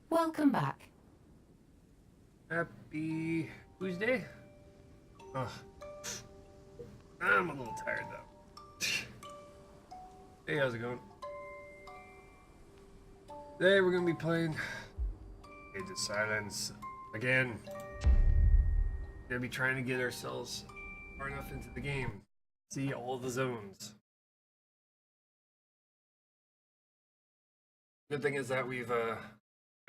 Welcome back. Happy Tuesday? Ugh. I'm a little tired though. Hey, how's it going? Today we're gonna be playing Age of Silence again. Gonna be trying to get ourselves far enough into the game, see all the zones. Good thing is that we've got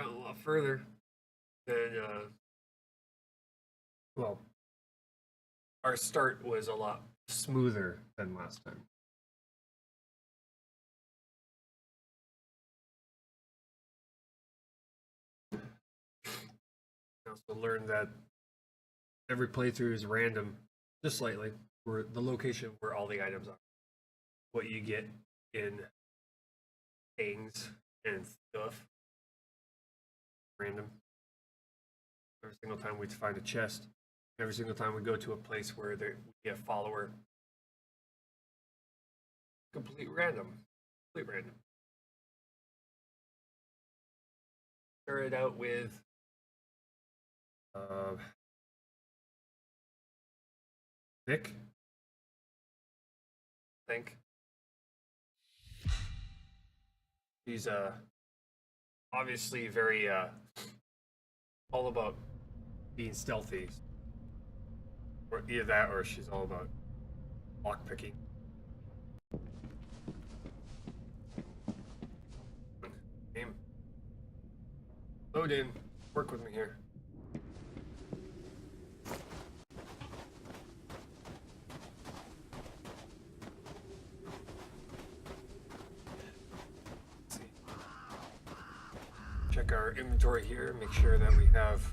a lot further than well, our start was a lot smoother than last time. I also learned that every playthrough is random, just slightly, where the location where all the items are, what you get in things and stuff, random. Every single time we find a chest, every single time we go to a place where we get a follower, complete random, complete random. Started out with Vic, I think. She's obviously very all about being stealthy. Or either that or she's all about lockpicking. Game. Load in. Work with me here. Check our inventory here, make sure that we have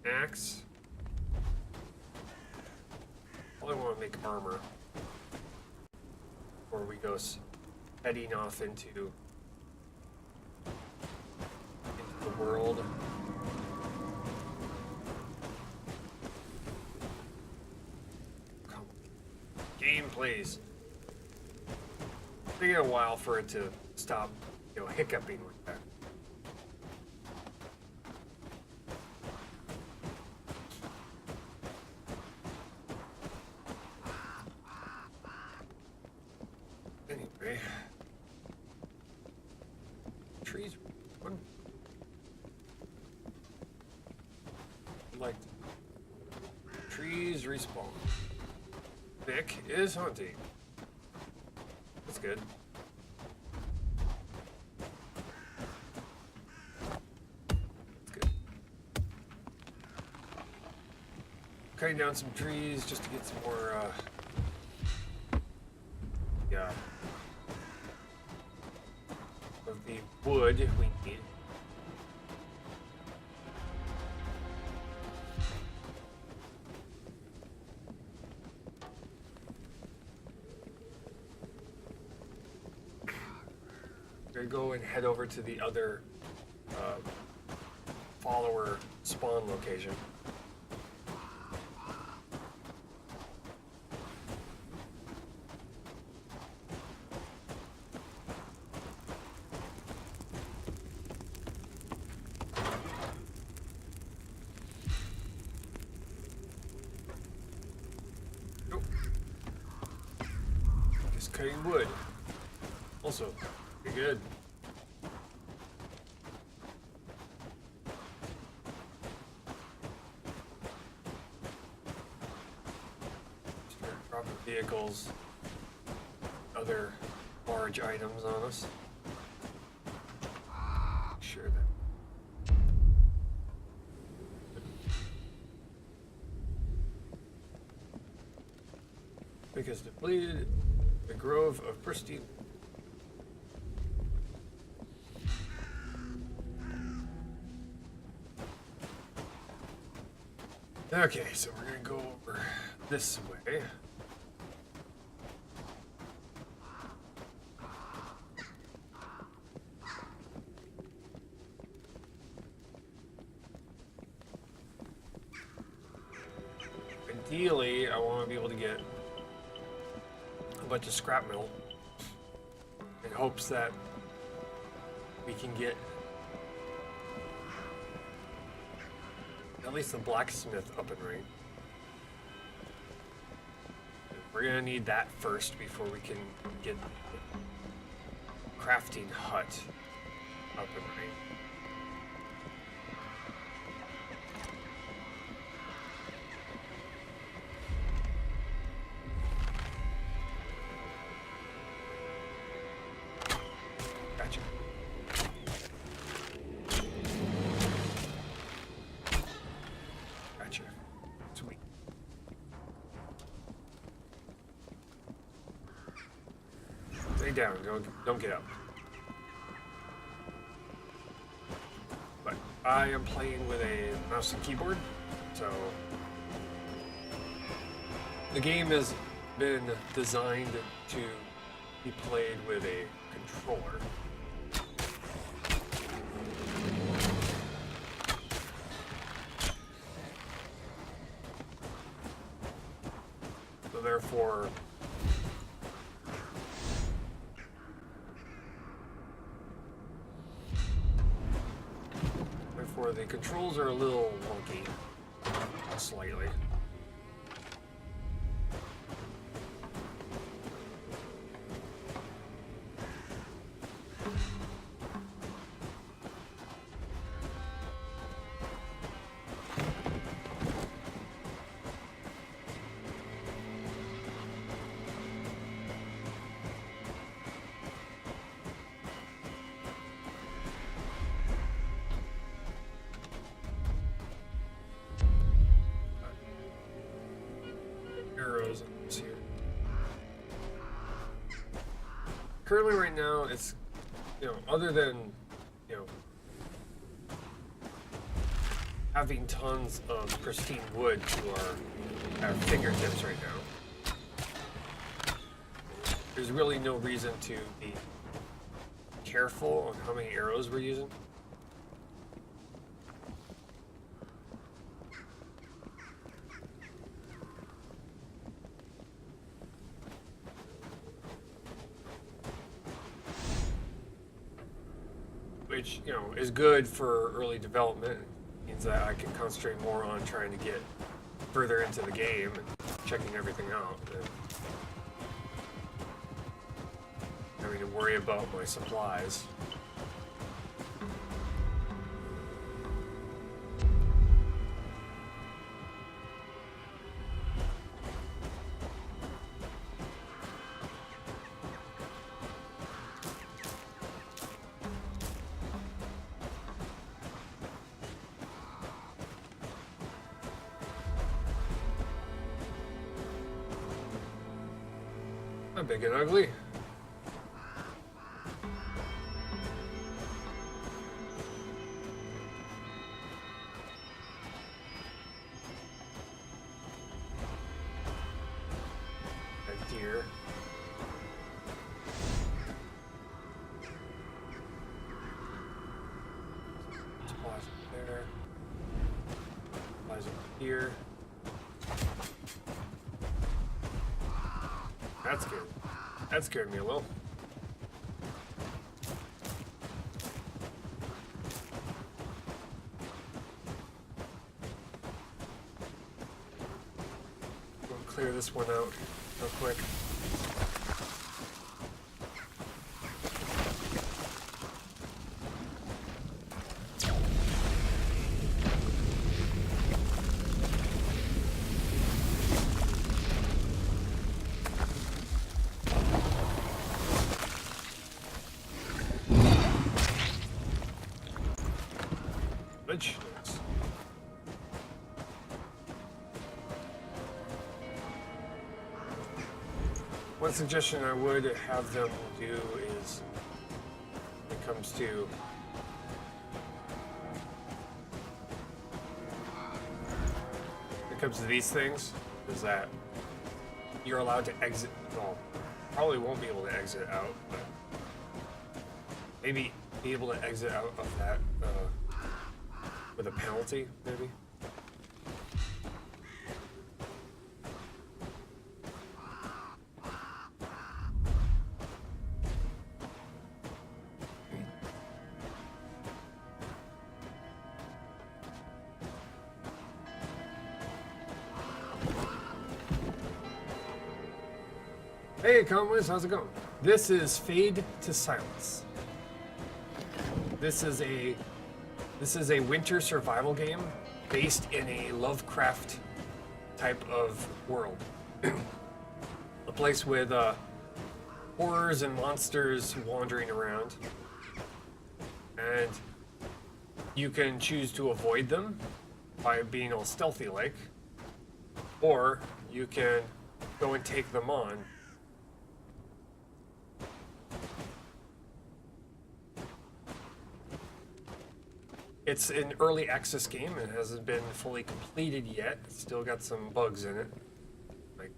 axe. Probably want to make armor before we go heading off into the world. Come on. Game, please. It's taking a while for it to stop, hiccuping like that. Anyway, trees. One. Like trees respawn. Vic is hunting. That's good. That's good. Cutting down some trees just to get some more of the wood we need. We're gonna go and head over to the other follower spawn location. Cutting wood. Also, pretty good. Start dropping vehicles, other large items on us. Sure that. Because depleted. The Grove of Pristine. Okay, so we're gonna go over this way. Ideally, I want to be able to get a bunch of scrap metal in hopes that we can get at least the blacksmith up and running. We're gonna need that first before we can get the crafting hut up and running. Gotcha. Gotcha. Sweet. Stay down. Don't get up. But I am playing with a mouse and keyboard, so the game has been designed to be played with a controller. So therefore, the controls are a little wonky, slightly. Arrows here. Currently, right now, it's, other than, having tons of pristine wood to our fingertips right now, there's really no reason to be careful on how many arrows we're using. Which, is good for early development. It means that I can concentrate more on trying to get further into the game and checking everything out. And having to worry about my supplies. Not big and ugly. A deer. Supplies there. Supplies here. That's good. That scared me a little. We'll clear this one out real quick. One suggestion I would have them do is, when it comes to these things, is that you're allowed to exit. Well, probably won't be able to exit out, but maybe be able to exit out of that with a penalty, maybe. Hey, Conways, how's it going? This is Fade to Silence. This is a winter survival game based in a Lovecraft type of world. A place with horrors and monsters wandering around. And you can choose to avoid them by being all stealthy like, or you can go and take them on. It's an early access game. It hasn't been fully completed yet. It's still got some bugs in it, like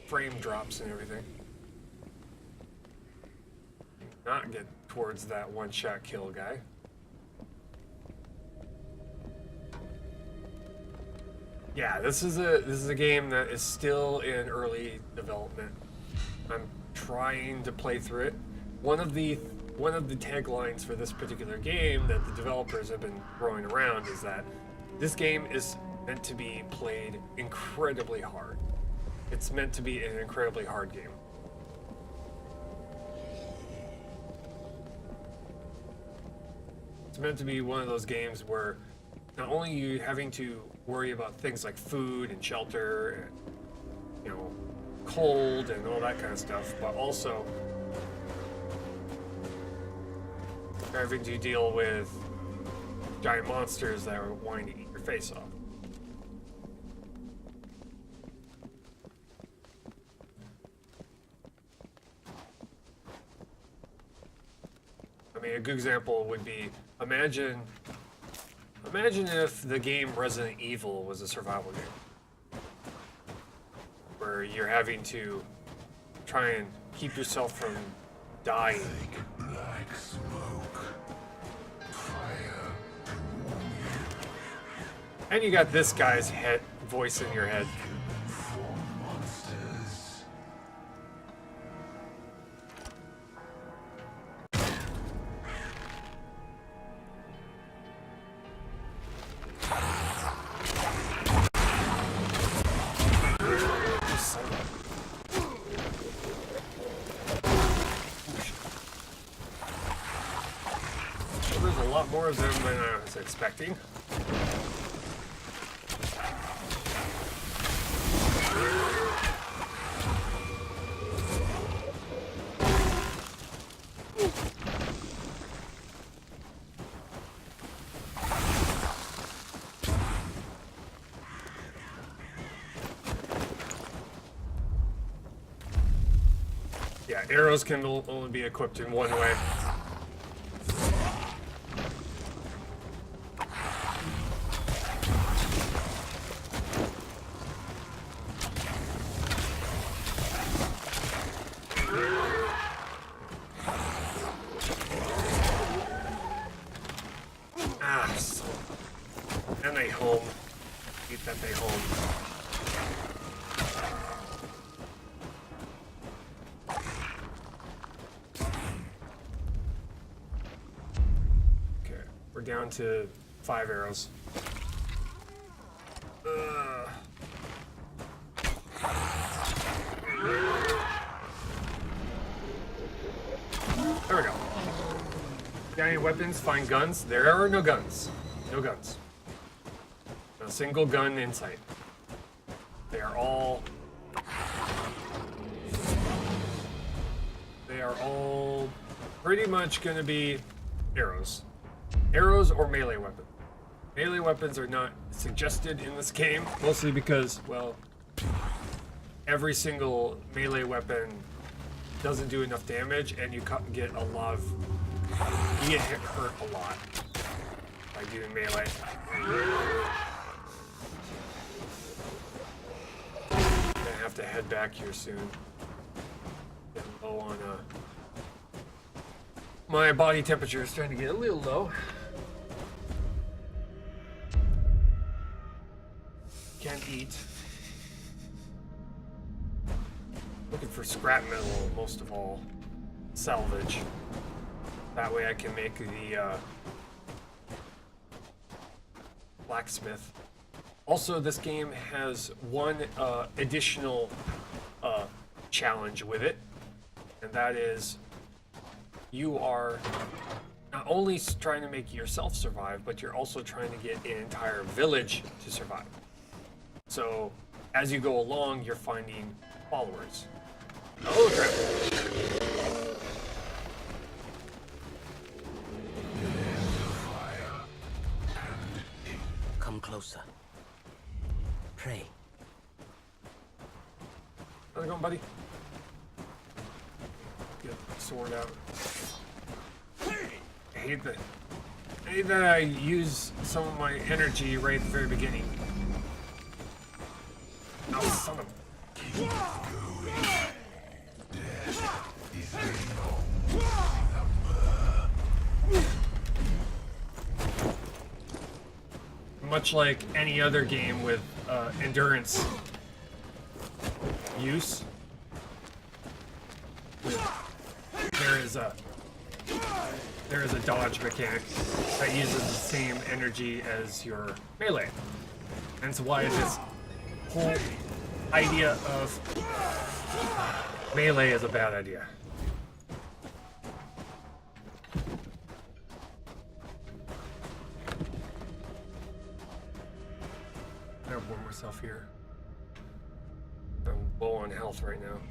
frame drops and everything. Not get towards that one-shot kill guy. Yeah, this is a game that is still in early development. I'm trying to play through it. One of the taglines for this particular game that the developers have been throwing around is that this game is meant to be played incredibly hard. It's meant to be an incredibly hard game. It's meant to be one of those games where not only are you having to worry about things like food and shelter and, cold and all that kind of stuff, but also having to deal with giant monsters that are wanting to eat your face off. I mean, a good example would be, imagine if the game Resident Evil was a survival game, where you're having to try and keep yourself from dying. Black smoke. Fire. And you got this guy's voice in your head. For monsters. There's a lot more of them than I was expecting. Yeah, arrows can only be equipped in one way. And they home. Eat that they home. Okay, we're down to 5 arrows. There we go. Got any weapons? Find guns? There are no guns. No guns. Not a single gun in sight. They are all pretty much going to be arrows. Arrows or melee weapons. Melee weapons are not suggested in this game, mostly because, well, every single melee weapon doesn't do enough damage, and you get a lot of... You get hurt a lot by doing melee. Gonna have to head back here soon. Getting low on my body temperature is starting to get a little low. Can't eat. Looking for scrap metal most of all. Salvage. That way I can make the blacksmith. Also, this game has one additional challenge with it, and that is you are not only trying to make yourself survive, but you're also trying to get an entire village to survive. So as you go along, you're finding followers. Oh crap! Come closer. Pray. How's it going, buddy? Get the sword out. I hate that I use some of my energy right at the very beginning. Oh, son of much like any other game with endurance use, there is a dodge mechanic that uses the same energy as your melee. And that's why this whole idea of melee is a bad idea. I'll warm myself here. I'm low on health right now.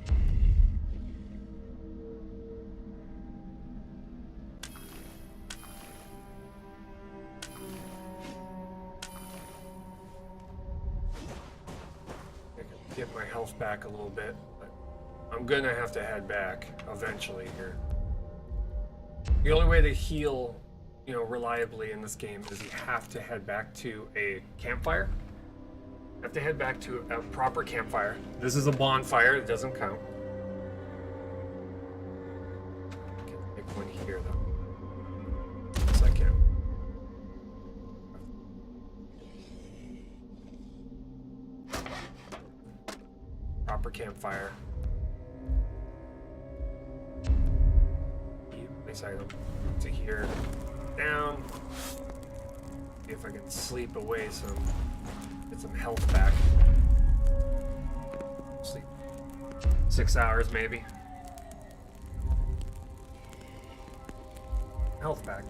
Get my health back a little bit, but I'm gonna have to head back eventually here. The only way to heal, reliably in this game is you have to head back to a campfire. You have to head back to a proper campfire. This is a bonfire, it doesn't count. I can pick one here though. Yes, I can. Proper campfire. Nice item. To here. Down. See if I can sleep away some. Get some health back. Sleep. 6 hours maybe. Health back.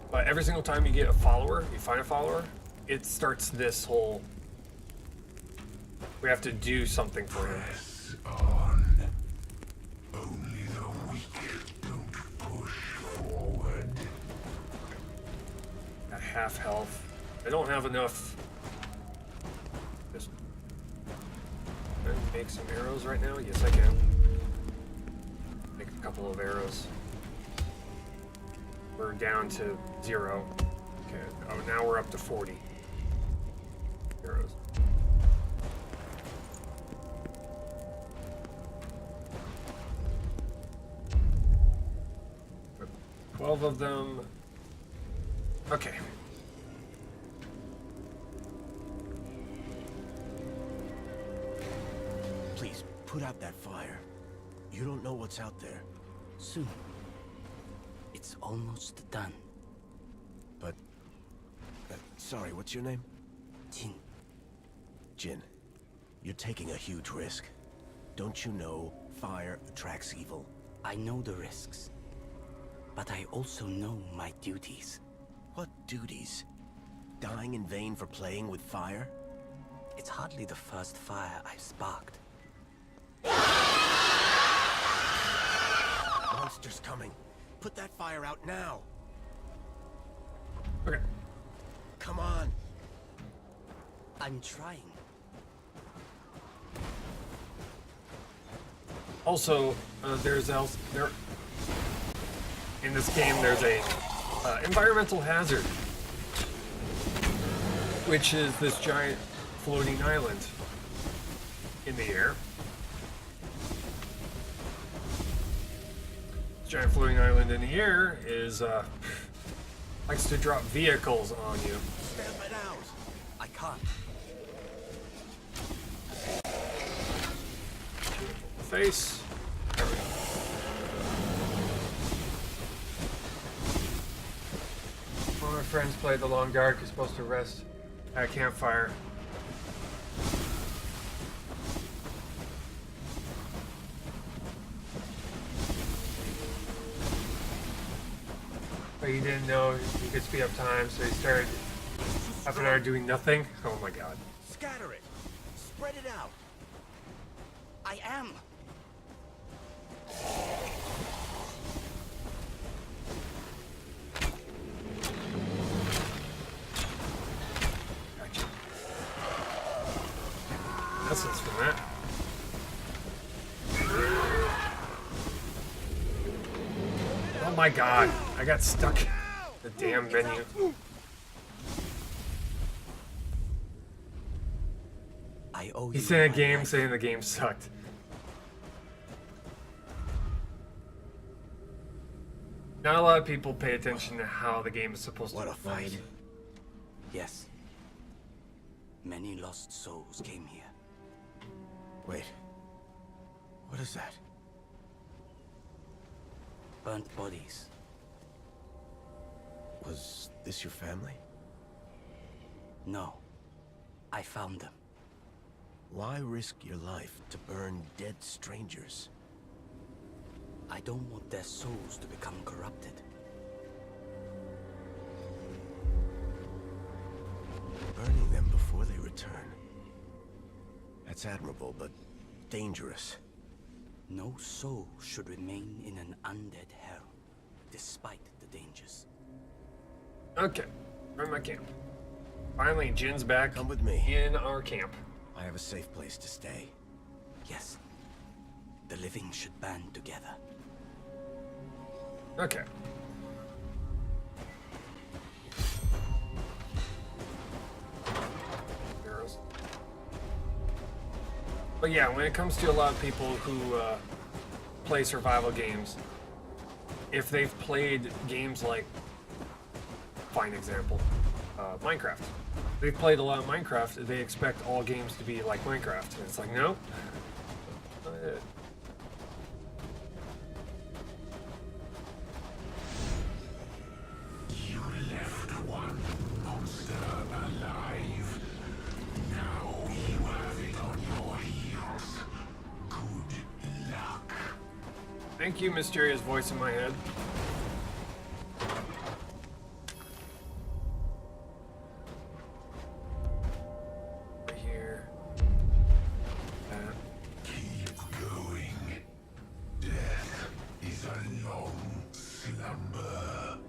But every single time you get a follower, you find a follower, it starts this whole, we have to do something for him. Press on. Only the weak don't push forward. At half health. I don't have enough. Just can I make some arrows right now? Yes, I can. Make a couple of arrows. We're down to 0. Okay, oh, now we're up to 40 arrows. Put 12 of them. Okay. Please, put out that fire. You don't know what's out there. Soon. It's almost done. But... sorry, what's your name? Jin, Jin. You're taking a huge risk. Don't you know fire attracts evil? I know the risks. But I also know my duties. What duties? Dying in vain for playing with fire? It's hardly the first fire I've sparked. Monster's coming. Put that fire out now. Okay. Come on. I'm trying. Also, in this game, there's a environmental hazard, which is this giant floating island in the air. This giant floating island in the air is likes to drop vehicles on you. Stamp it out. I can't. Face. There we go. While my friends play the long dark, you're supposed to rest. At a campfire. But he didn't know he could speed up time, so he started half an hour doing nothing. Oh my god. Scatter it. Spread it out. I am. Gotcha. Essence from that. Oh my god, I got stuck in the damn menu. I owe you. He sent a my game life. saying the game sucked. Not a lot of people pay attention to how the game is supposed What to a be played. fight. Yes. Many lost souls came here. Wait. What is that? Burnt bodies. Was this your family? No. I found them. Why risk your life to burn dead strangers? I don't want their souls to become corrupted. Burning them before they return. That's admirable, but dangerous. No soul should remain in an undead hell, despite the dangers. Okay, we're in my camp. Finally, Jin's back Come with me. in our camp. I have a safe place to stay. Yes. The living should band together. Okay. Arrows. But yeah, when it comes to a lot of people who play survival games, if they've played games like, fine example, Minecraft. They've played a lot of Minecraft, they expect all games to be like Minecraft. And it's like, no. You left one monster alive. Now you have it on your heels. Good luck. Thank you, mysterious voice in my head. Right here. That. Keep going. Death is a long slumber.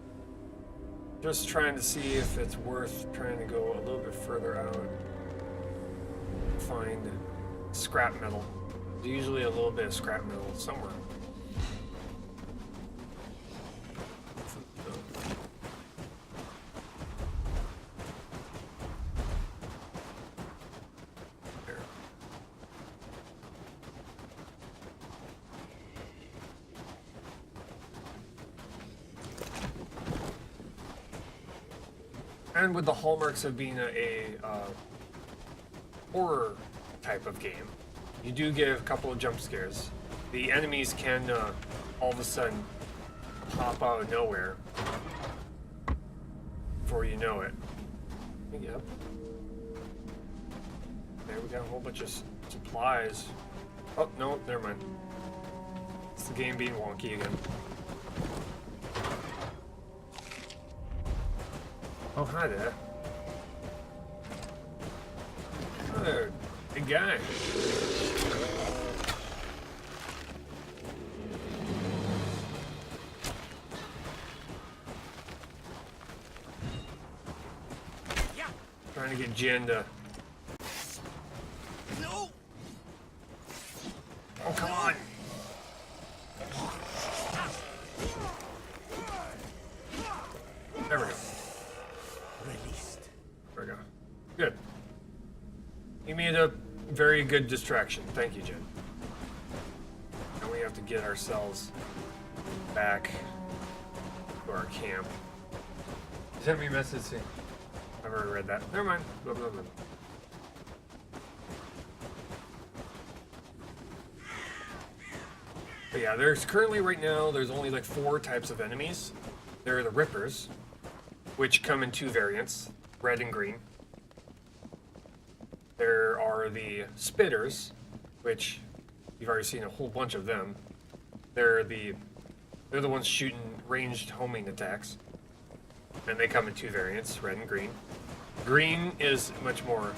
Just trying to see if it's worth trying to go a little bit further out. Find scrap metal. There's usually a little bit of scrap metal somewhere. There. And with the hallmarks of being a horror type of game, you do get a couple of jump scares. The enemies can all of a sudden pop out of nowhere before you know it. Yep. There we got a whole bunch of supplies. Oh, no, never mind. It's the game being wonky again. Oh, hi there. Oh, there, big guy. Trying to get Jin to... No! Oh, come on! There we go. Released. There we go. Good. You made a very good distraction. Thank you, Jen. Now we have to get ourselves back to our camp. Send me a message. See. I've already read that. Never mind. Blah, blah, blah. But yeah, there's currently right now, there's only like 4 types of enemies. There are the Rippers, which come in 2 variants, red and green. There are the spitters, which you've already seen a whole bunch of them. They're the ones shooting ranged homing attacks. And they come in two variants, red and green. Green is much more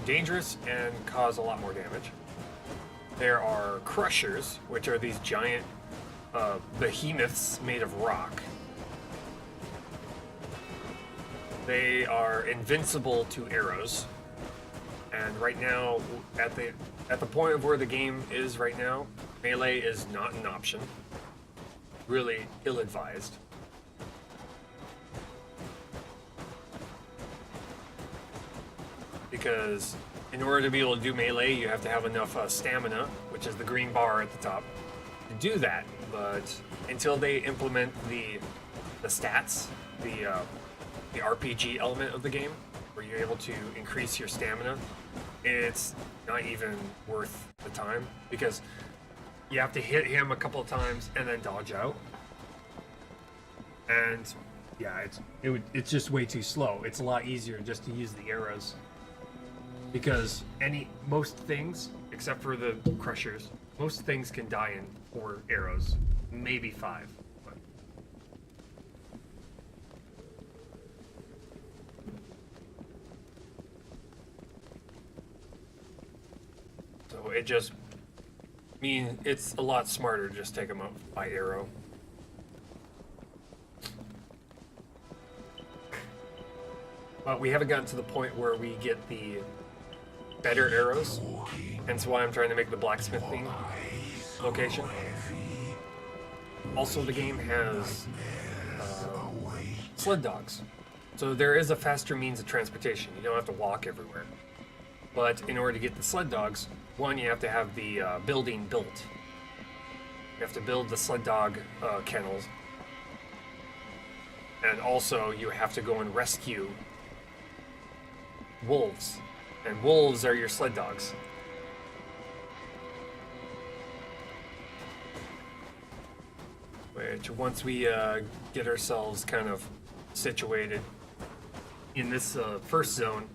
dangerous and cause a lot more damage. There are crushers, which are these giant behemoths made of rock. They are invincible to arrows. And right now, at the point of where the game is right now, melee is not an option. Really ill-advised. Because in order to be able to do melee, you have to have enough stamina, which is the green bar at the top, to do that. But until they implement the stats, the RPG element of the game, where you're able to increase your stamina, it's not even worth the time, because you have to hit him a couple of times and then dodge out. And yeah, it's just way too slow. It's a lot easier just to use the arrows. Because most things, except for the crushers, most things can die in 4 arrows, maybe 5. But. So it just means it's a lot smarter to just take them out by arrow. But we haven't gotten to the point where we get the better arrows, hence why I'm trying to make the blacksmithing location. Also, the game has sled dogs, so there is a faster means of transportation. You don't have to walk everywhere. But in order to get the sled dogs, one, you have to have the building built. You have to build the sled dog kennels, and also you have to go and rescue wolves. And wolves are your sled dogs. Which, once we get ourselves kind of situated in this first zone,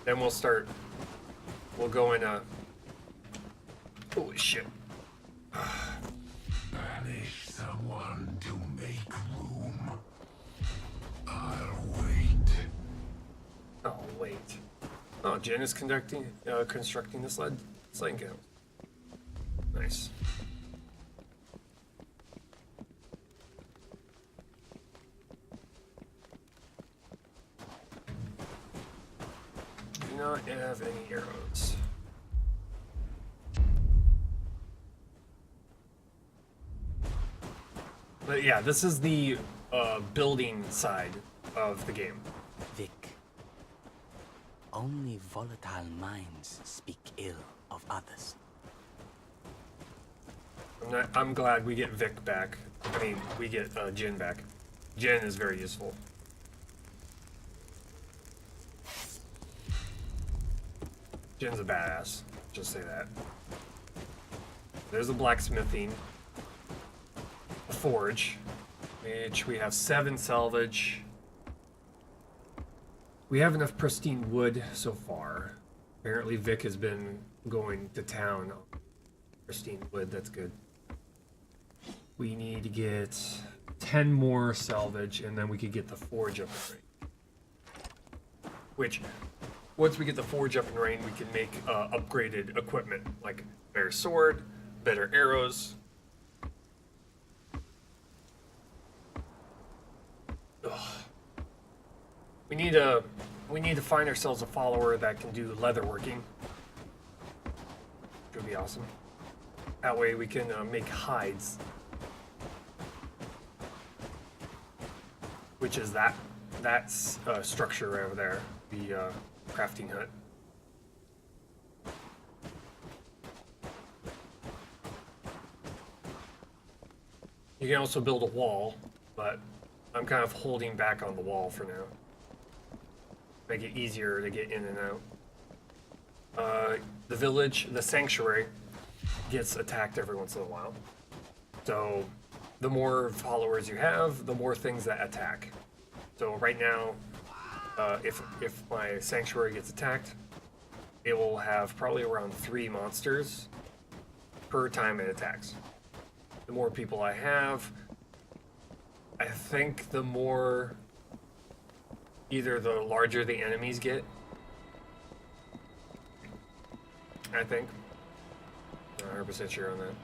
then we'll go in a... Holy shit. Banish someone to make room. I'll wait. Oh, wait. Oh, Jen is constructing the sledding kennel. Nice. Do not have any arrows. But yeah, this is the building side of the game. Vic, only volatile minds speak ill of others. I'm glad we get Vic back. I mean, we get Jin back. Jin is very useful. Jin's a badass. Just say that. There's the blacksmithing. The forge, which we have 7 salvage. We have enough pristine wood so far. Apparently Vic has been going to town on pristine wood. That's good. We need to get 10 more salvage, and then we could get the forge up and running. Which, once we get the forge up and running, we can make upgraded equipment, like better sword, better arrows. Ugh. We need to find ourselves a follower that can do leather working. Which would be awesome. That way we can make hides. Which is that's structure right over there, the crafting hut. You can also build a wall, but I'm kind of holding back on the wall for now. Make it easier to get in and out. The village, the sanctuary, gets attacked every once in a while. So the more followers you have, the more things that attack. So right now, if my sanctuary gets attacked, it will have probably around 3 monsters per time it attacks. The more people I have, I think the more, either the larger the enemies get, I think. Not 100% sure on that.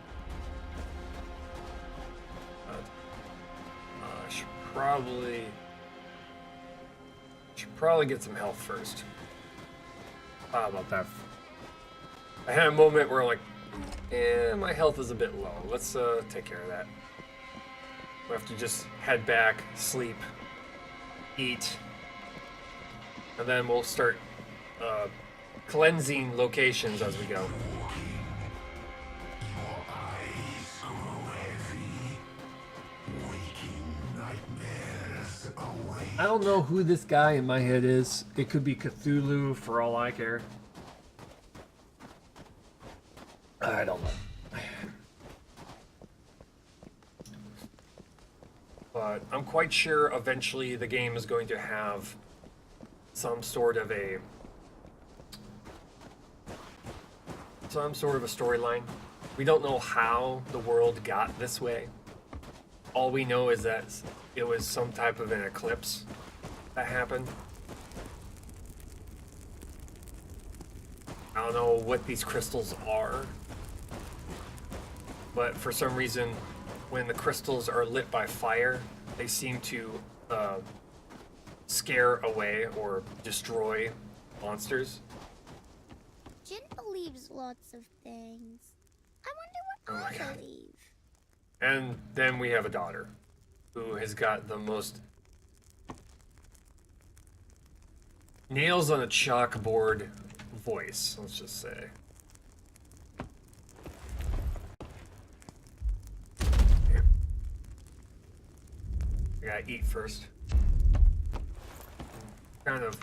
I should probably get some health first. How about that? I had a moment where I'm like, my health is a bit low. Let's take care of that. We have to just head back, sleep, eat, and then we'll start cleansing locations as we go. Your eyes grow heavy. Waking nightmares await. I don't know who this guy in my head is. It could be Cthulhu for all I care. I don't know. But I'm quite sure eventually the game is going to have some sort of a storyline. We don't know how the world got this way. All we know is that it was some type of an eclipse that happened. I don't know what these crystals are, but for some reason, when the crystals are lit by fire, they seem to scare away or destroy monsters. Jin believes lots of things. I wonder what I believe. And then we have a daughter who has got the most nails on a chalkboard voice, let's just say. I gotta eat first. Kind of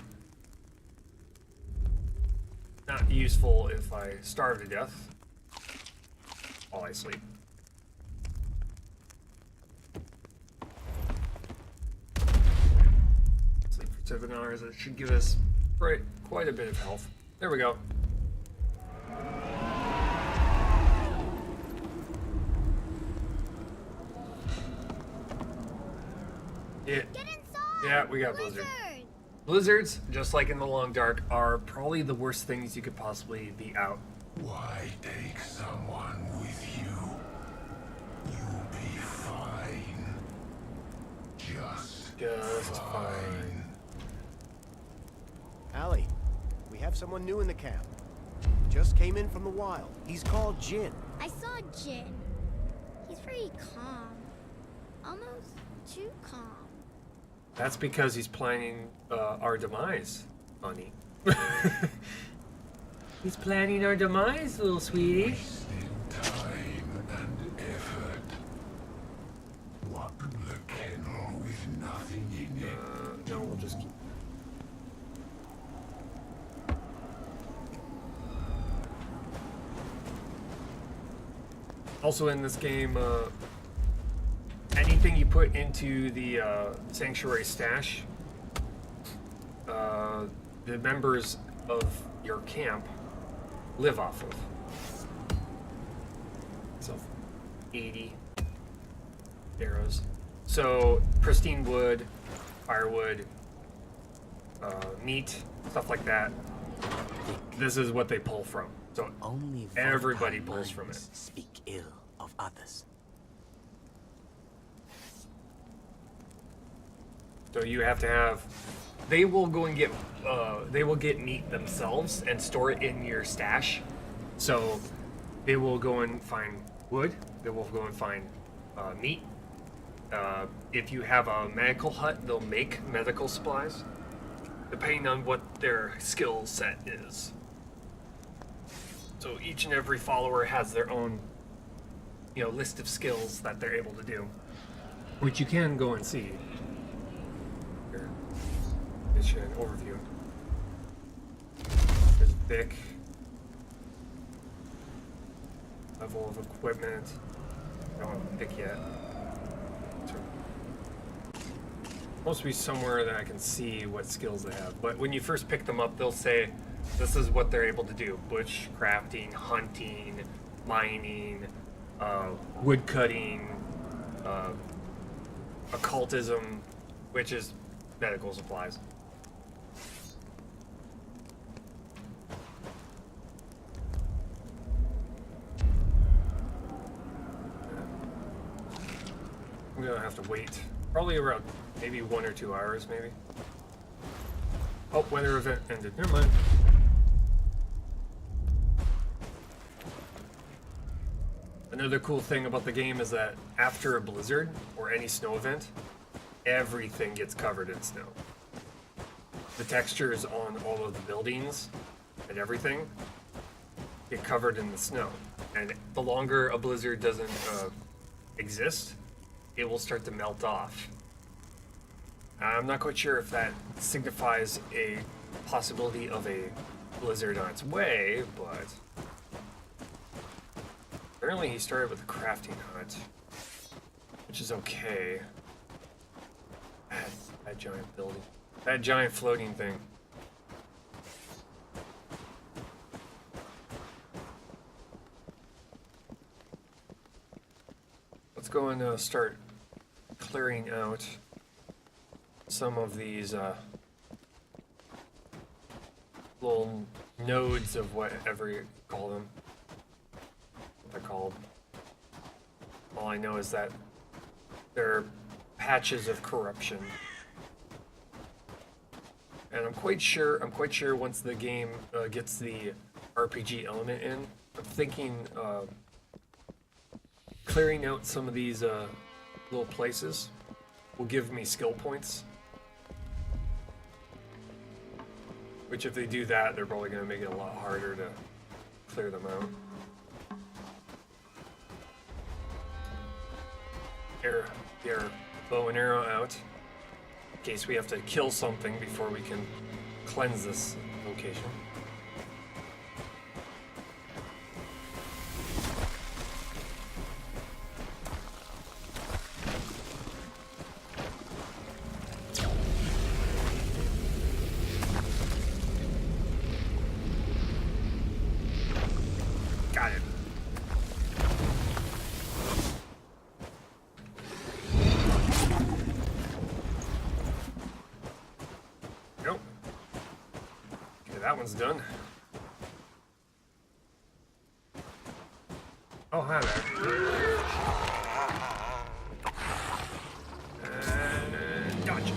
not useful if I starve to death while I sleep. Sleep for 7 hours. It should give us quite a bit of health. There we go. Get inside! Yeah, we got blizzard. Blizzards, just like in the long dark, are probably the worst things you could possibly be out. Why take someone with you? You'll be fine. Just fine. Allie, we have someone new in the camp. Just came in from the wild. He's called Jin. I saw Jin. He's very calm. Almost too calm. That's because he's planning our demise, honey. He's planning our demise, little sweetie. wasting time and effort. What the kennel with nothing in it? No, we'll just keep. Also in this game, anything you put into the sanctuary stash, the members of your camp live off of. So, 80 arrows. So, pristine wood, firewood, meat, stuff like that. This is what they pull from. So, Only everybody vampire pulls from it. minds speak ill of others. So you have to have. They will go and get. They will get meat themselves and store it in your stash. So they will go and find wood. They will go and find meat. If you have a medical hut, they'll make medical supplies, depending on what their skill set is. So each and every follower has their own, list of skills that they're able to do, which you can go and see. Here, mission overview. There's Vic. Level of equipment. I don't have a pick yet. Supposed to be somewhere that I can see what skills they have. But when you first pick them up, they'll say This is what they're able to do: bush crafting, hunting, mining, wood cutting, occultism, which is medical supplies. I'm gonna have to wait probably around maybe 1 or 2 hours, maybe. Oh, weather event ended. Never mind. Another cool thing about the game is that after a blizzard or any snow event, everything gets covered in snow. The textures on all of the buildings and everything get covered in the snow. And the longer a blizzard doesn't exist, it will start to melt off. I'm not quite sure if that signifies a possibility of a blizzard on its way, but apparently he started with a crafting hut, which is okay. That giant building. That giant floating thing. Let's go and start clearing out some of these little nodes of whatever you call them. What they're called. All I know is that they're patches of corruption. And I'm quite sure once the game gets the RPG element in, I'm thinking clearing out some of these little places will give me skill points. Which if they do that, they're probably going to make it a lot harder to clear them out. Get our bow and arrow out. In case we have to kill something before we can cleanse this location. Got it. Nope. Okay, that one's done. Oh, hi there. And gotcha.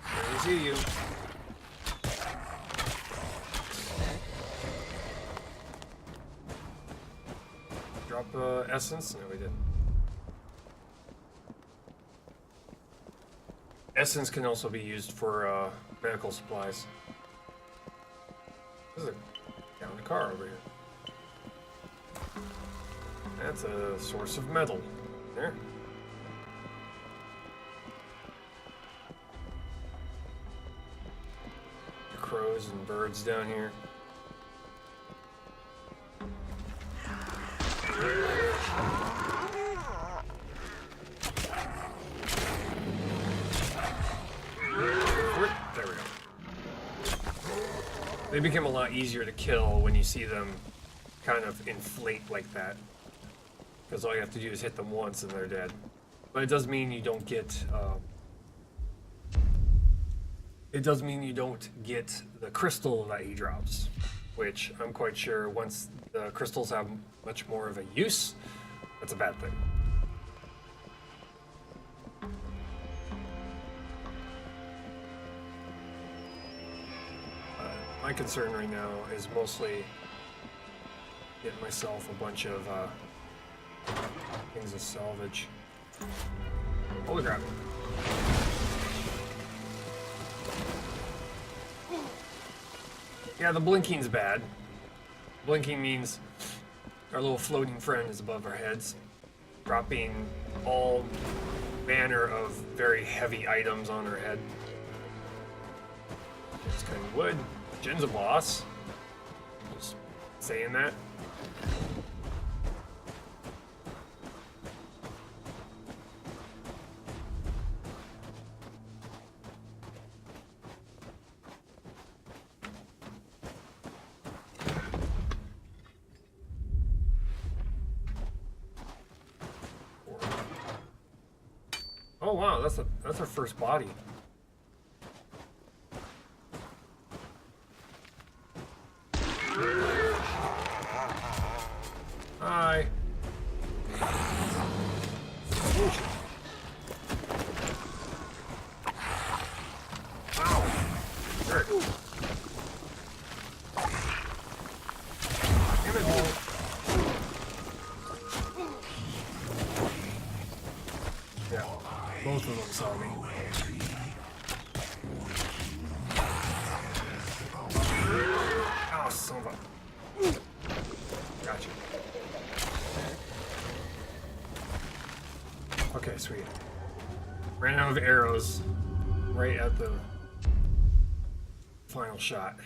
I see you. Drop essence? No, we didn't. Essence can also be used for medical supplies. There's a down the car over here. That's a source of metal. There. Crows and birds down here. There we go. They become a lot easier to kill when you see them kind of inflate like that. Because all you have to do is hit them once and they're dead. But it does mean you don't get the crystal that he drops, which I'm quite sure once the crystals have much more of a use, that's a bad thing. My concern right now is mostly getting myself a bunch of things to salvage. Holy crap. Yeah, the blinking's bad. Blinking means our little floating friend is above our heads, dropping all manner of very heavy items on our head. Just kind of wood. Jin's a boss. Just saying that. Oh wow, that's our first body. Hi. Ow. Hurt. Damn it, boy. Yeah, both of them saw me. Oh, son of a... Gotcha. Okay, sweet. Ran out of arrows right at the final shot.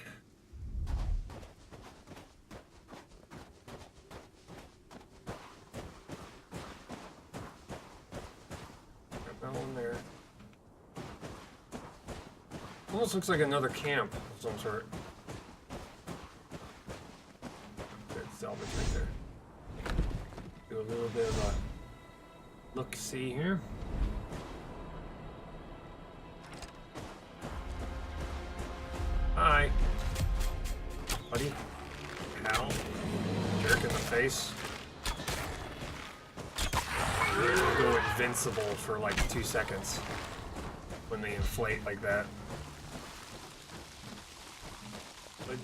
Got that one there. Almost looks like another camp of some sort. Good salvage right there. Do a little bit of a look-see here. Hi. Buddy. Ow. Jerk in the face. Go invincible for like 2 seconds when they inflate like that. Good.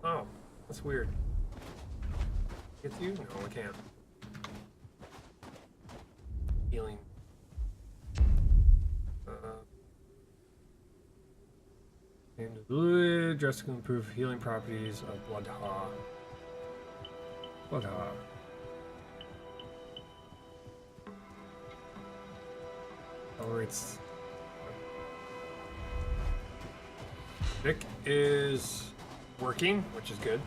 Oh, that's weird. Get you? No, I can't. Healing. And dress can improve healing properties of Bloodha. Bloodha. Tolerates. Nick is working, which is good.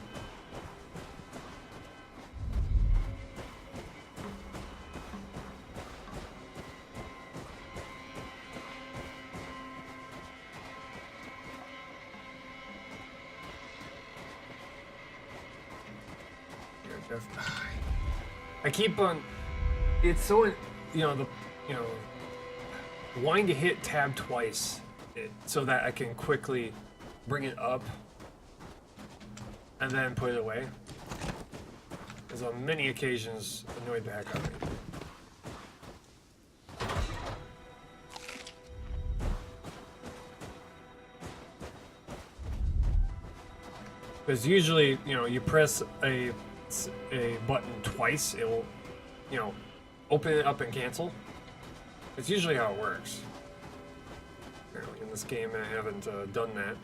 I keep on. It's so, wanting to hit tab twice, so that I can quickly bring it up and then put it away. Because on many occasions, annoyed the heck out of me. Because usually, you press a button twice, it will, open it up and cancel. It's usually how it works. Apparently in this game I haven't done that.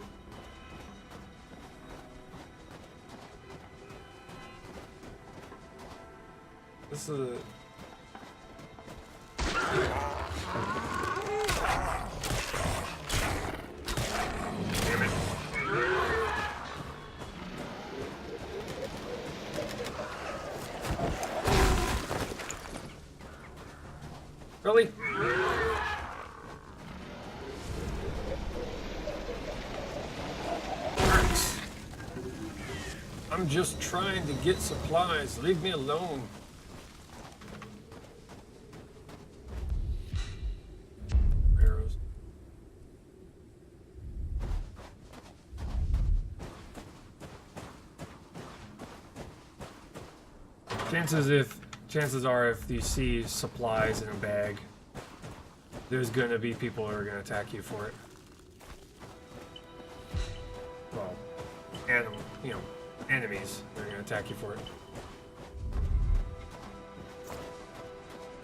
This is a... Damn it. Really? I'm just trying to get supplies. Leave me alone. Arrows. Chances are if you see supplies in a bag, there's gonna be people who are gonna attack you for it. Well, enemies are gonna attack you for it.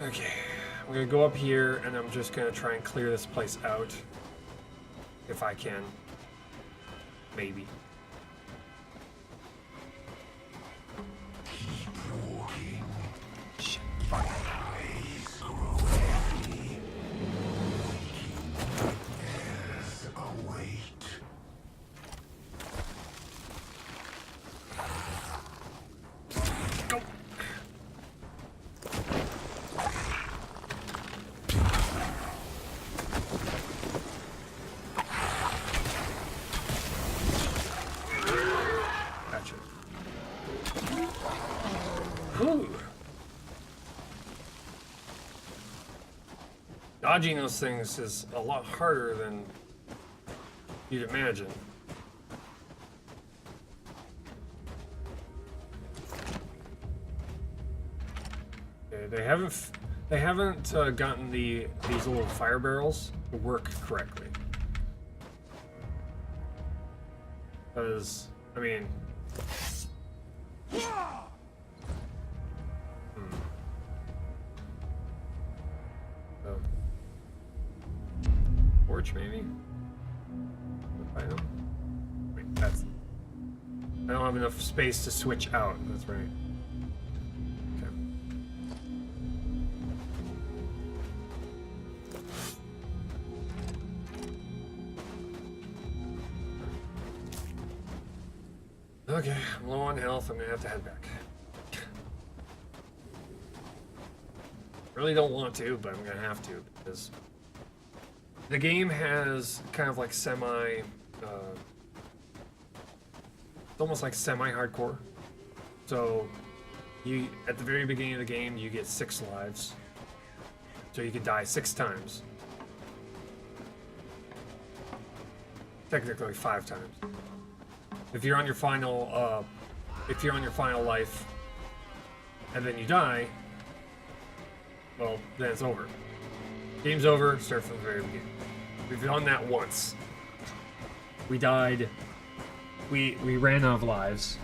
Okay, I'm gonna go up here and I'm just gonna try and clear this place out. If I can. Maybe. Ooh. Dodging those things is a lot harder than you'd imagine. Okay, they haven't gotten these little fire barrels to work correctly. Because, I mean, so, torch maybe? Item? Wait, that's. I don't have enough space to switch out. That's right. Okay. Okay, I'm low on health. I'm gonna have to head back. Really don't want to, but I'm gonna have to because the game has kind of like semi. It's almost like semi-hardcore. So, you at the very beginning of the game, you get 6 lives. So you can die 6 times. Technically 5 times. If you're on your final life, and then you die, well, then it's over. Game's over. Start from the very beginning. We've done that once. We died. We ran out of lives,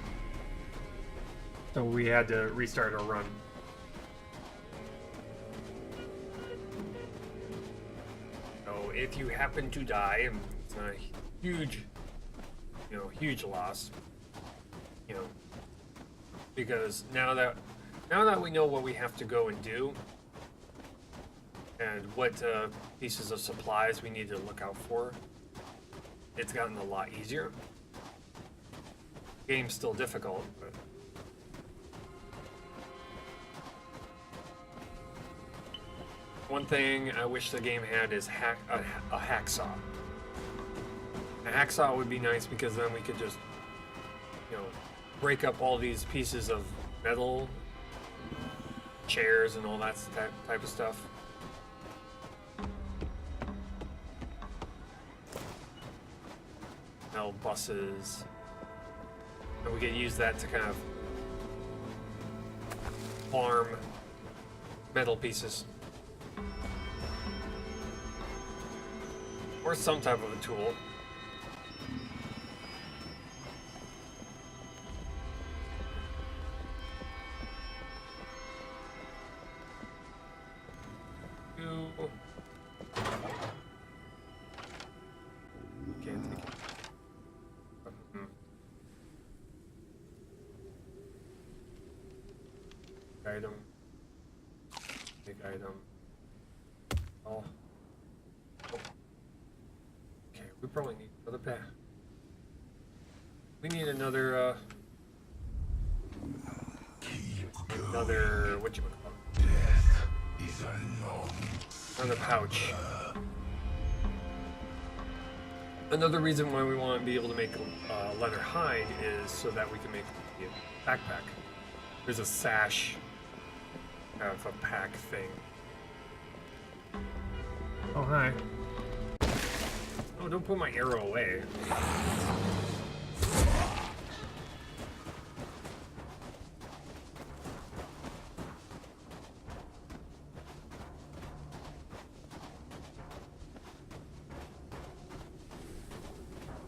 so we had to restart our run. So if you happen to die, it's not a huge, huge loss, because now that we know what we have to go and do, and what pieces of supplies we need to look out for, it's gotten a lot easier. Game's still difficult, but one thing I wish the game had is a hacksaw. A hacksaw would be nice because then we could just, break up all these pieces of metal, chairs, and all that type of stuff. Metal buses. And we can use that to kind of farm metal pieces. Or some type of a tool. Can't take it. Item. Big item. Oh. Okay, we probably need another path. We need another, whatchamacallit? Death is a long. Another pouch. Another reason why we want to be able to make leather hide is so that we can make a backpack. There's a sash of a pack thing. Oh, hi. Oh, don't put my arrow away.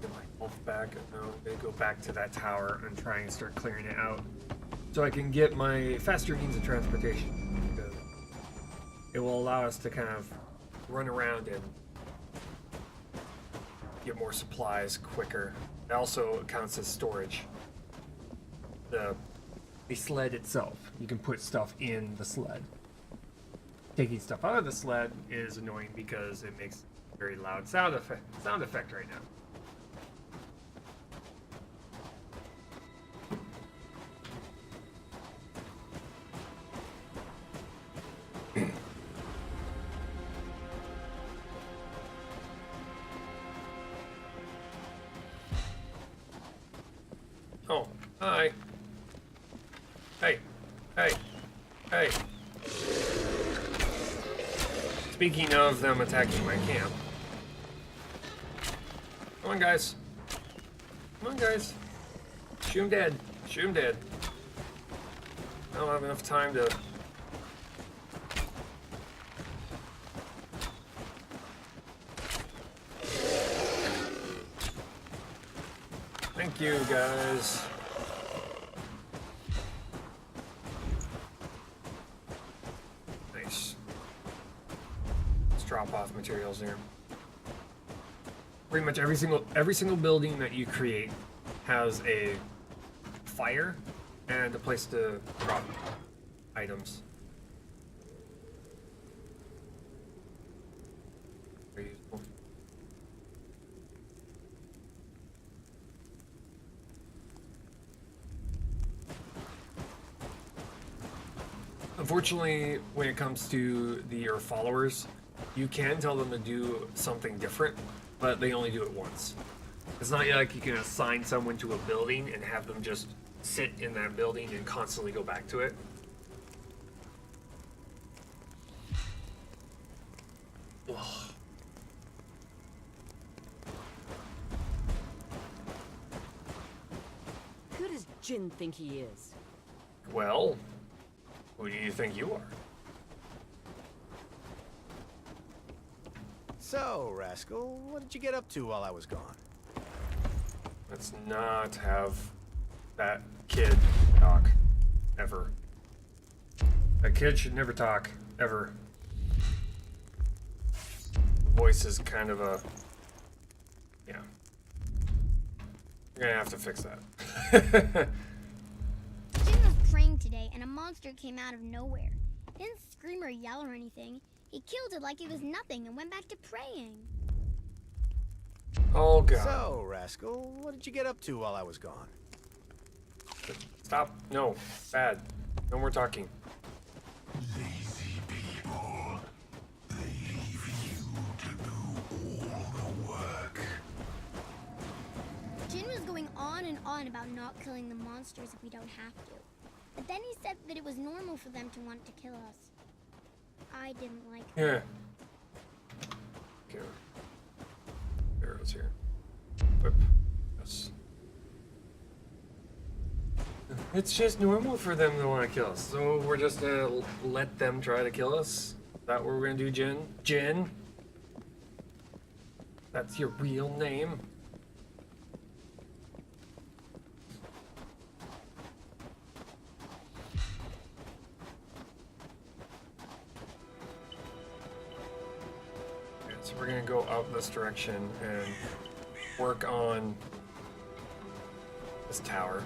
Get my health back. Now I'm gonna go back to that tower and try and start clearing it out so I can get my faster means of transportation. Because it will allow us to kind of run around and get more supplies quicker. It also counts as storage. The sled itself, you can put stuff in the sled. Taking stuff out of the sled is annoying because it makes a very loud sound effect right now. Oh, hi. Hey. Hey. Hey. Speaking of them attacking my camp. Come on, guys. Come on, guys. Shoot him dead. Shoot him dead. I don't have enough time to... Thank you, guys. Nice. Let's drop off materials here. Pretty much every single building that you create has a fire and a place to drop items. Very useful. Unfortunately, when it comes to your followers, you can tell them to do something different, but they only do it once. It's not like you can assign someone to a building and have them just sit in that building and constantly go back to it. Ugh. Who does Jin think he is? Well, who do you think you are? So, Rascal, what did you get up to while I was gone? Let's not have that kid talk. Ever. That kid should never talk. Ever. The voice is kind of a... Yeah. You're gonna have to fix that. Jin was praying today, and a monster came out of nowhere. He didn't scream or yell or anything. He killed it like it was nothing and went back to praying. Oh, God. So, Rascal, what did you get up to while I was gone? Stop. No. Bad. No more talking. Lazy people. They leave you to do all the work. Jin was going on and on about not killing the monsters if we don't have to. But then he said that it was normal for them to want to kill us. I didn't like that. Yeah. Okay. Arrows here. Whip. Yes. It's just normal for them to want to kill us, so we're just gonna let them try to kill us? Is that what we're gonna do, Jin? Jin? That's your real name? Okay, so we're gonna go out this direction and work on this tower.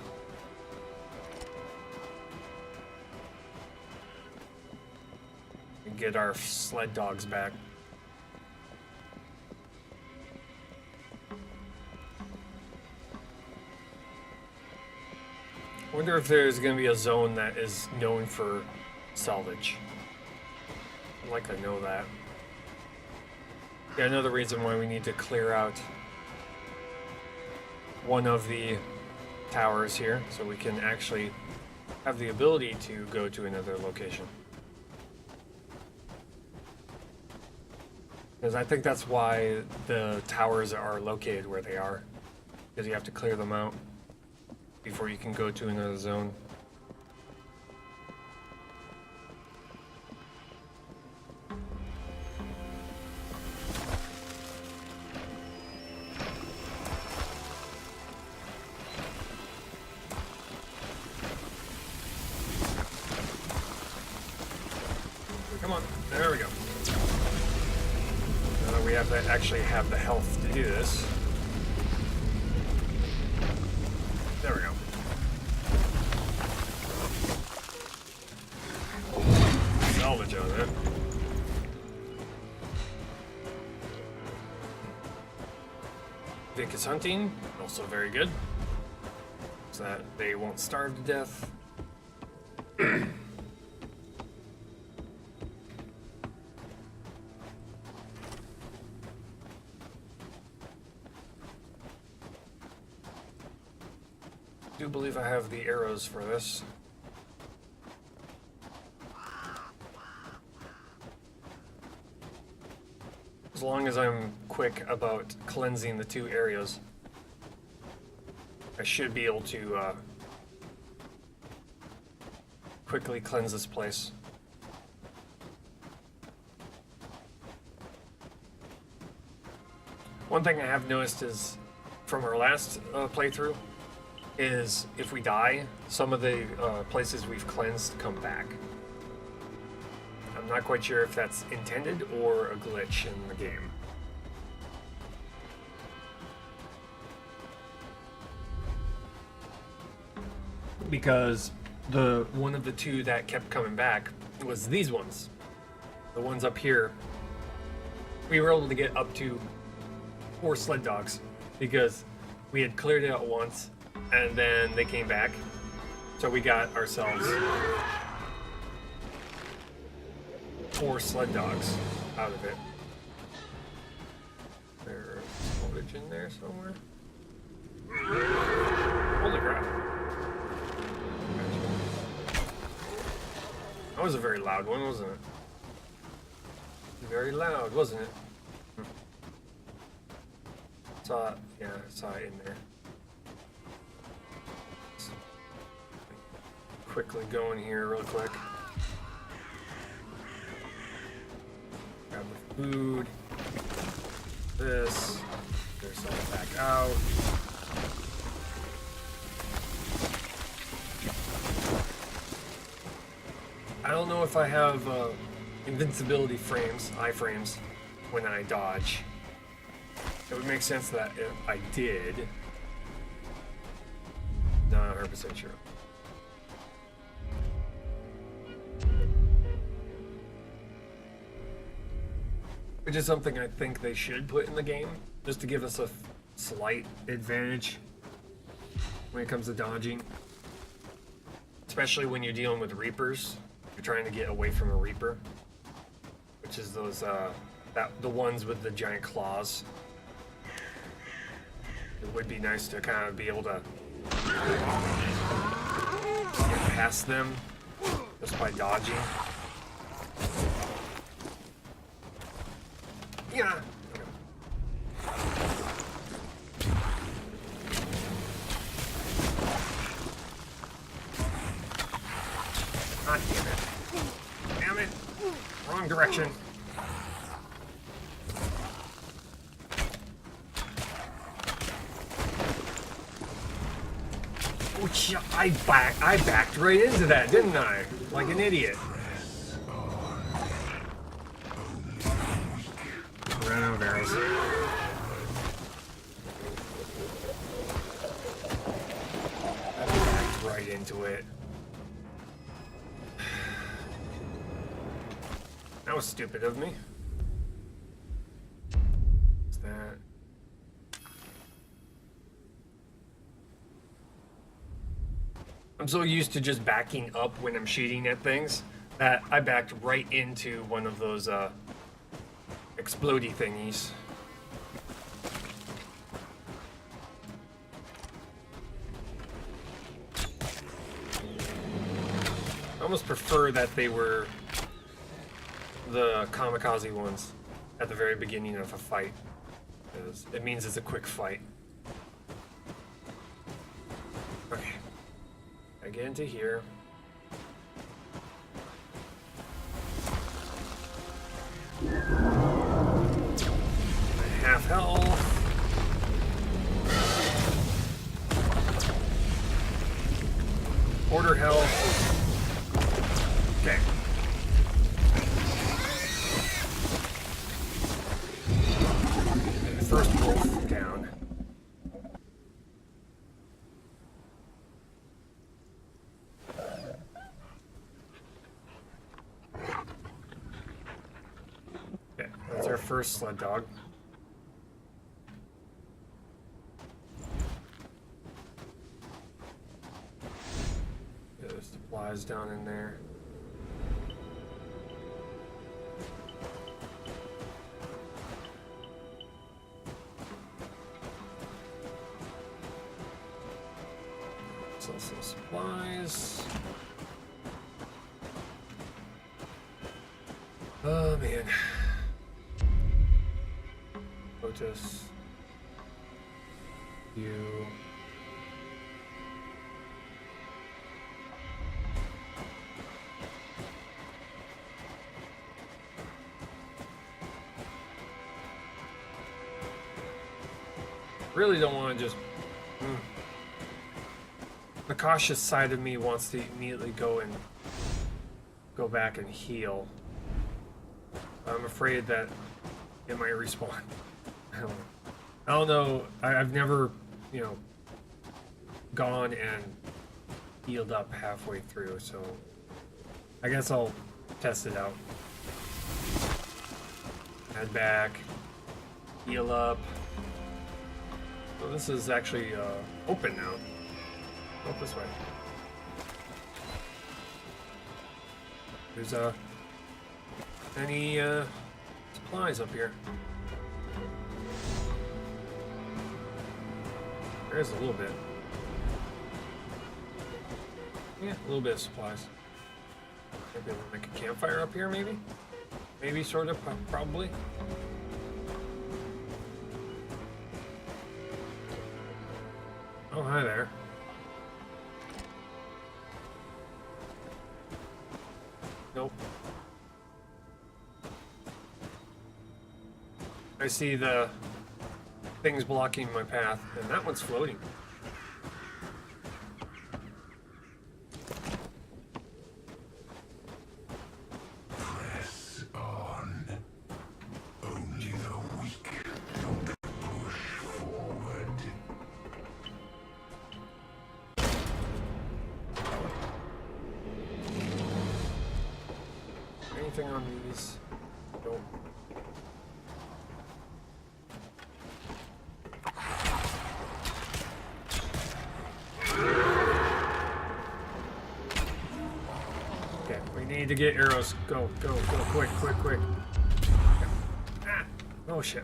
And get our sled dogs back. I wonder if there's going to be a zone that is known for salvage. I'd like to know that. Yeah, another reason why we need to clear out one of the towers here so we can actually have the ability to go to another location. Because I think that's why the towers are located where they are. Because you have to clear them out before you can go to another zone. Come on, there we go. We have to actually have the health to do this. There we go. Salvage on that. Vic is hunting, also very good. So that they won't starve to death. I do believe I have the arrows for this. As long as I'm quick about cleansing the 2 areas, I should be able to quickly cleanse this place. One thing I have noticed is, from our last playthrough, is if we die, some of the places we've cleansed come back. I'm not quite sure if that's intended or a glitch in the game. Because the one of the 2 that kept coming back was these ones. The ones up here. We were able to get up to 4 sled dogs because we had cleared it out once and then they came back. So we got ourselves 4 sled dogs out of it. There's footage in there somewhere. Holy crap. That was a very loud one, wasn't it? Very loud, wasn't it? Saw it, yeah, I saw it in there. Let's quickly go in here real quick. Grab the food. This. There's some back out. I don't know if I have invincibility frames, iframes, when I dodge. It would make sense that if I did. Not 100% sure. Which is something I think they should put in the game, just to give us a slight advantage when it comes to dodging. Especially when you're dealing with Reapers. You're trying to get away from a Reaper. Which is those, the ones with the giant claws. It would be nice to kind of be able to get past them just by dodging. Yeah. God damn it. Damn it. Wrong direction. I backed right into that, didn't I? Like an idiot. Ran out of arrows. I backed right into it. That was stupid of me. What's that? I'm so used to just backing up when I'm shooting at things that I backed right into one of those explodey thingies. I almost prefer that they were the kamikaze ones at the very beginning of a fight, because it means it's a quick fight. Okay. I get into here. Half health. Quarter health. Okay. First wolf down. Okay, that's our first sled dog. There's supplies down in there. Sell some supplies. Oh man. Lotus. You. Really don't want to just. The cautious side of me wants to immediately go back and heal. I'm afraid that it might respawn. I don't know. I've never, you know, gone and healed up halfway through, so I guess I'll test it out. Head back, heal up. So this is actually open now. Go this way. There's any supplies up here? There's a little bit. Yeah, a little bit of supplies. Maybe we'll make a campfire up here, maybe? Maybe, sort of, probably. Oh, hi there. Nope. I see the things blocking my path, and that one's floating. Press on. Only the weak don't push forward. Anything on these? Nope. Okay, we need to get arrows. Go, go, go, quick, quick, quick. Ah, oh shit.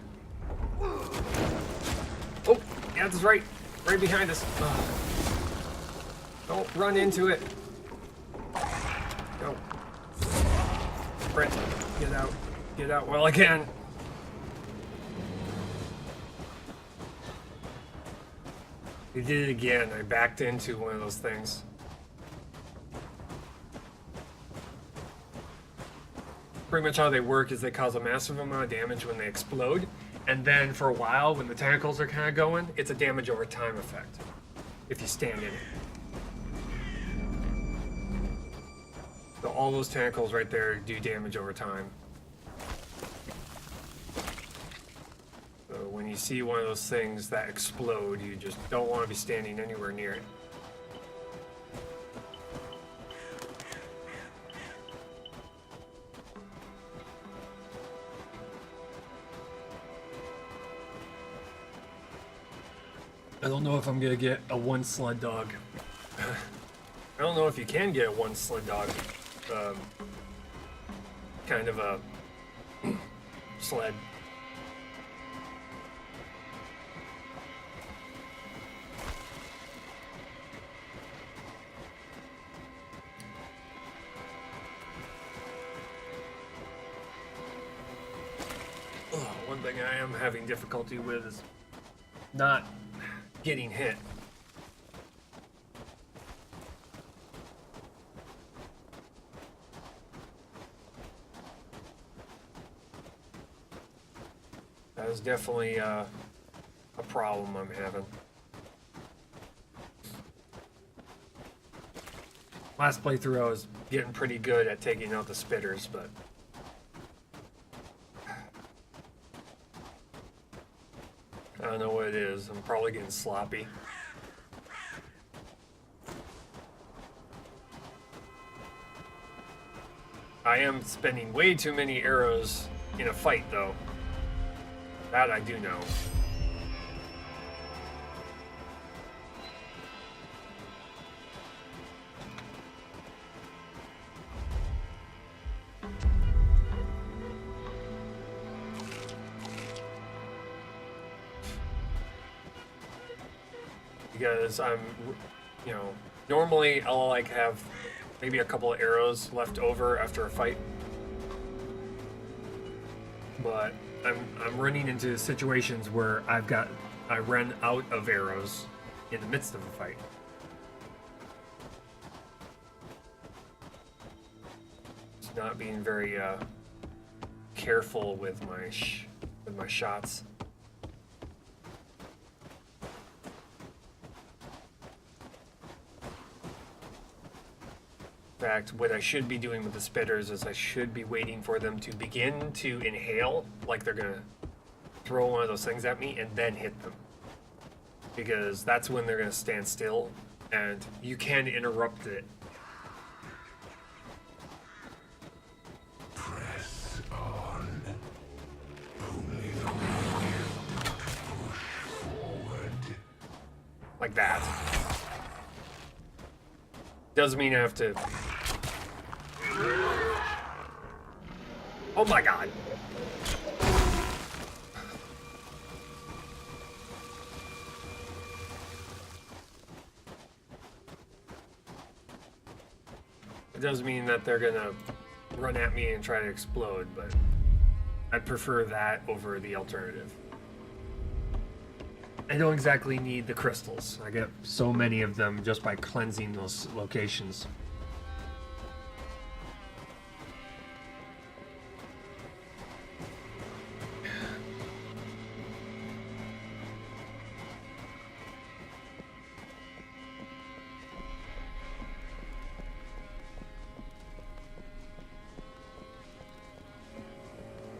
Oh, yeah, that's right. Right behind us. Ugh. Don't run into it. Go. Brent, get out. Get out while I can. We did it again. I backed into one of those things. Pretty much how they work is they cause a massive amount of damage when they explode, and then for a while, when the tentacles are kind of going, it's a damage over time effect if you stand in it. So all those tentacles right there do damage over time. So when you see one of those things that explode, you just don't want to be standing anywhere near it. I don't know if I'm gonna get a one sled dog. I don't know if you can get a one sled dog. Kind of a sled. One thing I am having difficulty with is not getting hit. That is definitely a problem I'm having. Last playthrough I was getting pretty good at taking out the spitters, but I don't know what it is. I'm probably getting sloppy. I am spending way too many arrows in a fight, though. That I do know. Because I'm, you know, normally I'll like have maybe a couple of arrows left over after a fight. But I'm running into situations where I run out of arrows in the midst of a fight. Just not being very careful with my shots. In fact, what I should be doing with the spitters is I should be waiting for them to begin to inhale, like they're gonna throw one of those things at me, and then hit them. Because that's when they're gonna stand still, and you can interrupt it. Press on. Only the weak push forward. Like that. Doesn't mean I have to... Oh my god! It does mean that they're gonna run at me and try to explode, but I prefer that over the alternative. I don't exactly need the crystals. I get so many of them just by cleansing those locations.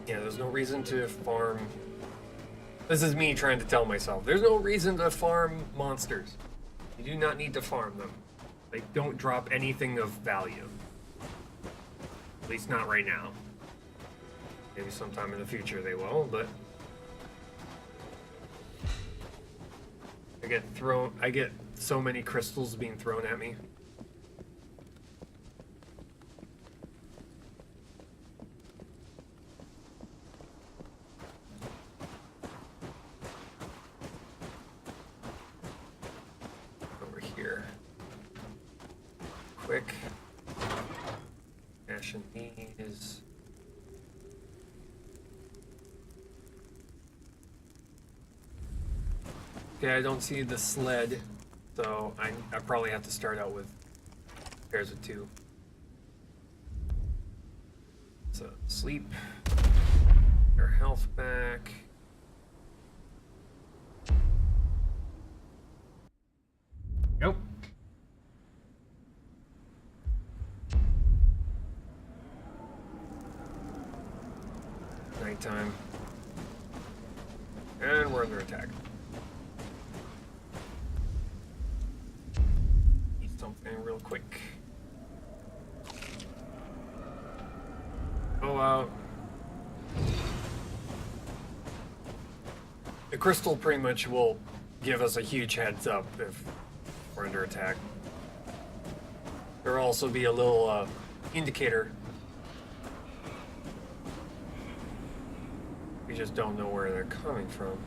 Yeah, there's no reason to farm. This is me trying to tell myself. There's no reason to farm monsters. You do not need to farm them. They don't drop anything of value. At least not right now. Maybe sometime in the future they will, but... I get so many crystals being thrown at me. Quick. Fashion these. Okay, I don't see the sled, so I probably have to start out with pairs of two. So sleep. Our health back. Nope. Nighttime. And we're under attack. Eat something real quick. Go out. The crystal pretty much will give us a huge heads up if we're under attack. There'll also be a little indicator. We just don't know where they're coming from.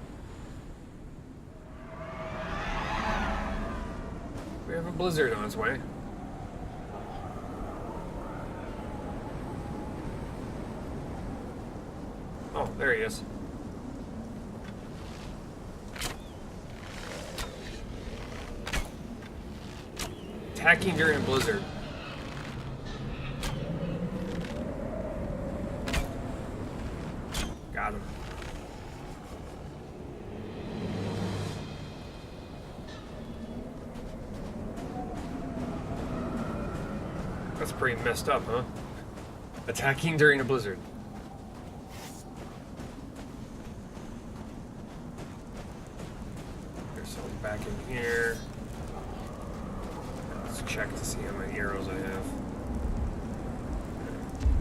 We have a blizzard on its way. Oh, there he is. Attacking during a blizzard. Got him. That's pretty messed up, huh? Attacking during a blizzard. There's someone back in here. Let's check to see how many arrows I have.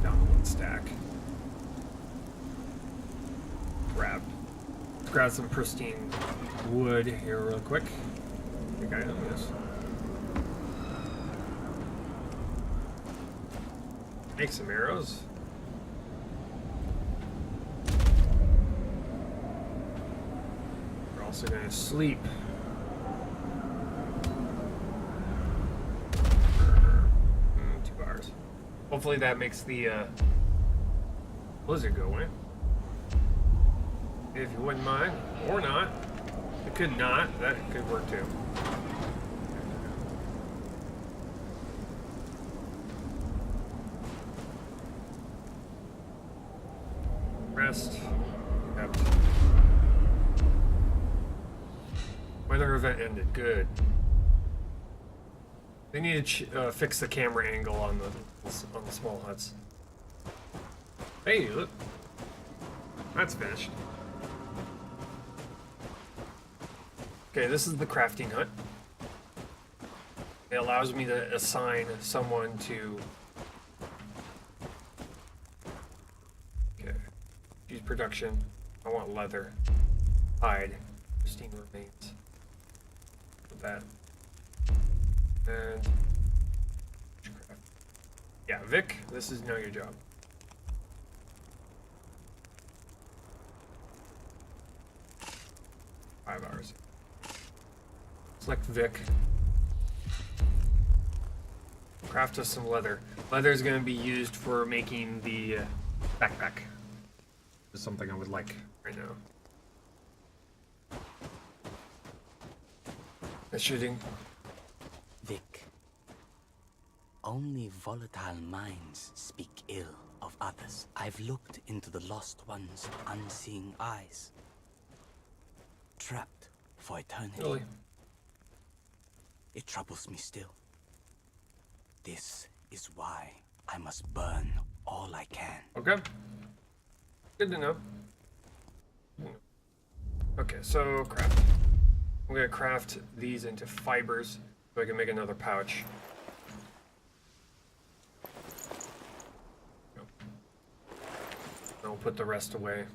Down to one stack. Let's grab some pristine wood here real quick. I think I know this. Make some arrows. We're also going to sleep. For 2 hours. Hopefully that makes the blizzard go away. if you wouldn't mind, or not. It could not. That could work too. Rest. Yep. Weather event ended. Good. They need to fix the camera angle on the small huts. Hey, look. That's finished. Okay, this is the crafting hut. It allows me to assign someone to... Okay. Use production. I want leather. Hide. Pristine remains. Put that. And... yeah, Vic, this is now your job. $5 hours. Select Vic. Craft us some leather. Leather is going to be used for making the backpack. Is something I would like right now. The shooting. Vic, only volatile minds speak ill of others. I've looked into the lost one's unseeing eyes. Trapped for eternity. Really? It troubles me still. This is why I must burn all I can. Okay. Good to know. Okay, so craft. I'm gonna craft these into fibers so I can make another pouch. I'll put the rest away.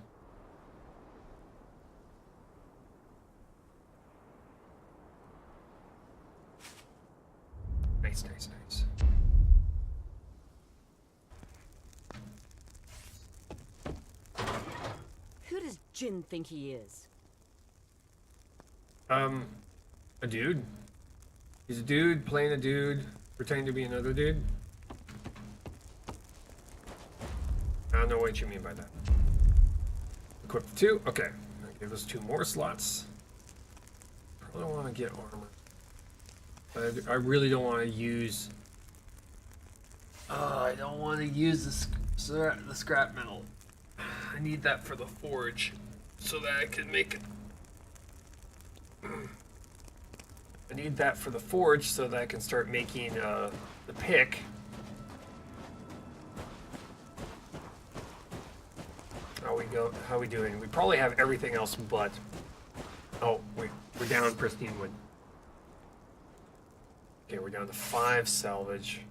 Nice, nice, nice. Who does Jin think he is? A dude. He's a dude playing a dude, pretending to be another dude. I don't know what you mean by that. Equip 2. Okay. Give us 2 more slots. Probably want to get armor. I really don't want to use... I don't want to use the scrap metal. I need that for the forge so that I can make... I need that for the forge so that I can start making the pick. How we doing? We probably have everything else but... oh, wait. We're down pristine wood. Okay, we're down to 5 salvage.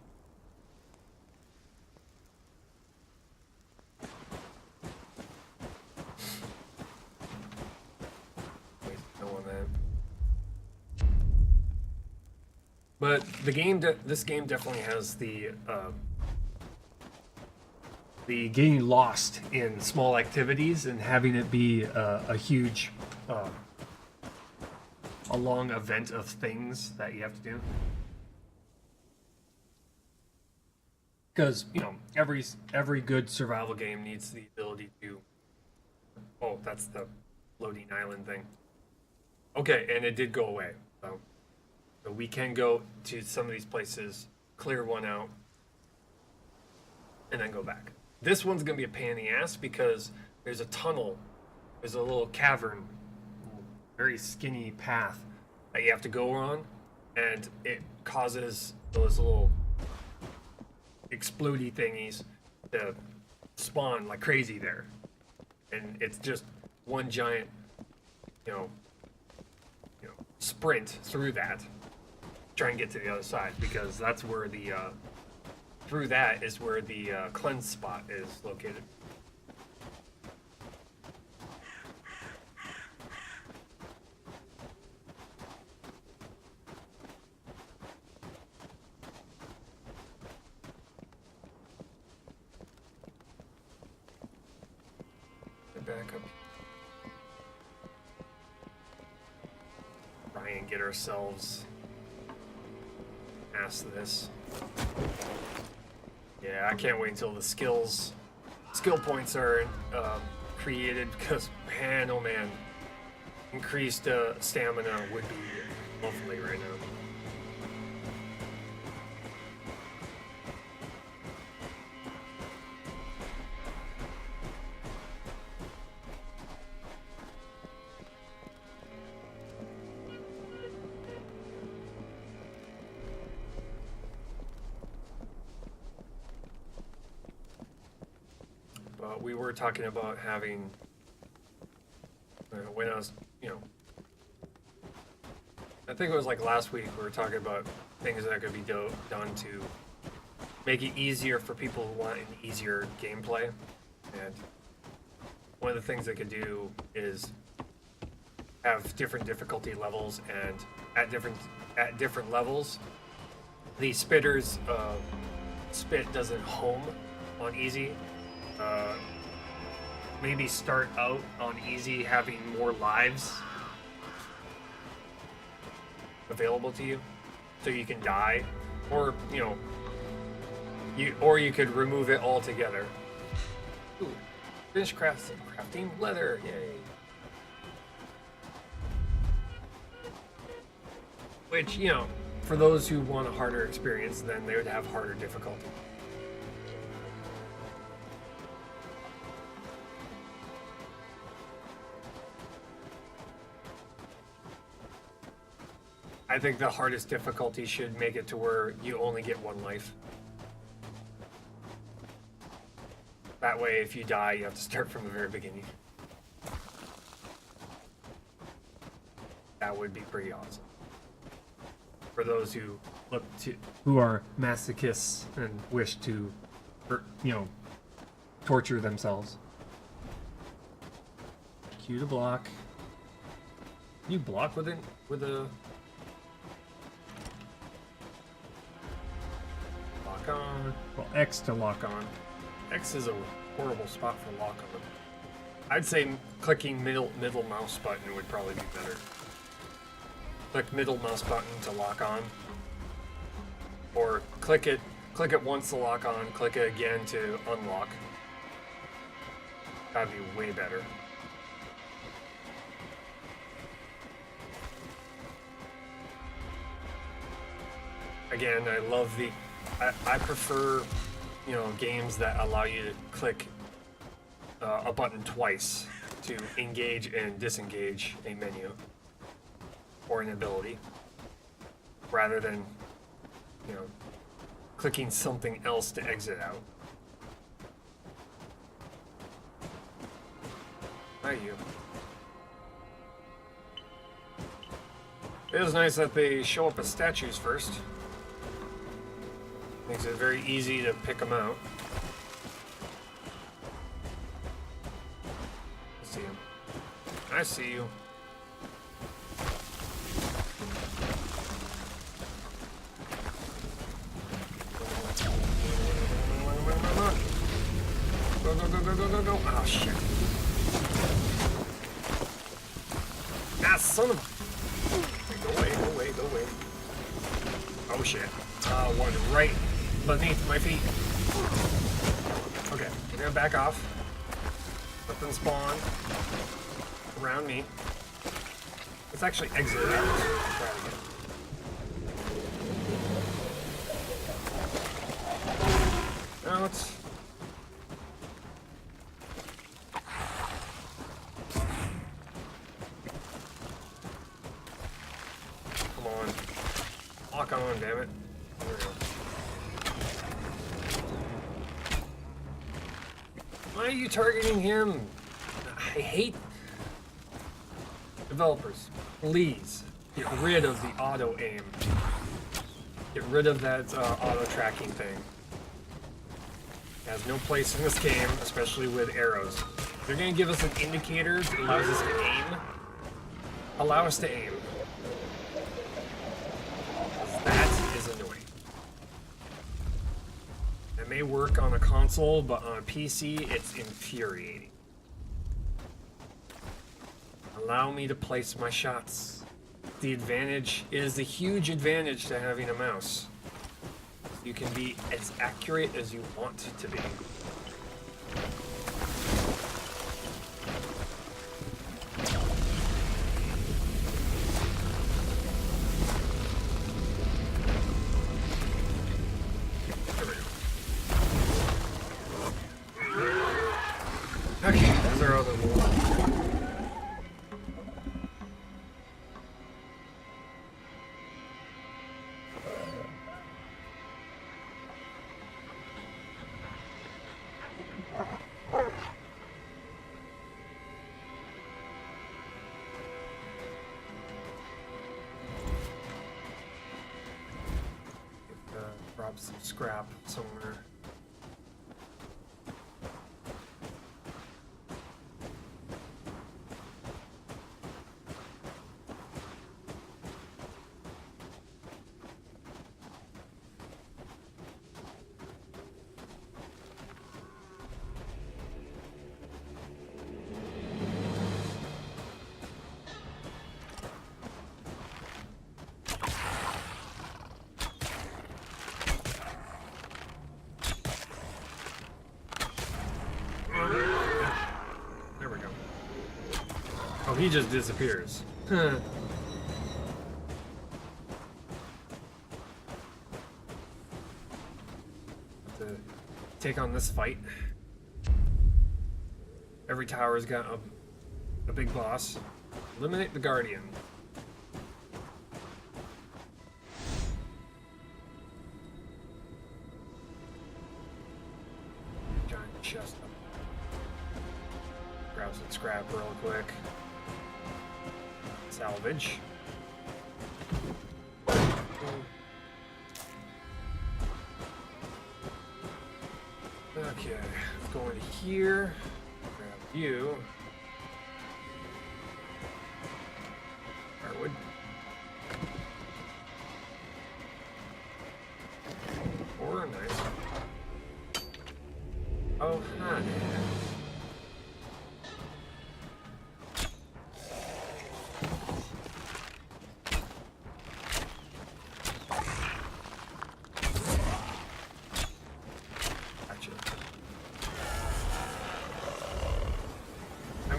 Wait, no on that. But the game, this game definitely has the getting lost in small activities and having it be a huge, a long event of things that you have to do. Because, you know, every good survival game needs the ability to... oh, that's the floating island thing. Okay, and it did go away. So we can go to some of these places, clear one out, and then go back. This one's going to be a pain in the ass because there's a tunnel. There's a little cavern, very skinny path that you have to go on, and it causes those little explodey thingies to spawn like crazy there. And it's just one giant, you know, sprint through that, try and get to the other side, because that's where the through that is where the cleanse spot is located. Back up. Try and get ourselves past this. Yeah, I can't wait until the skill points are created because, man, oh man, increased stamina would be lovely right now. But we were talking about having, when I was, I think it was like last week, we were talking about things that could be done to make it easier for people who want an easier gameplay. And one of the things they could do is have different difficulty levels, and at different levels, the spitter's spit doesn't home on easy. Maybe start out on easy, having more lives available to you, so you can die, or you could remove it altogether. Ooh, finish crafting leather, yay! Which for those who want a harder experience, then they would have harder difficulty. I think the hardest difficulty should make it to where you only get one life. That way, if you die, you have to start from the very beginning. That would be pretty awesome. For those who who are masochists and wish to, torture themselves. Q to block. Can you block with a lock on? Well, X to lock on. X is a horrible spot for lock on. I'd say clicking middle mouse button would probably be better. Click middle mouse button to lock on, or click it once to lock on, click it again to unlock. That'd be way better. Again, I love I prefer, games that allow you to click a button twice to engage and disengage a menu or an ability, rather than, clicking something else to exit out. Hi, you. It is nice that they show up as statues first. Makes it very easy to pick them out. I see him. I see you. Go. Oh, shit. Ah, son of a... Go away. Oh, shit. One right beneath my feet. Okay, we're gonna back off. Let them spawn around me. Let's actually exit out. Try it again. Now let's... Come on. Lock on, damn it. There we go. Why are you targeting him? I hate developers. Please get rid of the auto aim. Get rid of that auto tracking thing. It has no place in this game, especially with arrows. They're gonna give us an indicator that allows us to aim. Allow us to aim. That is annoying. It may work on a console, but on a PC, it's infuriating. Allow me to place my shots. The advantage is the huge advantage to having a mouse. You can be as accurate as you want to be. Drop some scrap somewhere. There we go. Oh, he just disappears. To take on this fight. Every tower's got a big boss. Eliminate the Guardian. Giant chest. Grab some scrap real quick. Salvage. Okay, let's go into here. Grab you. Firewood. Or nice. Oh, hi.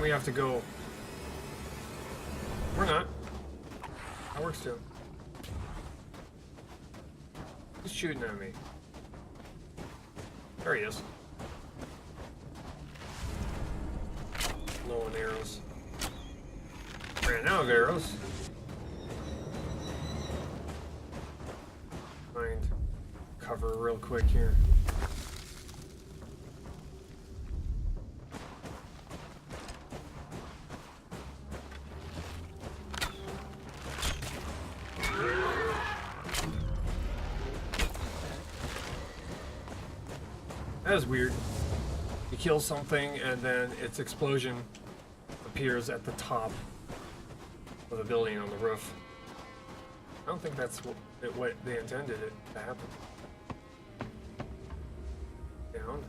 We have to go. We're not. That works too. Who's shooting at me? There he is. Low on arrows. Ran out of arrows. Find cover real quick here. That is weird. You kill something and then its explosion appears at the top of the building on the roof. I don't think that's what they intended it to happen. Down.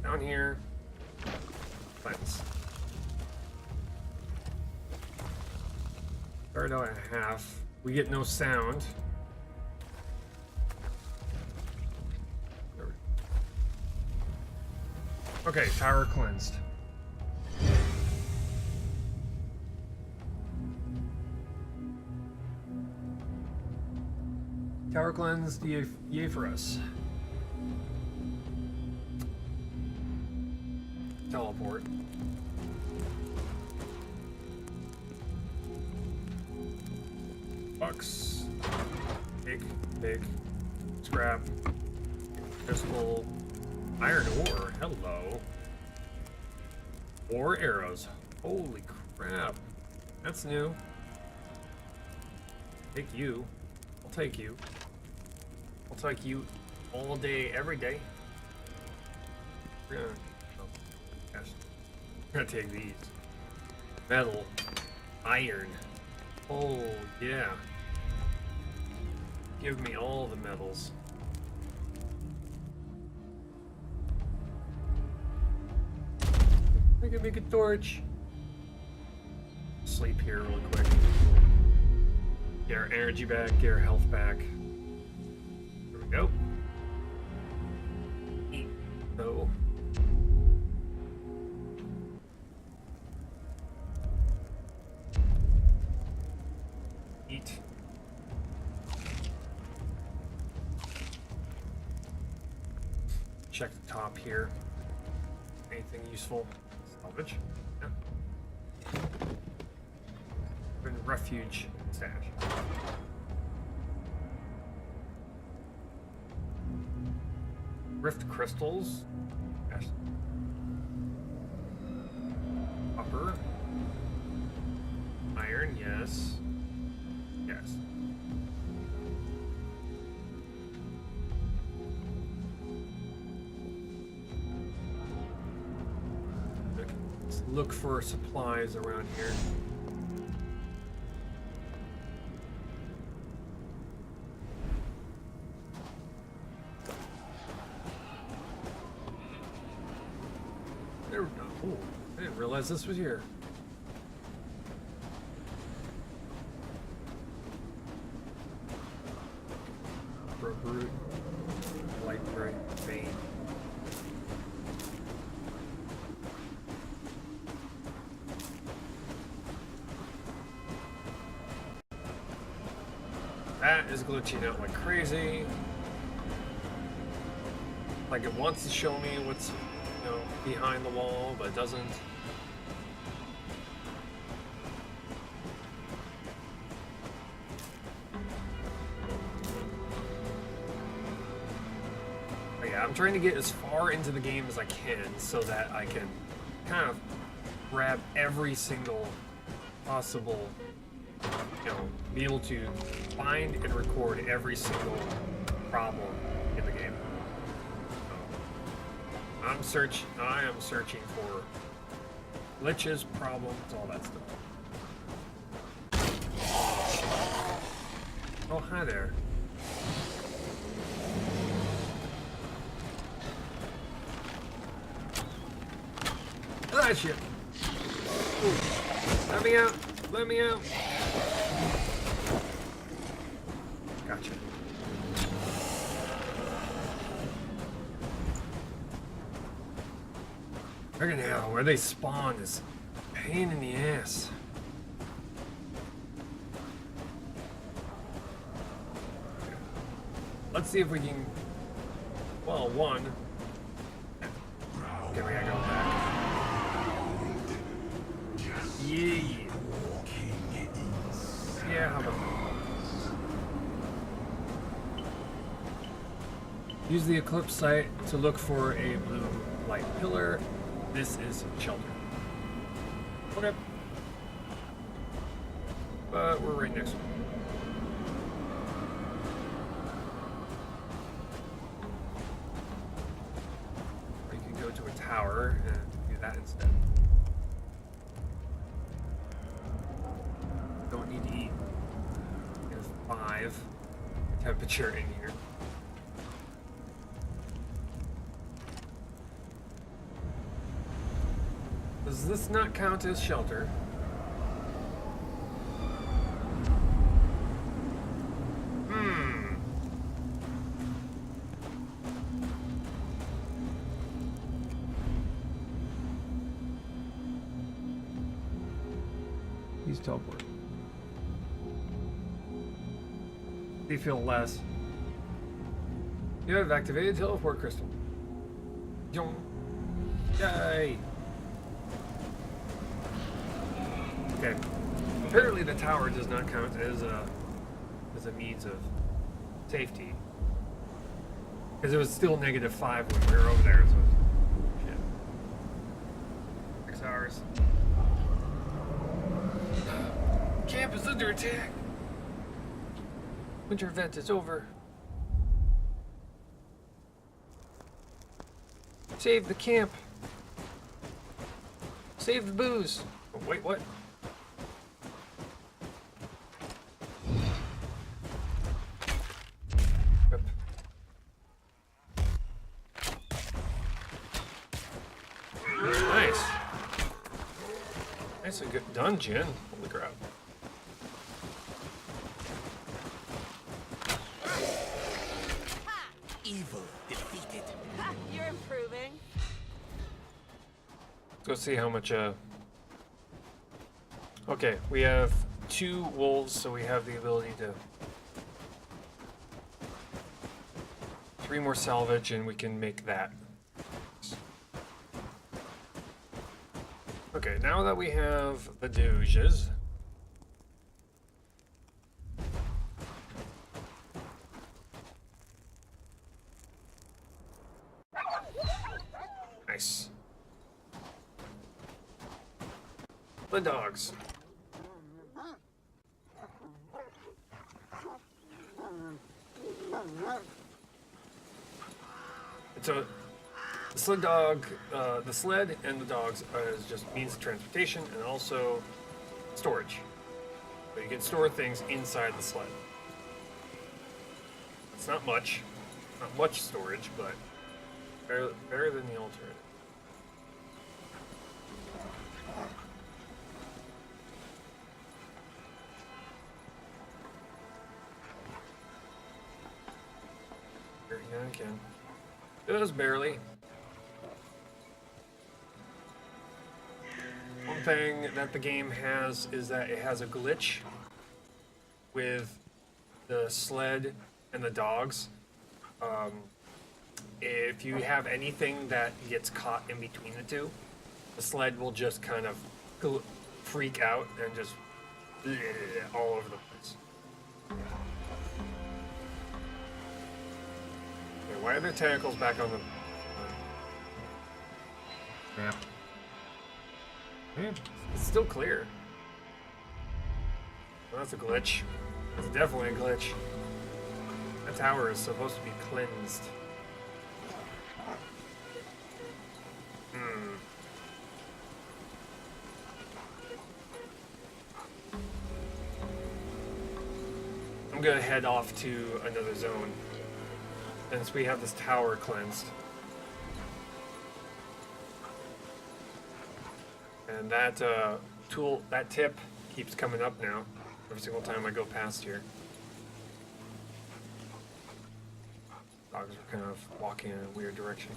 Down here. Fence. Start out at half. We get no sound. Okay, tower cleansed. Tower cleansed, yay for us. Teleport. Bucks. Big. Scrap. Crystal. Iron ore, hello. Ore arrows. Holy crap. That's new. Take you. I'll take you. I'll take you all day, every day. We're gonna, oh, gosh. We're gonna take these. Metal. Iron. Oh, yeah. Give me all the metals. I can make a torch. Sleep here real quick. Get our energy back, get our health back. There we go. Eat. No. Eat. Check the top here. Anything useful? Salvage. Yeah. Refuge stash. Rift crystals. Yes. Copper. Iron, yes. Yes. look for supplies around here. There, oh, I didn't realize this was here. Root, light bright vein. That is glitching out like crazy. Like it wants to show me what's, you know, behind the wall, but it doesn't. But yeah, I'm trying to get as far into the game as I can so that I can kind of grab every single possible, you know, be able to find and record every single problem in the game. I am searching for glitches, problems, all that stuff. Oh, hi there. Ah, shit. Ooh. Let me out. Let me out. Gotcha. Friggin' hell, where they spawn is a pain in the ass. Let's see if we can. Well, one. Okay, we gotta go back. Yeah. Yeah, how about that? Use the eclipse site to look for a blue light pillar. This is shelter. Okay. But we're right next to it. Or you can go to a tower and do that instead. Don't need to eat. There's 5 temperature in here. Does this not count as shelter? He's teleport. You feel less. You have activated teleport crystal. Yay! Okay. Apparently the tower does not count as a means of safety. Because it was still -5 when we were over there, so shit. 6 hours. Camp is under attack. Winter event is over. Save the camp. Save the booze. Oh, wait, what? Yep. Nice. Nice and good dungeon. Holy crap. Evil defeated. You're improving. Let's go see how much, Okay, we have 2 wolves, so we have the ability to 3 more salvage, and we can make that. Okay, now that we have the douches, nice. The dogs. The sled and the dogs is just means of transportation and also storage. So you can store things inside the sled. It's not much storage, but better than the alternative. Yeah, I can. Just barely. One thing that the game has is that it has a glitch with the sled and the dogs. If you have anything that gets caught in between the two, the sled will just kind of freak out and just all over the place. Okay, why are there tentacles back on the map? It's still clear. Well, that's a glitch. That's definitely a glitch. That tower is supposed to be cleansed. I'm gonna head off to another zone since we have this tower cleansed. And that that tip keeps coming up now every single time I go past here. Dogs are kind of walking in a weird direction.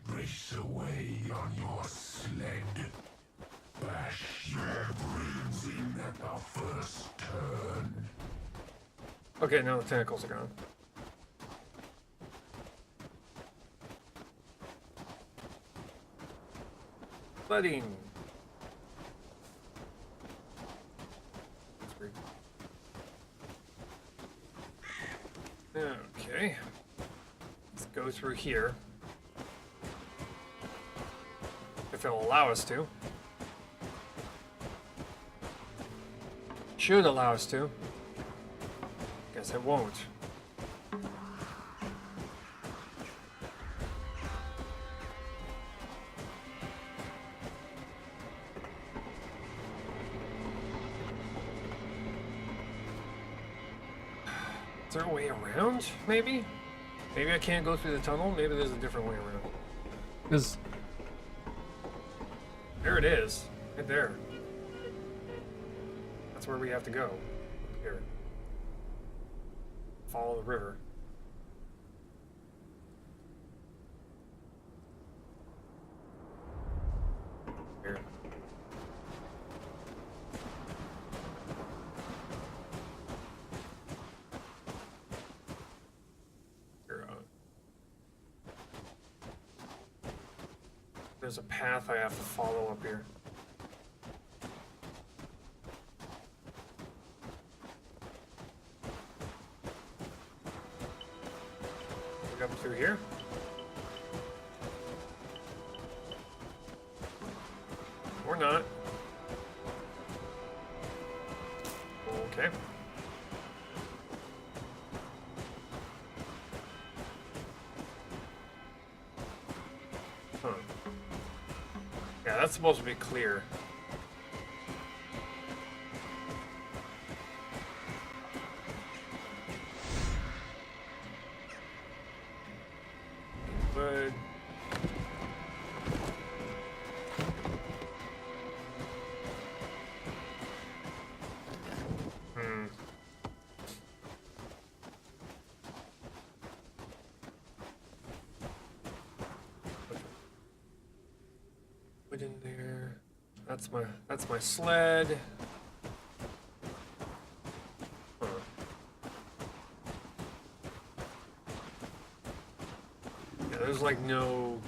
Race away on your sled. Bash your brains in at the first turn. Okay, now the tentacles are gone. Sledding. That's weird. Okay. Let's go through here. If it'll allow us to. Should allow us to. Guess it won't. Is there a way around, maybe? Maybe I can't go through the tunnel? Maybe there's a different way around. Because... there it is. Right there. That's where we have to go. Here. Follow the river. Here. There's a path I have to follow up here. Up through here. Or not. Okay. Huh. Yeah, that's supposed to be clear. But put in there. That's my sled. Huh. Yeah, there's like no.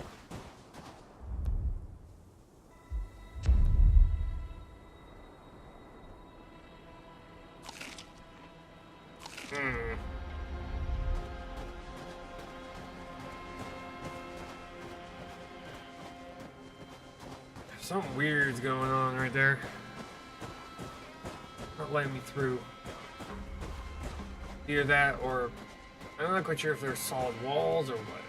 Something weird's going on right there. Not letting me through. Either that or I'm not quite sure if they're solid walls or what.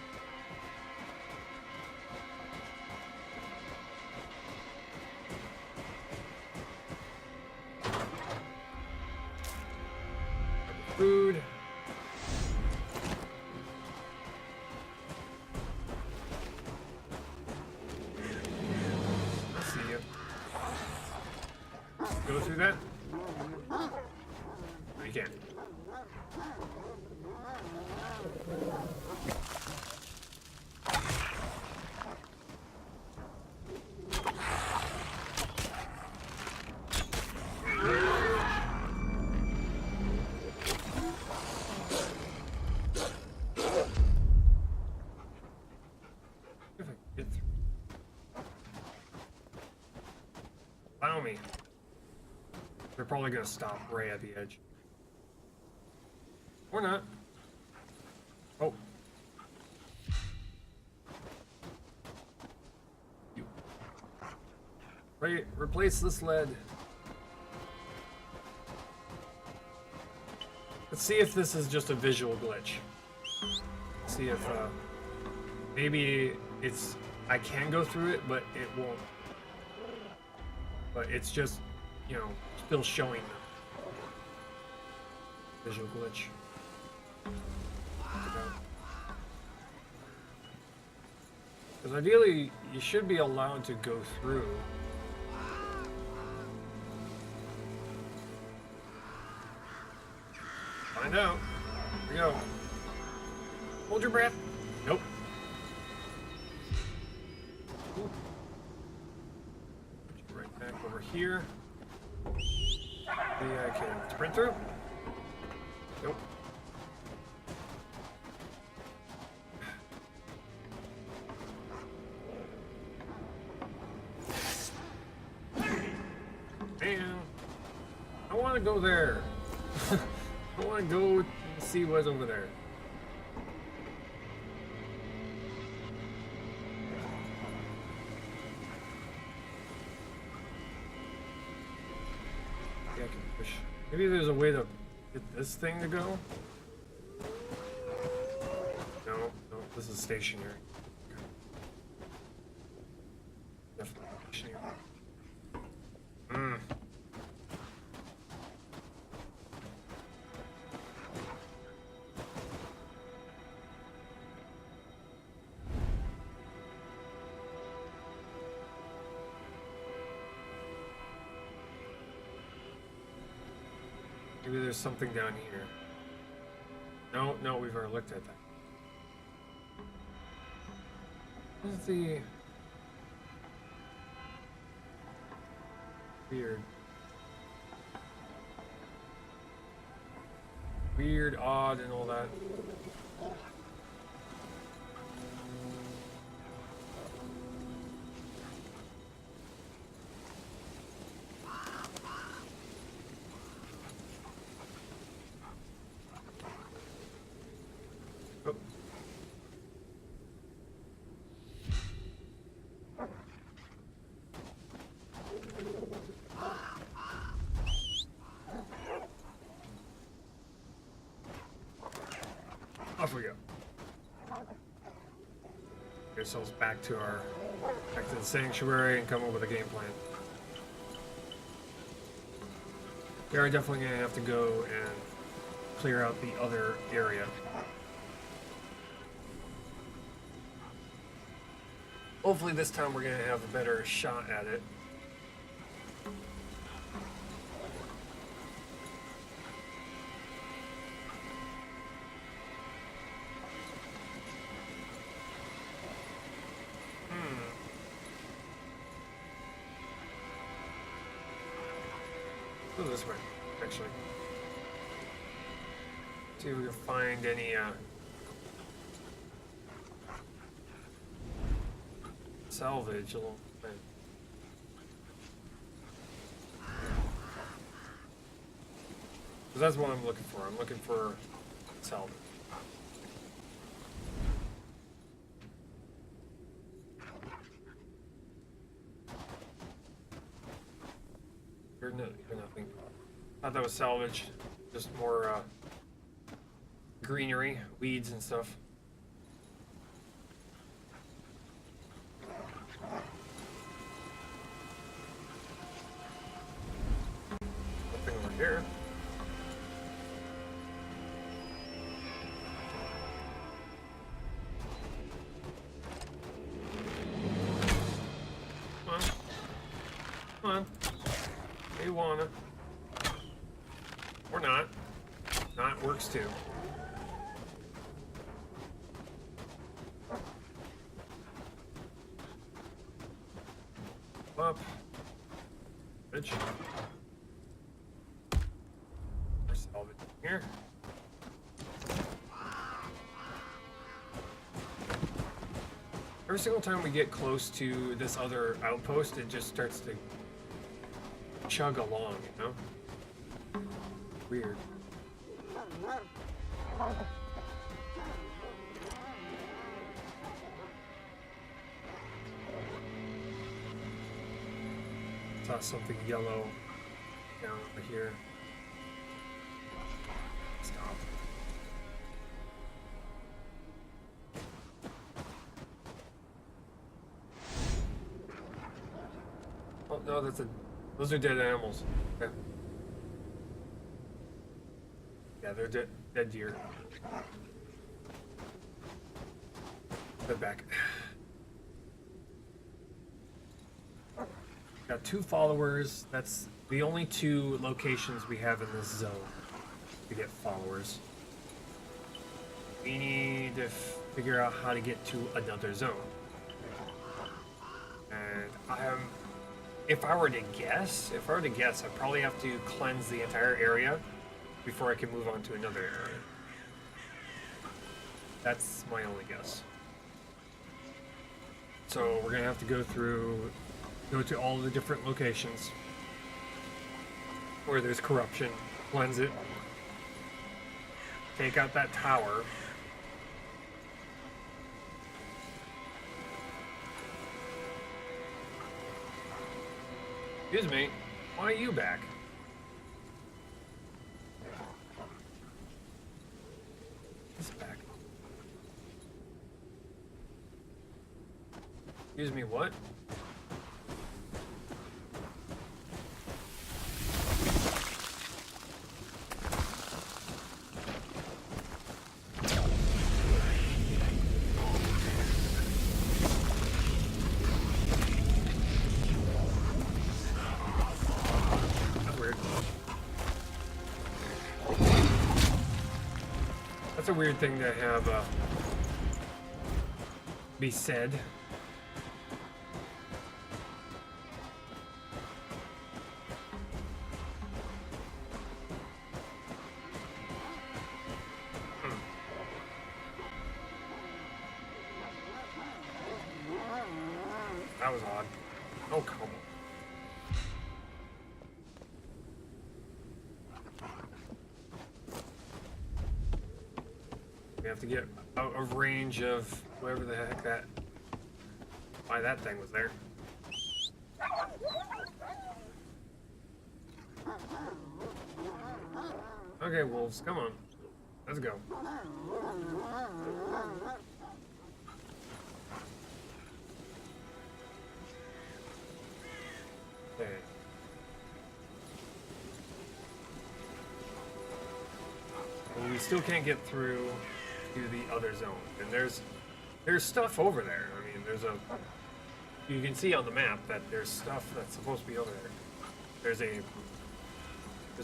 Food. I see you. Go through that? No, you can't. If I can get through. Allow me. They're probably gonna stop right at the edge. Or not. Oh. You. Right, replace this lead. Let's see if this is just a visual glitch. See if maybe it's I can go through it, but it won't. But it's just, you know, still showing them. Visual glitch. Because ideally, you should be allowed to go through. Find out. Here we go. Hold your breath. Nope. Ooh. Put you right back over here. Maybe I can sprint through. Nope. Man, I want to go there. I want to go and see what's over there. Yeah, I can push. Maybe there's a way to get this thing to go. No, no, this is stationary. Okay. Definitely stationary. Maybe there's something down here. No, no, we've already looked at that. What's the weird, odd, and all that? Oh. Off we go. Get ourselves back to the sanctuary and come up with a game plan. We are definitely gonna have to go and clear out the other area. Hopefully this time we're gonna have a better shot at it. Go this way, actually. See if we can find any salvage along the way. Because that's what I'm looking for. I'm looking for salvage. You're nothing. Thought that was salvage. Just more greenery, weeds and stuff. Nothing over here. Come on. Come on. You wanna. Or not. Not works too. Up. Bitch. Or salvage here. Every single time we get close to this other outpost, it just starts to chug along, you know? Weird. Saw something yellow down over here. Stop. Oh no, those are dead animals. Okay. Yeah, they're dead deer. Head back. Got 2 followers. That's the only 2 locations we have in this zone to get followers. We need to figure out how to get to another zone. And if I were to guess, I'd probably have to cleanse the entire area before I can move on to another area. That's my only guess. So we're gonna have to go to all the different locations where there's corruption, cleanse it, take out that tower. Excuse me, why are you back? He's back. Excuse me, what? That's a weird thing to have be said. That was odd. Oh, come on. We have to get out of range of whoever the heck why that thing was there. Okay, wolves, come on. Let's go. Okay. Well, we still can't get through to the other zone, and there's stuff over there. I mean, you can see on the map that there's stuff that's supposed to be over there. There's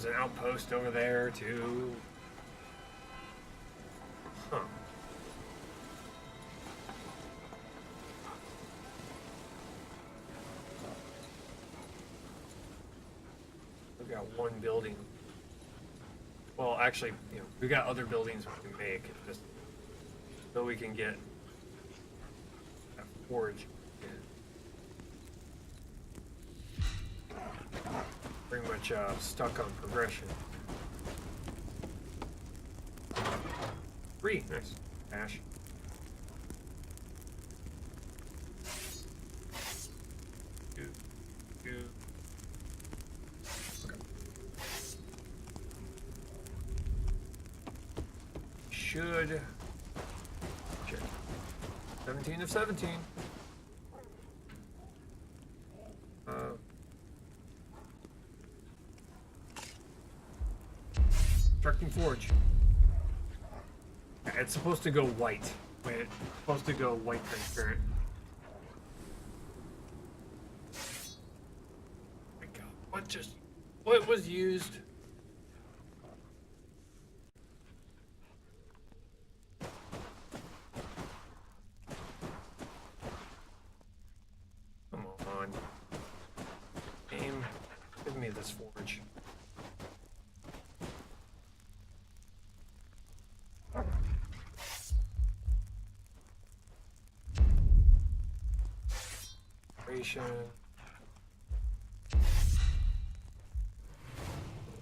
an outpost over there too. Huh. We've got one building. Well, actually, we got other buildings we can make, just so we can get that forge in. Pretty much stuck on progression. 3, nice. Ash. Two. Okay. should check. 17 of 17. Constructing forge. Yeah, it's supposed to go white. Wait, it's supposed to go white transparent. Oh my god, what was used? Come on. Game, give me this forge.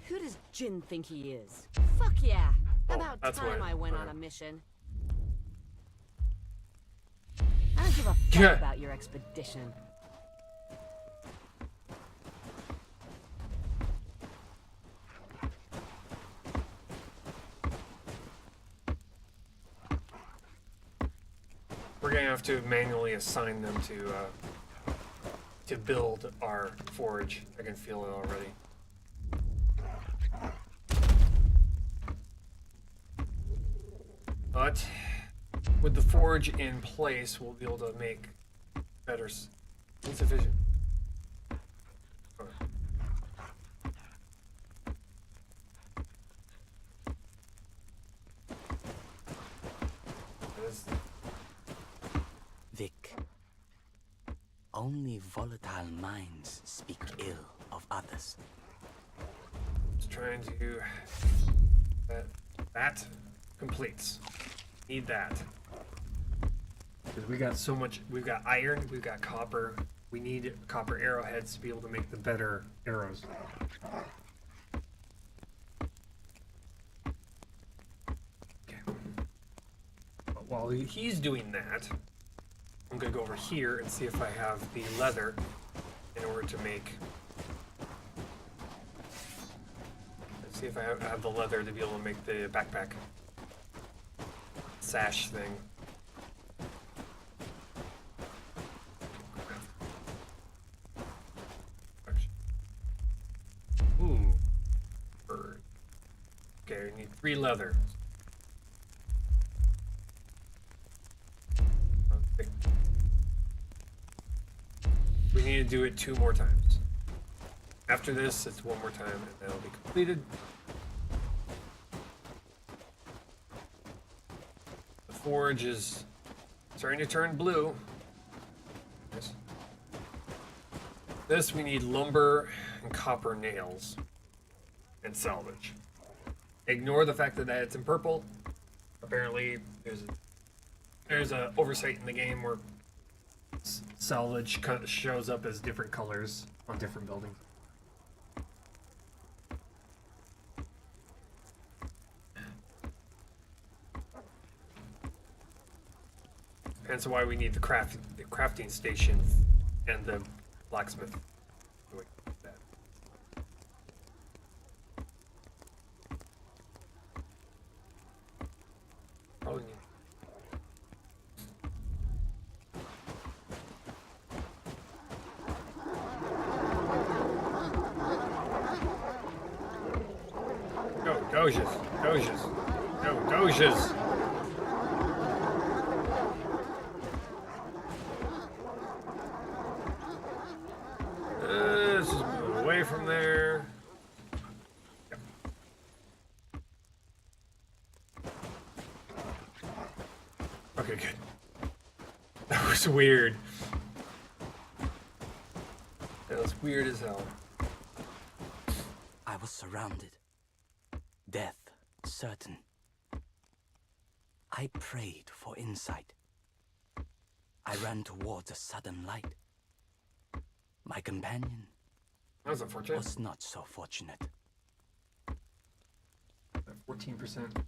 Who does Jin think he is? Fuck yeah! Oh, About that's time why- I went on whatever. a mission. I don't give a fuck Yeah. about your expedition. We're gonna have to manually assign them to build our forge. I can feel it already. But with the forge in place, we'll be able to make better insufficient. Okay. That is- Vic, only volatile minds speak ill of others. Just trying to that completes. Need that. Because we got so much, we've got iron, we've got copper. We need copper arrowheads to be able to make the better arrows. Okay. But while he's doing that, I'm gonna go over here and see if I have the leather in order to make. Let's see if I have the leather to be able to make the backpack sash thing. Ooh. Bird. Okay, we need 3 leather. Okay. We need to do it 2 more times. After this, it's 1 more time, and that'll be completed. The forge is starting to turn blue. Yes. This, we need lumber and copper nails and salvage. Ignore the fact that it's in purple. Apparently, there's a oversight in the game where salvage shows up as different colors on different buildings. Hence why we need the crafting station and the blacksmith. Wait, that. Probably need. Go, Doges, Doges, go, Doges. Let's just move away from there. Yep. Okay, good. That was weird. That was weird as hell. I was surrounded. Death certain. I prayed for insight. I ran towards a sudden light. My companion That was unfortunate. was not so fortunate. 14%.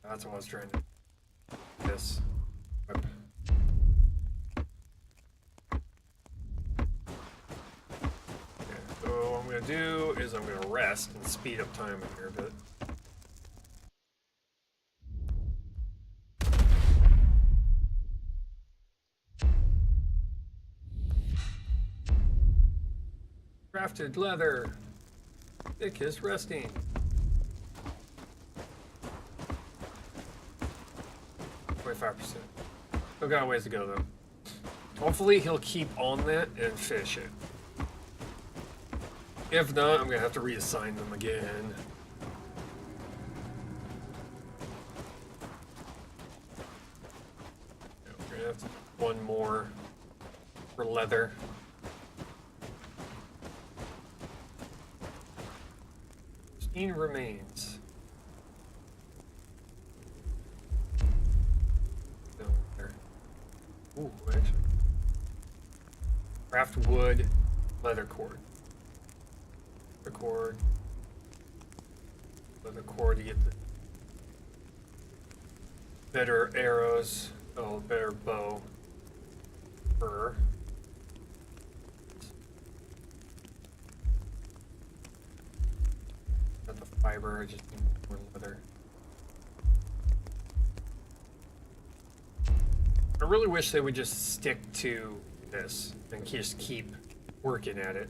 That's what I was trying to. This. Whip. Yeah. do is I'm gonna rest and speed up time in here a bit. Crafted leather. Dick is resting. 25%. Still got a ways to go though. Hopefully he'll keep on that and finish it. If not, I'm gonna have to reassign them again. We're gonna have to do one more for leather. Pristine remains. Down there. Ooh, actually. Craft wood, leather cord. Leather cord to get the better arrows. Oh, better bow. Fur. Got the fiber, I just need more leather. I really wish they would just stick to this and just keep working at it.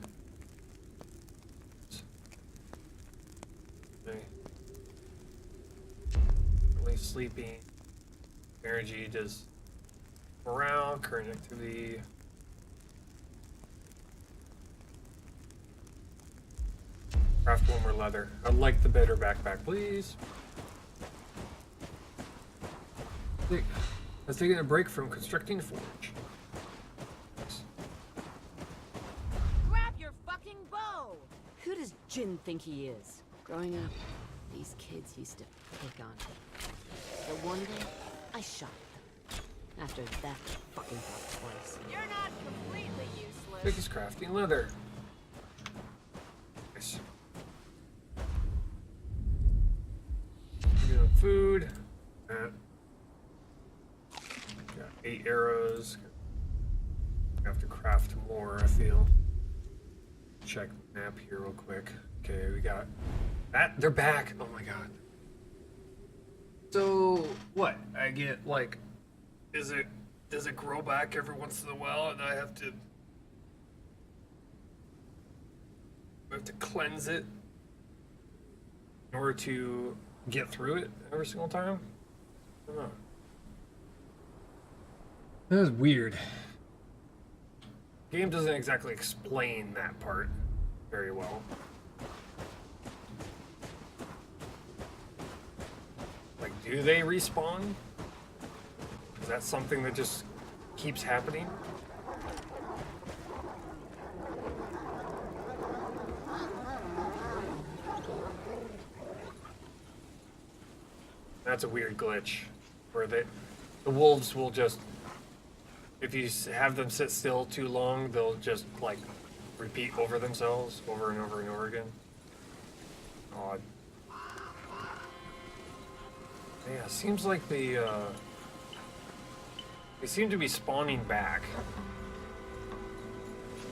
Okay. Really sleeping. Energy does morale, current activity. Craft one more leather. I'd like the better backpack, please. Let's take a break from constructing the forge. Grab your fucking bow! Who does Jin think he is? Growing up, these kids used to pick on me. But one day, I shot them. After that fucking got twice. You're not completely useless. Dick is crafting leather. Nice. Good food. Got 8 arrows. I have to craft more, I feel. Check the map here real quick. Okay, we got that. They're back. Oh my god. So what? I get like, does it grow back every once in a while, and I have to cleanse it in order to get through it every single time? I don't know. That was weird. The game doesn't exactly explain that part very well. Like, do they respawn? Is that something that just keeps happening? That's a weird glitch, where the wolves will just, if you have them sit still too long, they'll just like repeat over themselves over and over and over again. Odd. Yeah, it seems like they seem to be spawning back.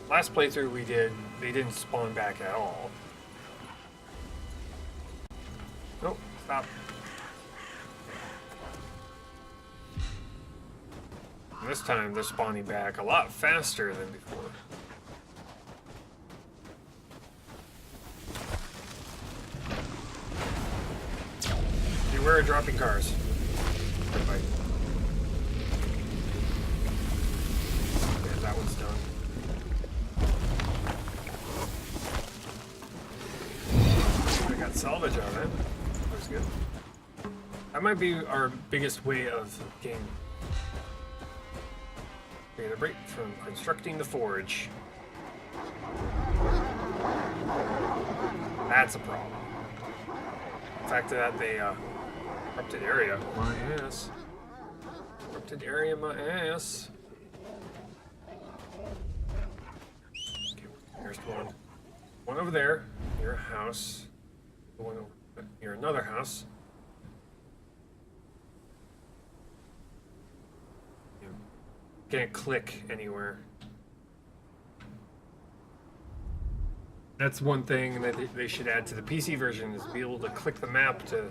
Last playthrough we did, they didn't spawn back at all. Nope, stop. This time they're spawning back a lot faster than before. Beware of dropping cars. Bye. Yeah, that one's done. I got salvage on it. Looks good. That might be our biggest way of getting a break from constructing the forge. That's a problem. The fact that they corrupted area, my ass. Corrupted area, my ass. Okay, here's one. One over there, near a house. One over near another house. Can't click anywhere. That's one thing that they should add to the PC version is be able to click the map to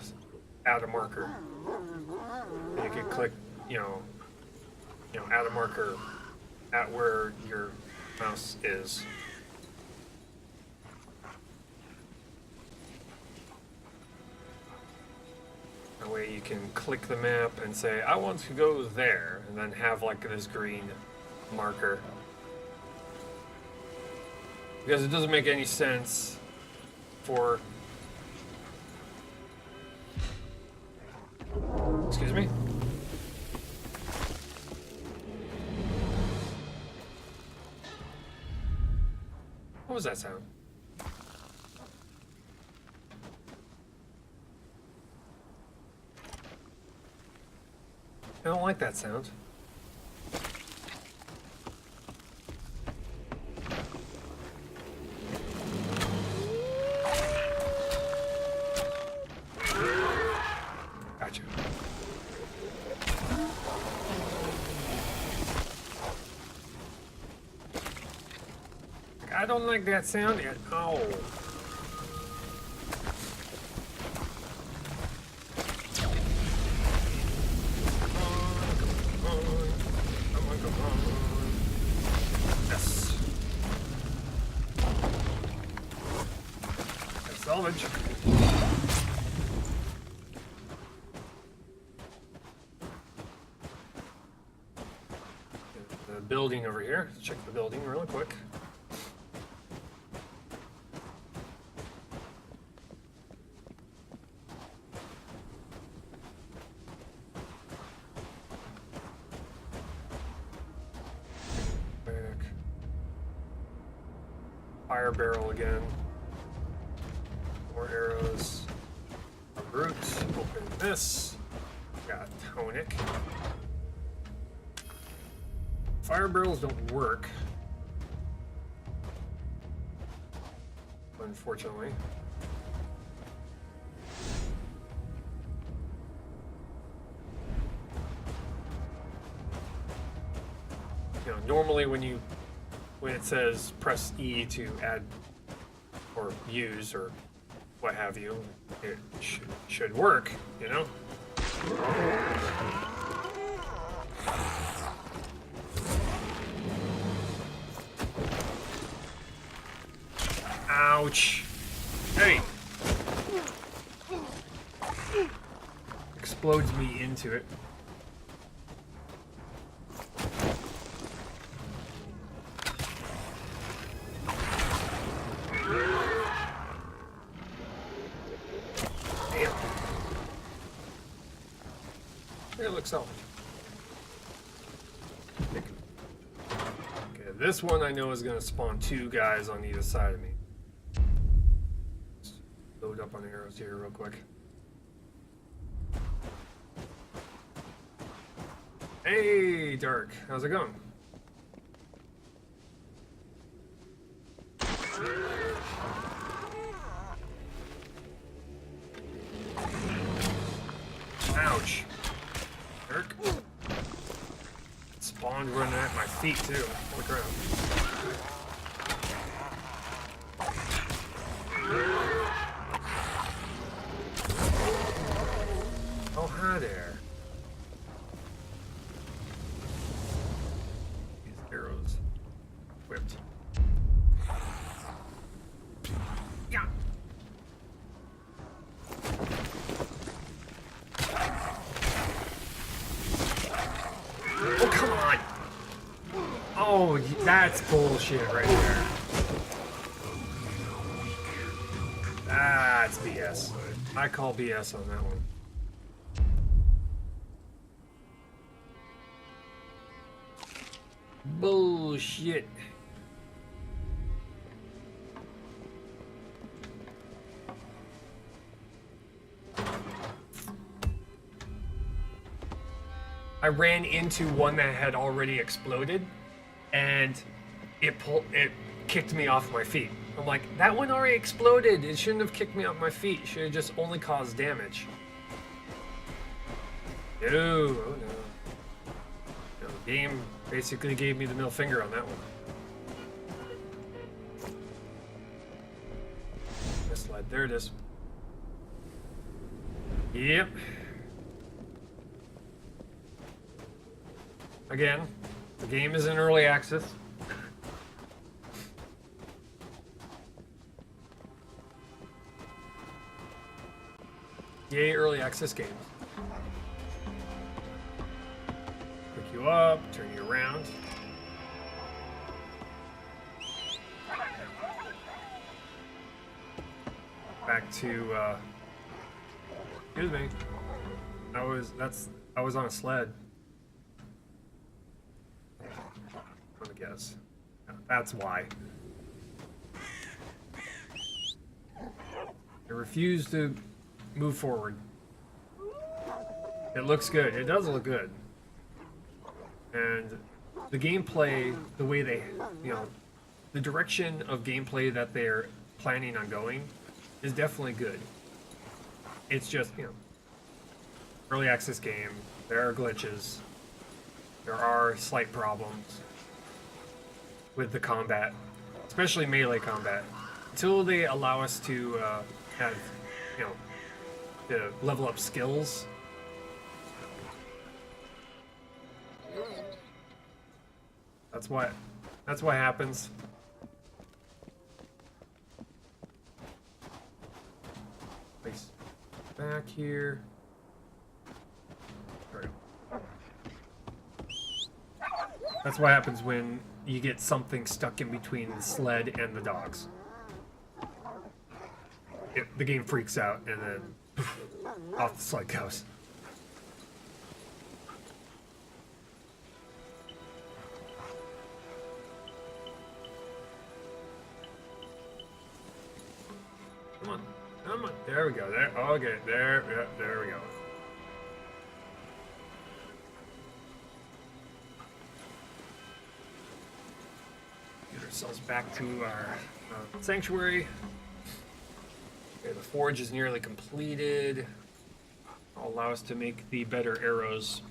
add a marker. You could click, add a marker at where your mouse is. That way you can click the map and say, I want to go there, and then have like this green marker. Because it doesn't make any sense for... Excuse me? What was that sound? I don't like that sound. Gotcha. I don't like that sound at all. Yes. Salvage. The building over here. Let's check the building really quick. Fire barrel again. More arrows. A root. Open this. Got tonic. Fire barrels don't work. Unfortunately. Normally when it says press E to add or use or what have you, it should work, Ouch. Hey. Explodes me into it. It looks salvage. Okay, this one I know is going to spawn 2 guys on either side of me. Let's load up on arrows here real quick. Hey, Dark. How's it going? Ouch. Dirk. It spawned running at my feet too. Holy crap. Oh, hi there. These arrows. Whipped. Yeah. Oh, come on! Oh, that's bullshit right there. That's BS. I call BS on that one. Bullshit. I ran into one that had already exploded, and it kicked me off my feet. I'm like, that one already exploded. It shouldn't have kicked me off my feet. It should have just only caused damage. No, oh no. The game basically gave me the middle finger on that one. there it is. Yep. Again, the game is in early access. Yay, early access games. Pick you up, turn you around. Back to, excuse me. I was on a sled. I'm gonna guess. That's why. I refuse to move forward. It looks good. It does look good. And the gameplay, the way they, the direction of gameplay that they're planning on going is definitely good. It's just, early access game. There are glitches. There are slight problems with the combat, especially melee combat. Until they allow us to have, to level up skills. That's what happens. Place back here. There we go. That's what happens when you get something stuck in between the sled and the dogs. The game freaks out and then off the sled goes. Come on. There we go. There. Okay. There. Yeah, there we go. Get ourselves back to our sanctuary. Okay, the forge is nearly completed. It'll allow us to make the better arrows.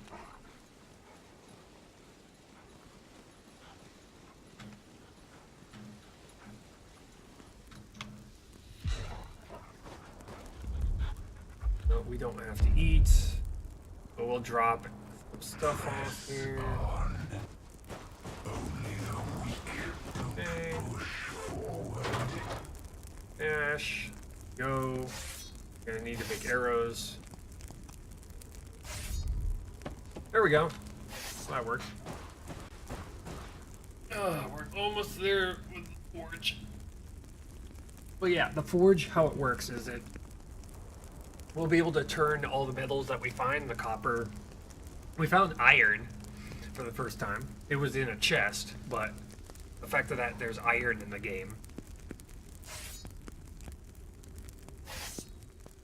No, we don't have to eat, but we'll drop some stuff off here. Only the weak Okay. push forward. Dash. Go. Gonna need to make arrows. There we go. That worked. We're almost there with the forge. Well, yeah, the forge, how it works is we'll be able to turn all the metals that we find, the copper. We found iron for the first time. It was in a chest, but the fact that there's iron in the game,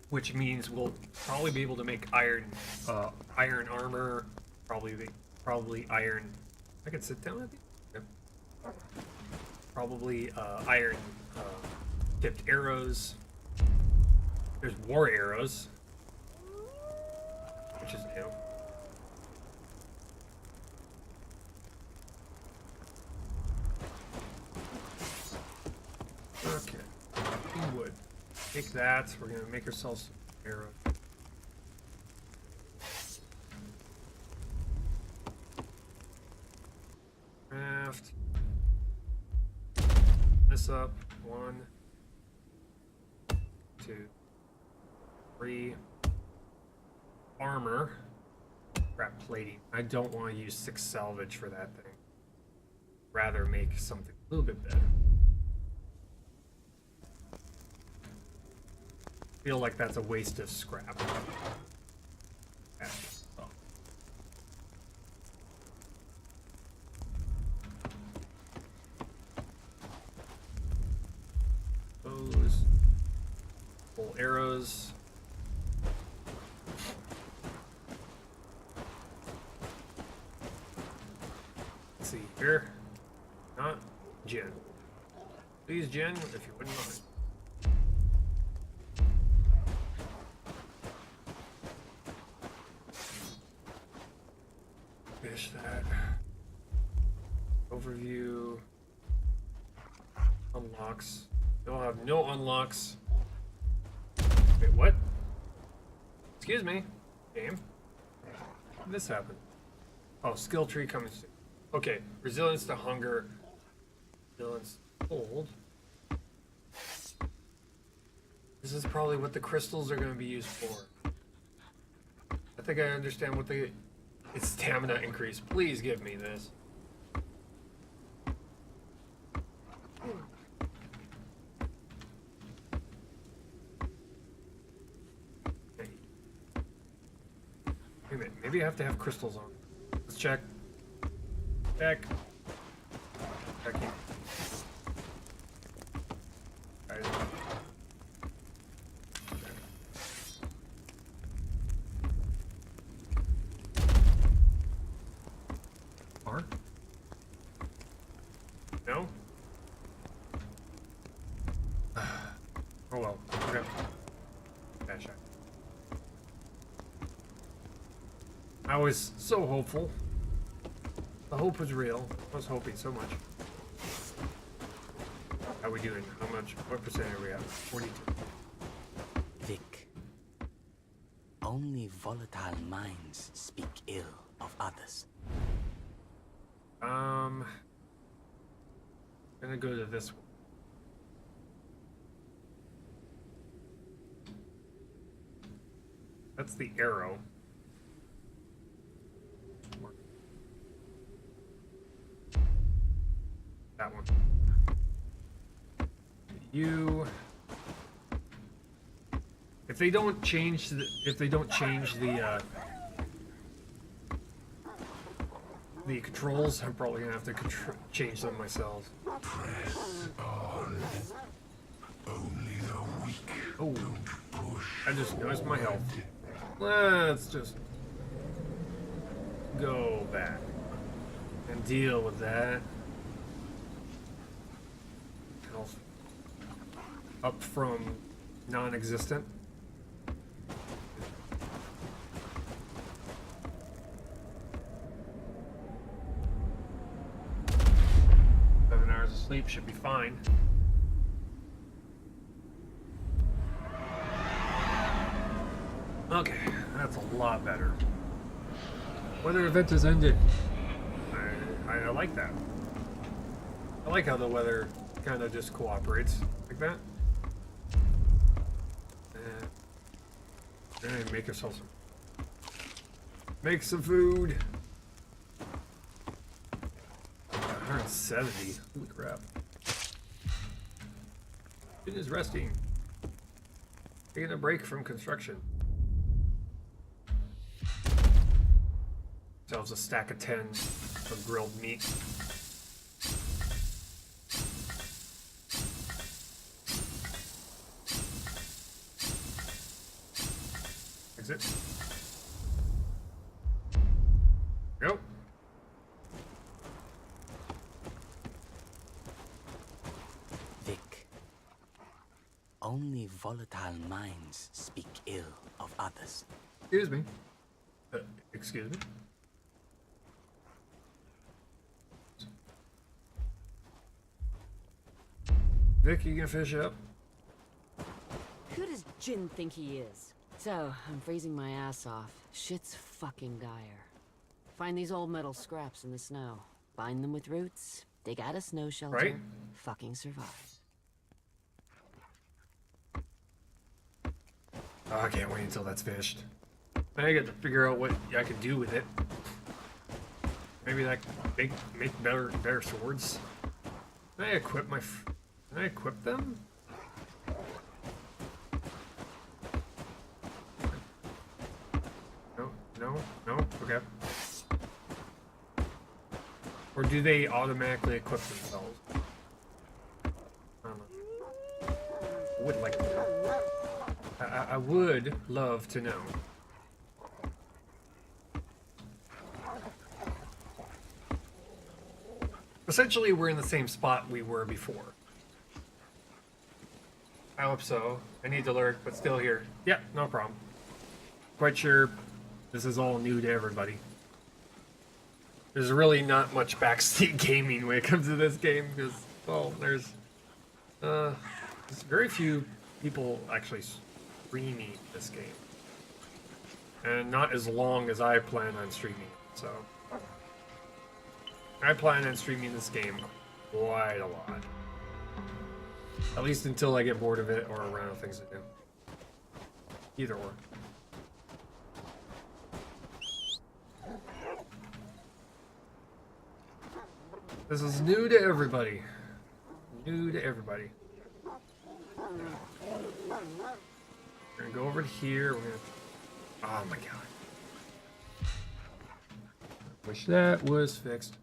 which means we'll probably be able to make iron armor, probably iron. I can sit down. I think. Yep. Probably iron tipped arrows. There's war arrows, which is new. Okay, wood. Take that. We're gonna make ourselves some arrows. Craft this up. 1, 2, 3. Armor. Crap, plating. I don't want to use 6 salvage for that thing. Rather make something a little bit better. Feel like that's a waste of scrap. Oh. Those full arrows. Let's see here. Not Jen. Please, Jen, if you wouldn't mind. Finish that. Overview. Unlocks. You'll have no unlocks Wait, what? Excuse me, game. How did this happen? Oh, skill tree coming soon. Okay, resilience to hunger. Resilience to cold. This is probably what the crystals are going to be used for. I think I understand what the... It's stamina increase. Please give me this. Okay. Wait a minute. Maybe I have to have crystals on. Let's check. Check. Checking. Alright. R? No? Oh well. Okay. Dash out. I was so hopeful. The hope was real. I was hoping so much. How we doing? How much? What percent are we at? 42. Vic, only volatile minds speak ill of others. Gonna go to this one. That's the arrow. That one. You. If they don't change the, the controls, I'm probably gonna have to change them myself. Press on. Only the weak Oh, push. I just noticed my health. Let's just go back and deal with that. Health up from non-existent. Of sleep should be fine. Okay, that's a lot better. Weather event has ended. I like that. I like how the weather kind of just cooperates like that. And make ourselves make some food. 170. Holy crap. It is resting. Taking a break from construction. Ourselves a stack of 10 of grilled meat. Exit. Go. Vic, only volatile minds speak ill of others. Excuse me. Excuse me. Vic, you can fish up. Who does Jin think he is? So, I'm freezing my ass off. Shit's fucking dire. Find these old metal scraps in the snow. Bind them with roots. Dig out a snow shelter. Right. Fucking survive. Oh, I can't wait until that's finished. I get to figure out what I can do with it. Maybe like make better swords. Can I equip my? Can I equip them? No. Okay. Or do they automatically equip themselves? I don't know. I would like to know. I would love to know. Essentially, we're in the same spot we were before. I hope so. I need to lurk, but still here. Yeah, no problem. Quite sure this is all new to everybody. There's really not much backseat gaming when it comes to this game, because, well, there's very few people actually streaming this game. And not as long as I plan on streaming it, so. I plan on streaming this game quite a lot. At least until I get bored of it or run out of things to do. Either or. This is new to everybody. New to everybody. We're gonna go over to here. We're gonna... Oh my god. Wish that was fixed.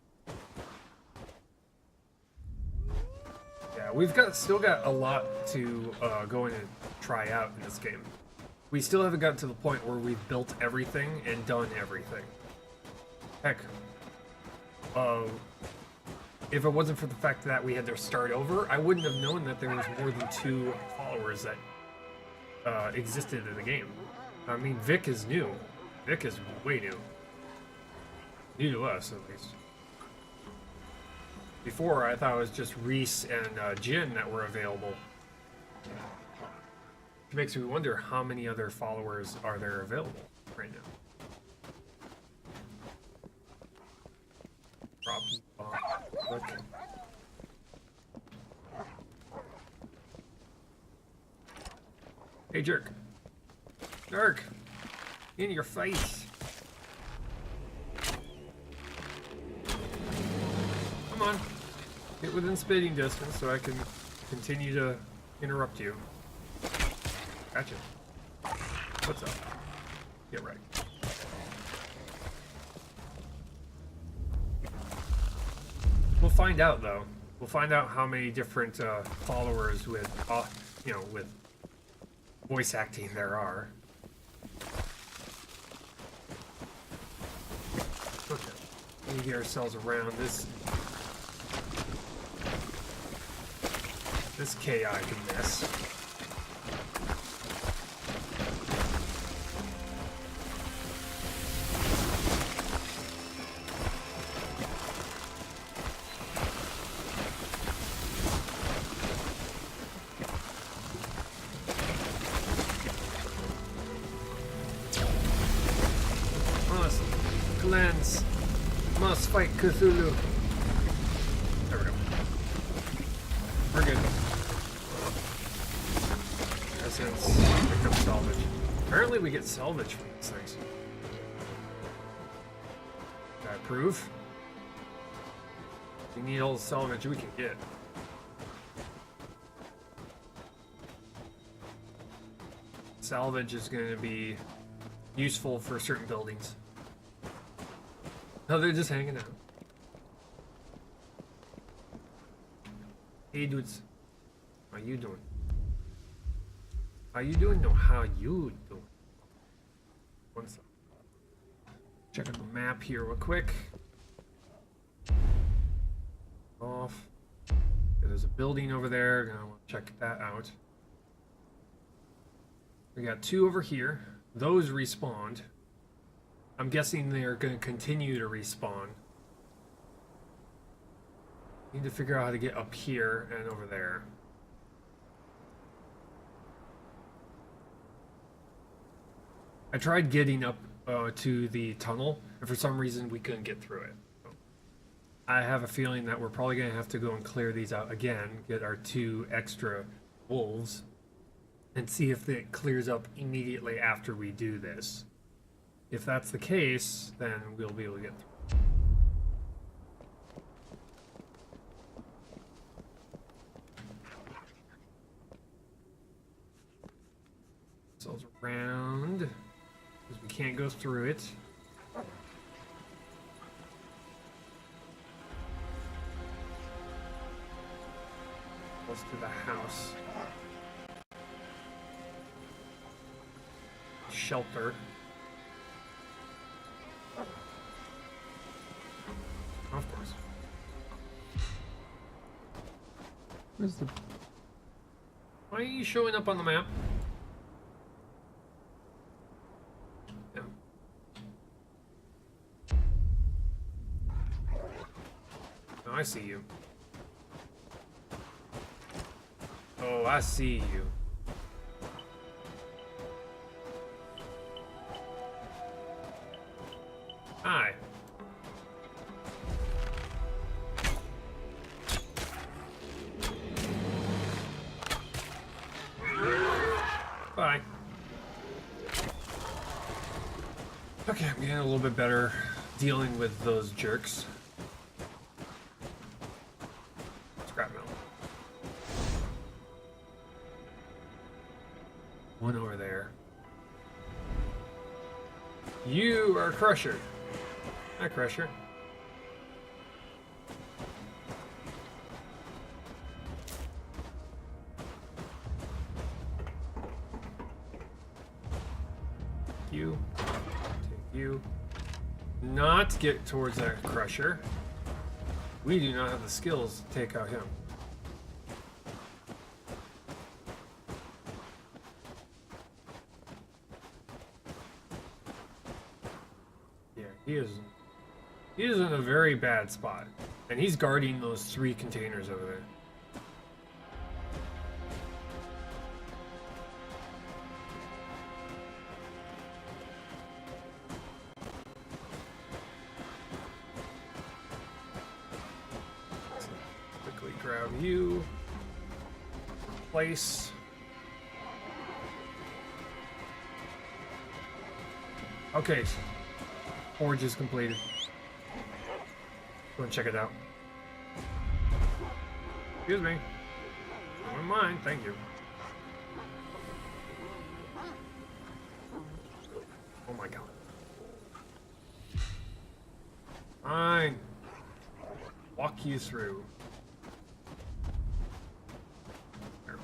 Yeah, we've still got a lot to go in and try out in this game. We still haven't gotten to the point where we've built everything and done everything. Heck, if it wasn't for the fact that we had to start over, I wouldn't have known that there was more than 2 followers that existed in the game. I mean, Vic is new. Vic is way new. New to us, at least. Before, I thought it was just Reese and Jin that were available. Which makes me wonder how many other followers are there available right now. Look. Hey, jerk. Jerk! In your face! Come on. Get within spitting distance so I can continue to interrupt you. Gotcha. What's up? Get right. We'll find out, though. We'll find out how many different followers with, with voice acting there are. Okay. Let me get ourselves around this chaotic mess. Clans must fight Cthulhu. There we go. We're good. Essence, pick up salvage. Apparently we get salvage from these things. Can I approve? We need all the salvage we can get. Salvage is going to be useful for certain buildings. No, they're just hanging out. Hey dudes, how you doing? How you doing? No, how you doing? One second. Check out the map here real quick. Off. There's a building over there. Gonna want to check that out. We got 2 over here. Those respawned. I'm guessing they're going to continue to respawn. Need to figure out how to get up here and over there. I tried getting up to the tunnel, and for some reason we couldn't get through it. So I have a feeling that we're probably going to have to go and clear these out again, get our 2 extra wolves, and see if it clears up immediately after we do this. If that's the case, then we'll be able to get through. Ourselves around, because we can't go through it. Close to the house. Shelter. Of course. Where's the... Why are you showing up on the map? Yeah. Oh, I see you. Oh, I see you. Hi. Bye. Okay, I'm getting a little bit better dealing with those jerks. Scrap metal. One over there. You are Crusher. Hi, Crusher. You. Take you. Not get towards that Crusher. We do not have the skills to take out him. Yeah, he is in a very bad spot. And he's guarding those 3 containers over there. Quickly grab you. Place. Okay. Forge is completed. Go and check it out. Excuse me. Don't mind, thank you. Oh my god. Fine. Walk you through. There.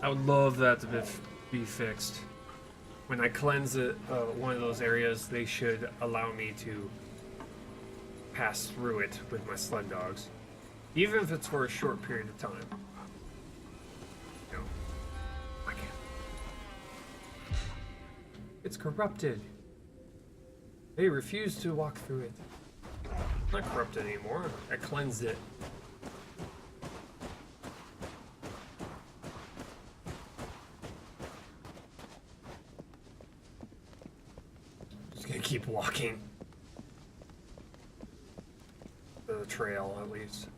I would love that to be fixed. When I cleanse it, one of those areas, they should allow me to pass through it with my sled dogs. Even if it's for a short period of time. No. I can't. It's corrupted. They refuse to walk through it. It's not corrupted anymore. I cleansed it. Keep walking the trail at least.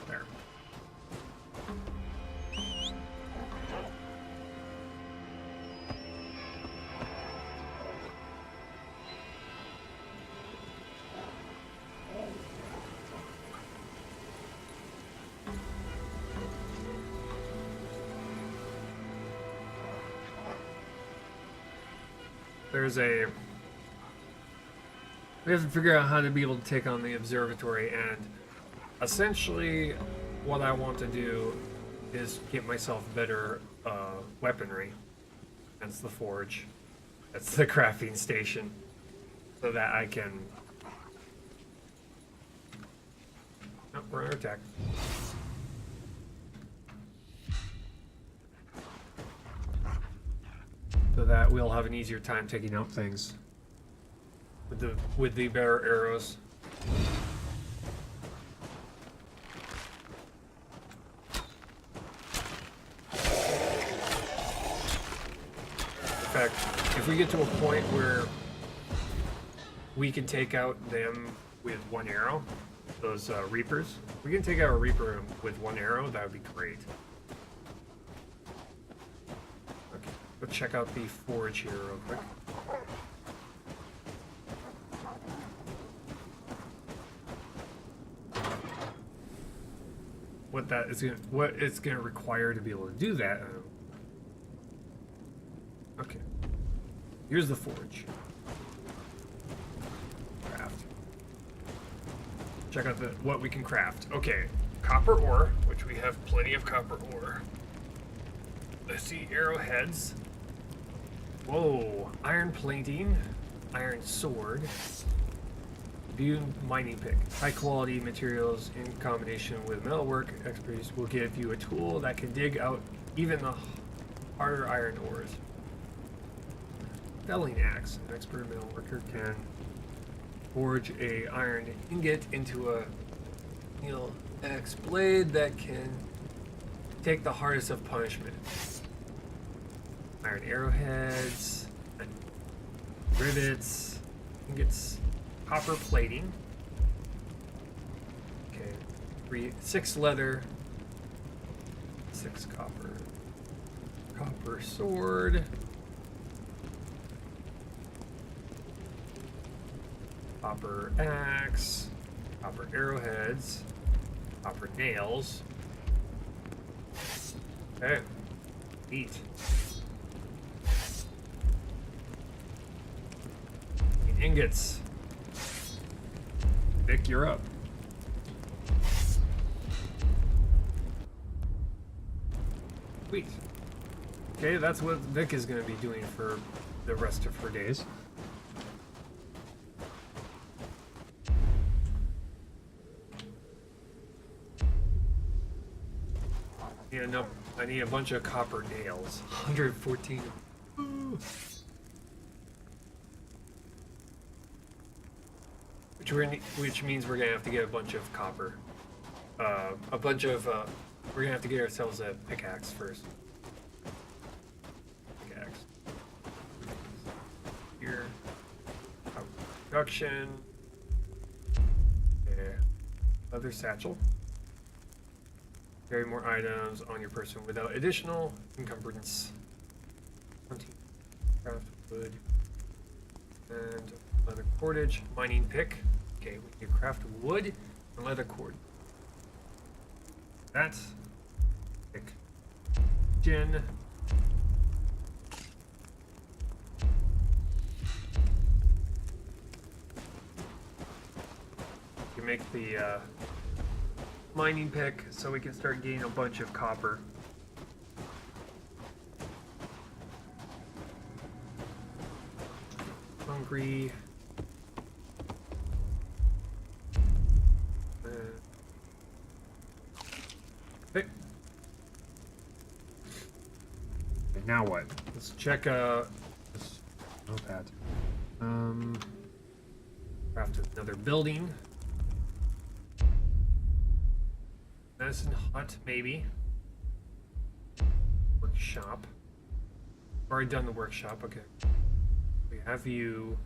There. We have to figure out how to be able to take on the observatory, and essentially what I want to do is get myself better weaponry. That's the forge. That's the crafting station. So that I can... Oh, we're under attack. So that we'll have an easier time taking out things with the better arrows. In fact, if we get to a point where we can take out them with one arrow, those reapers, if we can take out a reaper with one arrow, that would be great. Go check out the forge here real quick. What it's gonna require to be able to do that. Okay. Here's the forge. Craft. Check out what we can craft. Okay, copper ore, which we have plenty of copper ore. Let's see, arrowheads. Whoa, iron plating, iron sword, Dune mining pick. High quality materials in combination with metalwork expertise will give you a tool that can dig out even the harder iron ores. Felling axe. An expert metalworker can Forge a iron ingot into a steel axe blade that can take the hardest of punishment. Iron arrowheads, rivets, ingots, copper plating. Okay, 6 leather, 6 copper, copper sword, copper axe, copper arrowheads, copper nails. Okay, eat. Ingots. Vic, you're up. Sweet. Okay, that's what Vic is going to be doing for the rest of her days. Yeah, no, I need a bunch of copper nails. 114. Ooh. Which means we're gonna have to get a bunch of copper. We're gonna have to get ourselves a pickaxe first. Pickaxe. Here. Production. Yeah. Leather satchel. Carry more items on your person without additional encumbrance. Hunting. Craft wood. And leather cordage. Mining pick. Okay, we can craft wood and leather cord. That's pick. Gin. You make the mining pick so we can start getting a bunch of copper. Hungry. Okay. Okay, now what? Let's check this notepad. Craft another building. Medicine hut, maybe. Workshop. Already done the workshop, okay. We have you.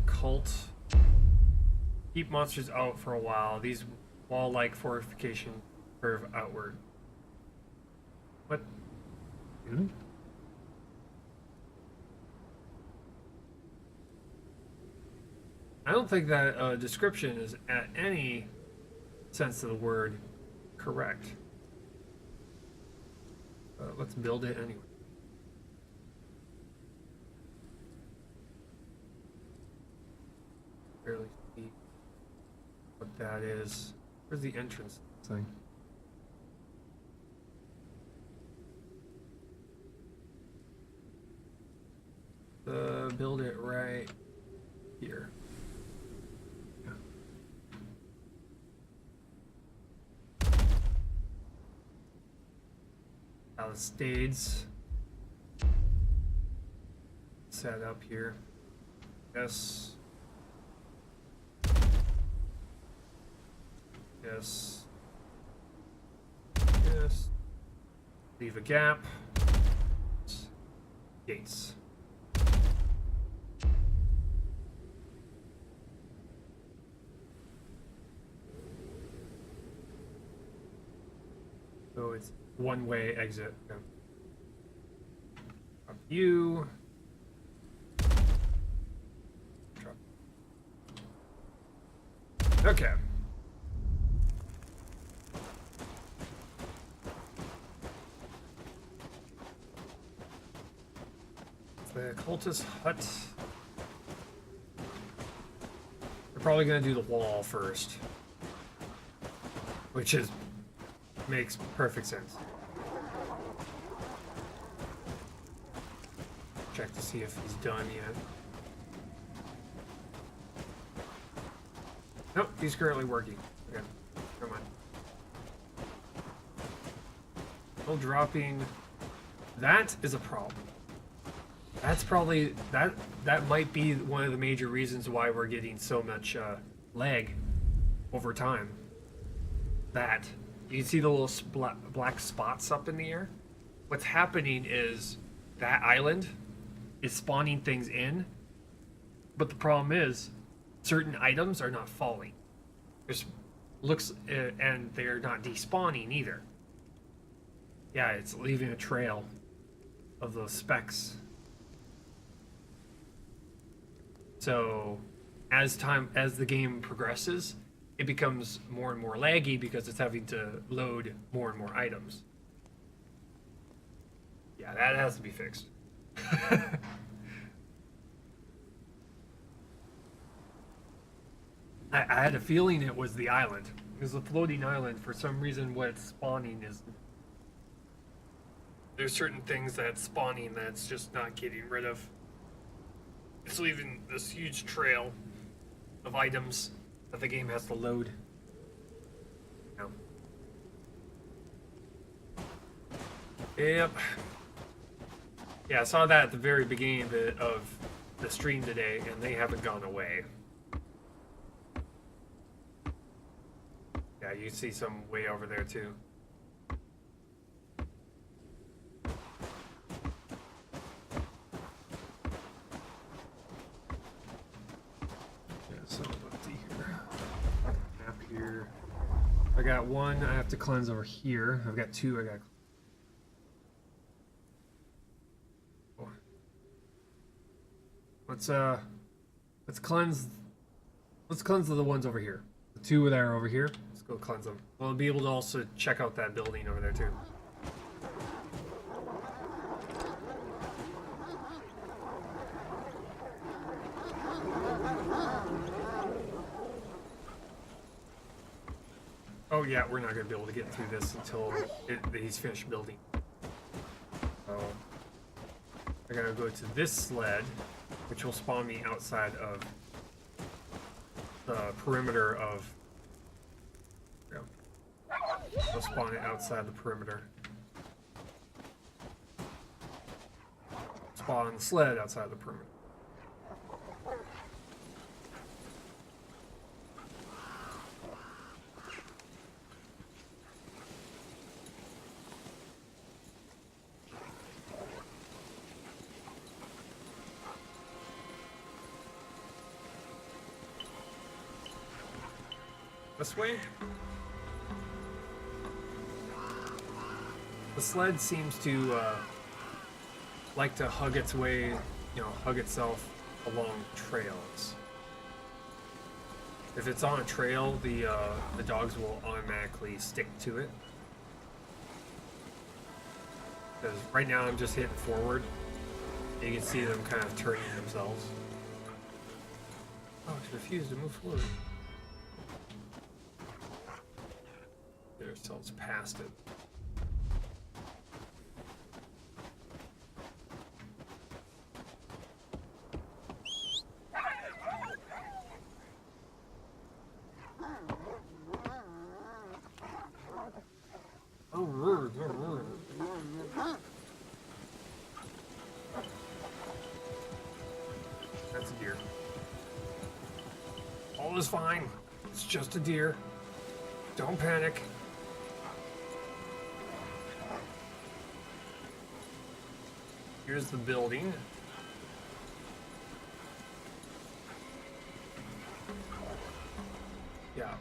Occult. Keep monsters out for a while. These wall-like fortification curve outward. What? Really? I don't think that description is at any sense of the word correct. Let's build it anyway. Barely see what that is. Where's the entrance thing? Build it right here. Stades set up here. Yes. Yes. Yes. Leave a gap. Gates. So it's one-way exit. Okay. Up you. Drop. Okay. The cultist hut. We're probably gonna do the wall first, which is makes perfect sense. Check to see if he's done yet. Nope, he's currently working. Okay, never mind. Still dropping. That is a problem. That's probably that might be one of the major reasons why we're getting so much lag over time. That you can see the little black spots up in the air. What's happening is that island is spawning things in, but the problem is certain items are not falling. There's and they're not despawning either. Yeah, it's leaving a trail of those specks. So as the game progresses, it becomes more and more laggy because it's having to load more and more items. Yeah, that has to be fixed. I had a feeling it was the island. It was a floating island. For some reason, what it's spawning is... There's certain things that's spawning that's just not getting rid of. It's leaving this huge trail of items that the game has to load. Yeah. Yep. Yeah, I saw that at the very beginning of the stream today, and they haven't gone away. Yeah, you see some way over there too. Yeah, so let's see here. Map here. I got one I have to cleanse over here. I've got two I got. Let's cleanse the ones over here. The two that are over here. Let's go cleanse them. We'll be able to also check out that building over there too. Oh yeah, we're not gonna be able to get through this until he's finished building. So I gotta go to this sled, which will spawn me outside of the perimeter of... Yeah. I'll spawn it outside the perimeter. Spawn the sled outside the perimeter. This way? The sled seems to like to hug its way, hug itself along trails. If it's on a trail, the dogs will automatically stick to it. Because right now I'm just hitting forward. You can see them kind of turning themselves. Oh, it's refused to move forward. Get ourselves past it. That's a deer. All is fine. It's just a deer. Don't panic. Here's the building. Yeah.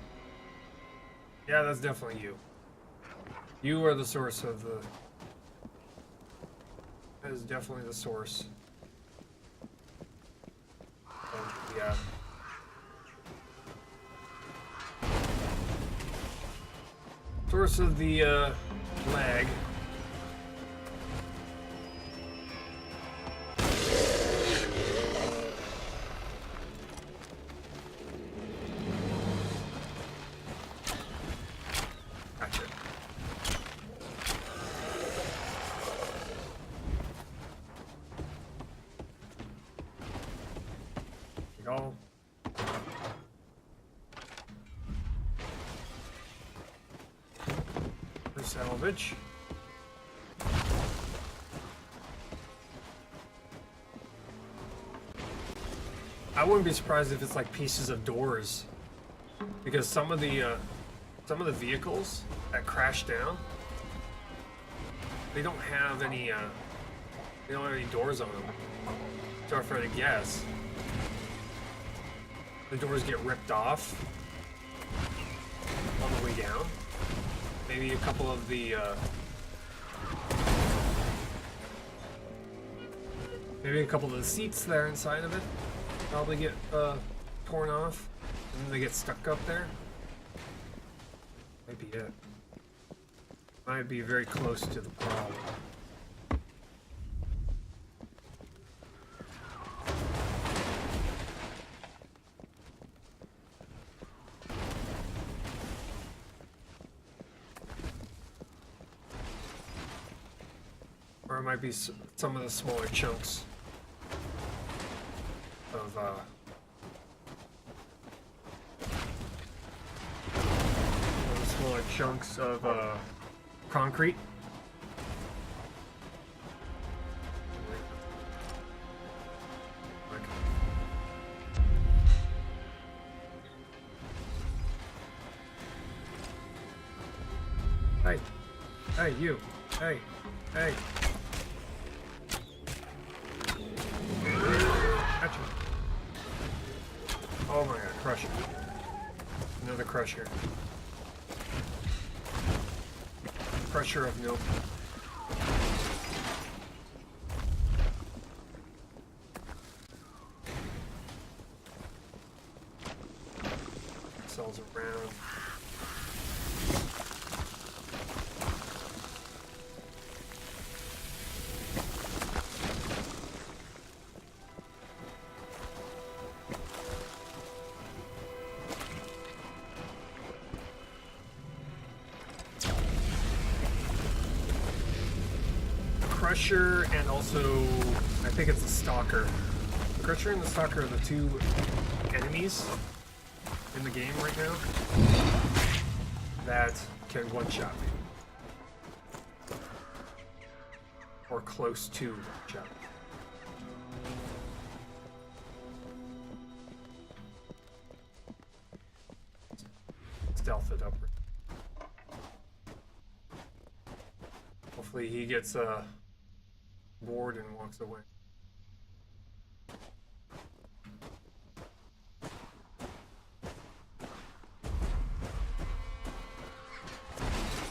Yeah, that's definitely you. You are the source of the... That is definitely the source. Yeah. Source of the lag. Gotcha. Go. For salvage. I wouldn't be surprised if it's like pieces of doors, because some of the vehicles that crash down, they don't have any doors on them. So if I were to guess, the doors get ripped off on the way down. Maybe a couple of the seats there inside of it probably get torn off, and then they get stuck up there. Might be it. Might be very close to the problem. Or it might be some of the smaller chunks of concrete. Hey, hey, you, hey, hey. Gotcha. Oh my god, crusher. Another crusher. Crusher of nope. Cells around. Crusher and also, I think it's the Stalker. The Crusher and the Stalker are the two enemies in the game right now that can one-shot me. Or close to one-shot me. Stealth it upward. Hopefully he gets bored and walks away.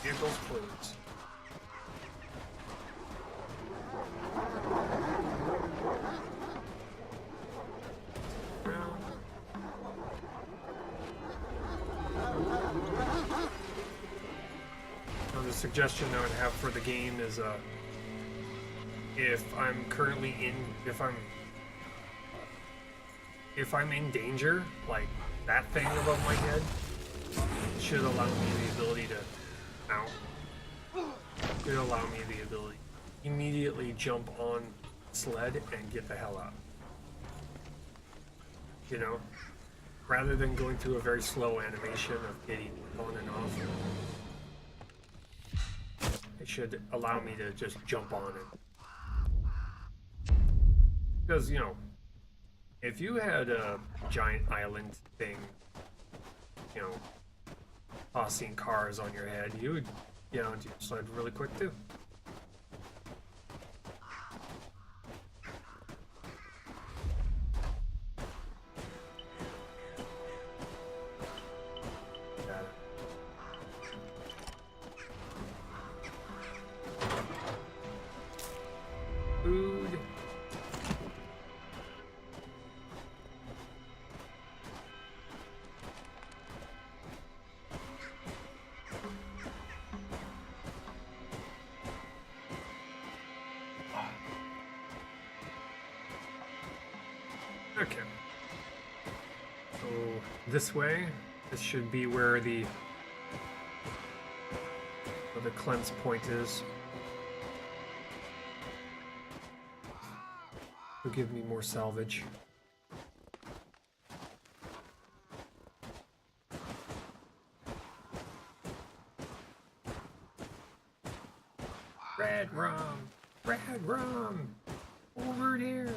Vehicles closed. Now the suggestion I would have for the game is if I'm in danger, like that thing above my head should allow me the ability to should allow me the ability to immediately jump on sled and get the hell out. You know? Rather than going through a very slow animation of getting on and off. It should allow me to just jump on it. Because, you know, if you had a giant island thing, you know, tossing cars on your head, you would get onto your sled really quick too. Food. Okay. So this way, this should be where the cleanse point is. It'll give me more salvage. Red rum, over there.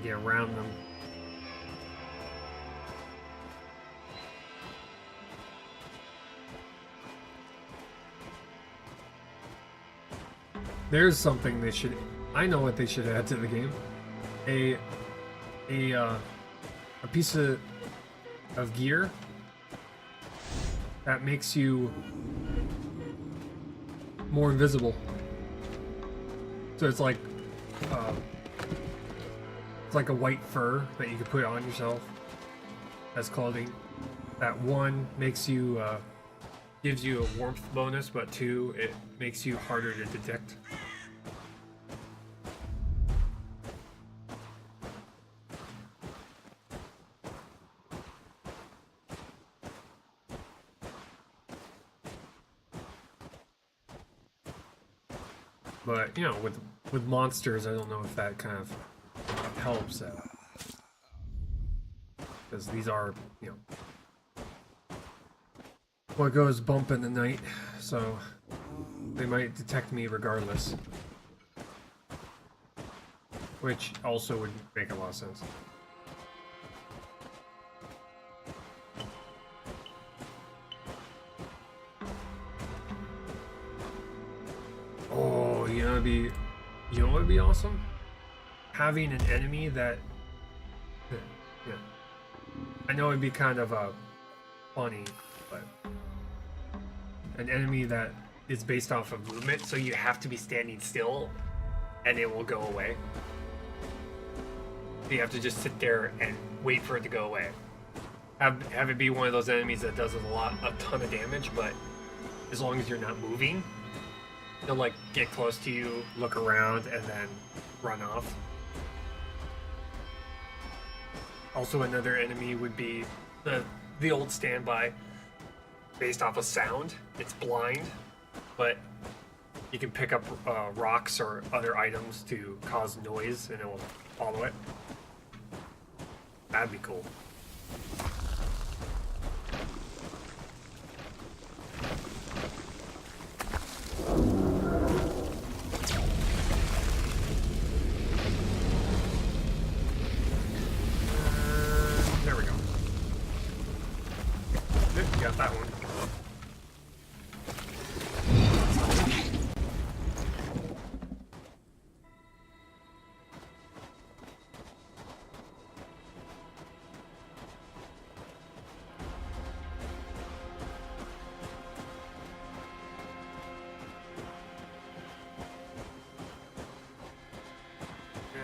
get around them. There's something they should. I know what they should add to the game. A piece of gear that makes you more invisible. So it's like a white fur that you can put on yourself as clothing. That one makes you gives you a warmth bonus, but two, it makes you harder to detect. But, you know, with monsters, I don't know if that kind of helps out. Because these are, you know, what goes bump in the night, so they might detect me regardless. Which also would make a lot of sense. Oh, you know what would be awesome? Having an enemy that, yeah, I know it'd be kind of funny, but an enemy that is based off of movement, so you have to be standing still, and it will go away. You have to just sit there and wait for it to go away. Have it be one of those enemies that does a ton of damage, but as long as you're not moving, they'll like get close to you, look around, and then run off. Also, another enemy would be the old standby, based off of sound. It's blind, but you can pick up rocks or other items to cause noise, and it will follow it. That'd be cool. There we go. Good, got that one.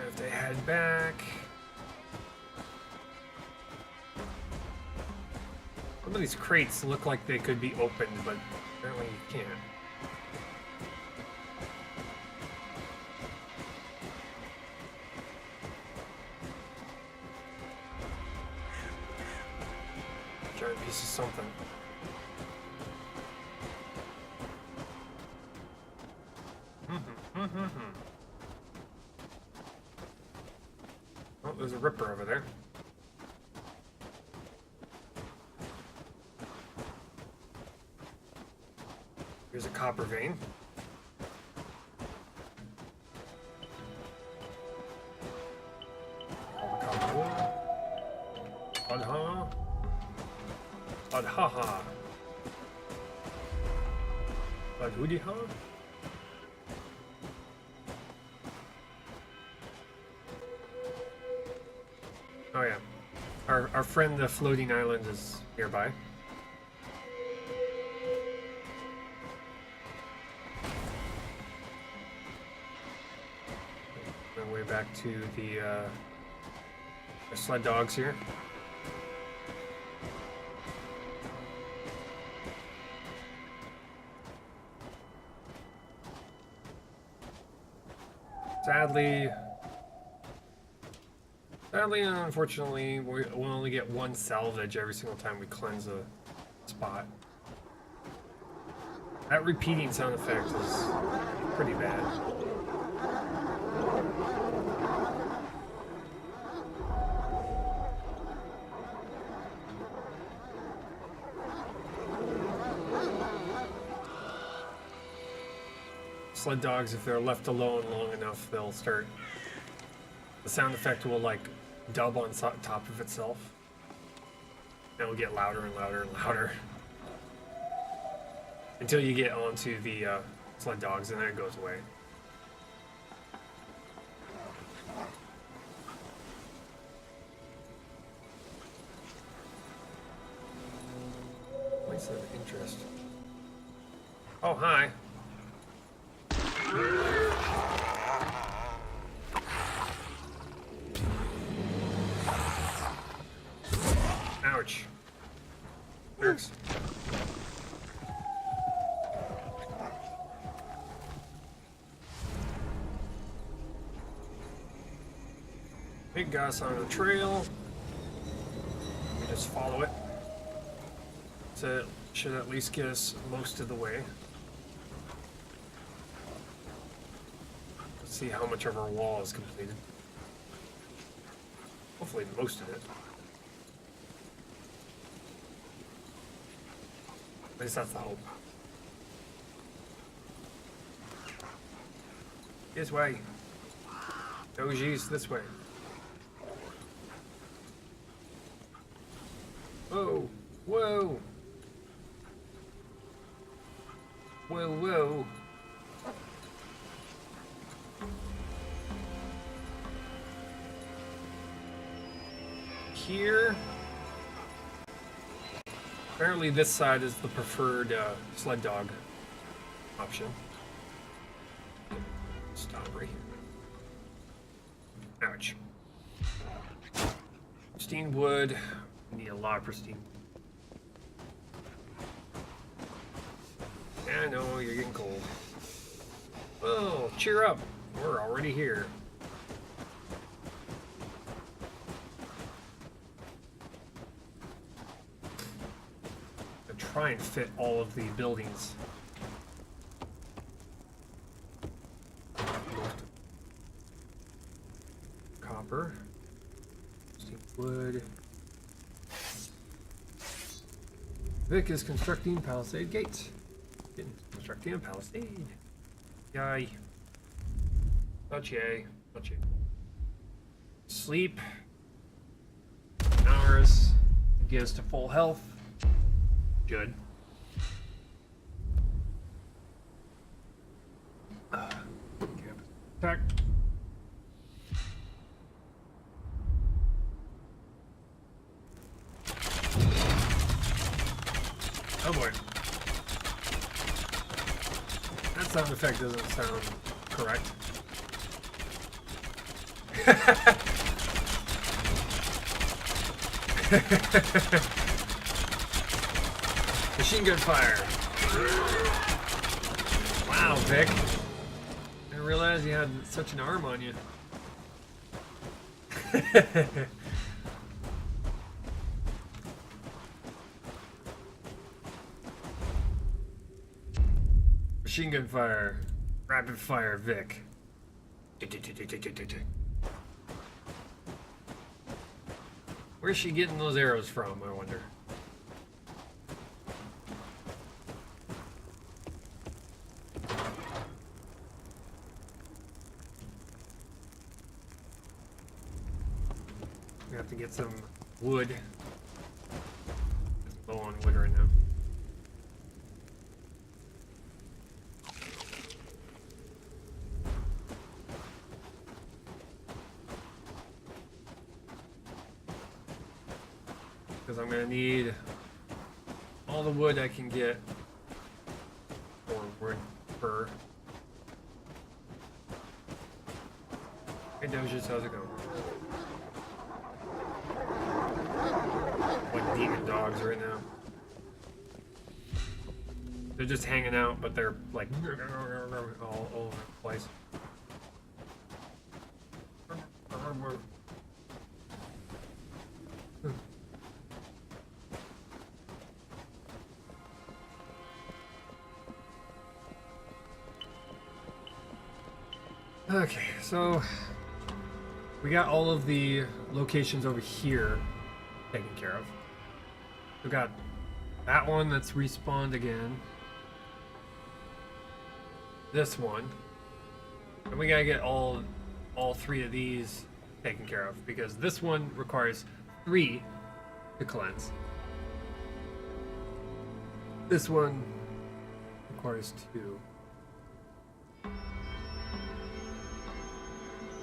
If they head back. Some of these crates look like they could be opened, but apparently you can't. Giant piece of something. Oh, there's a ripper over there. Here's a copper vein. All the copper ore. Adha. Adhaha. Adhudiha. Oh yeah. Our friend the floating island is nearby. On way back to the sled dogs here. Sadly and unfortunately, we'll only get one salvage every single time we cleanse a spot. That repeating sound effect is pretty bad. Sled dogs, if they're left alone long enough, they'll start the sound effect will like dub on top of itself. And it'll get louder and louder and louder until you get onto the sled dogs, and then it goes away. Place of interest. Oh, hi. Ouch. Hurts. Big guys on the trail. We just follow it. So it should at least get us most of the way. Let's see how much of our wall is completed. Hopefully most of it. At least that's the hope. This way. Oh geez, this way. Whoa, whoa. Whoa, whoa. Here. Apparently this side is the preferred sled dog option. Stop right here. Ouch. Pristine wood. We need a lot of pristine. I know, you're getting cold. Oh, cheer up. We're already here. Try and fit all of the buildings. Copper. Steam wood. Vic is constructing palisade gates. Constructing a palisade. Yay. Not yay. Not yay. Sleep. Hours. Get us to full health. Good. Attack. Oh boy. That sound effect doesn't sound correct. Machine gun fire. Wow, Vic. I didn't realize you had such an arm on you. Machine gun fire. Rapid fire, Vic. Where's she getting those arrows from, I wonder? We have to get some wood. Low on wood right now. Because I'm going to need all the wood I can get for wood fur. Hey Doges, how's it going? Like demon dogs right now. They're just hanging out, but they're like all over the place. Okay, so we got all of the locations over here taken care of. We got that one that's respawned again. This one. And we gotta get all three of these taken care of, because this one requires 3 to cleanse. This one requires 2.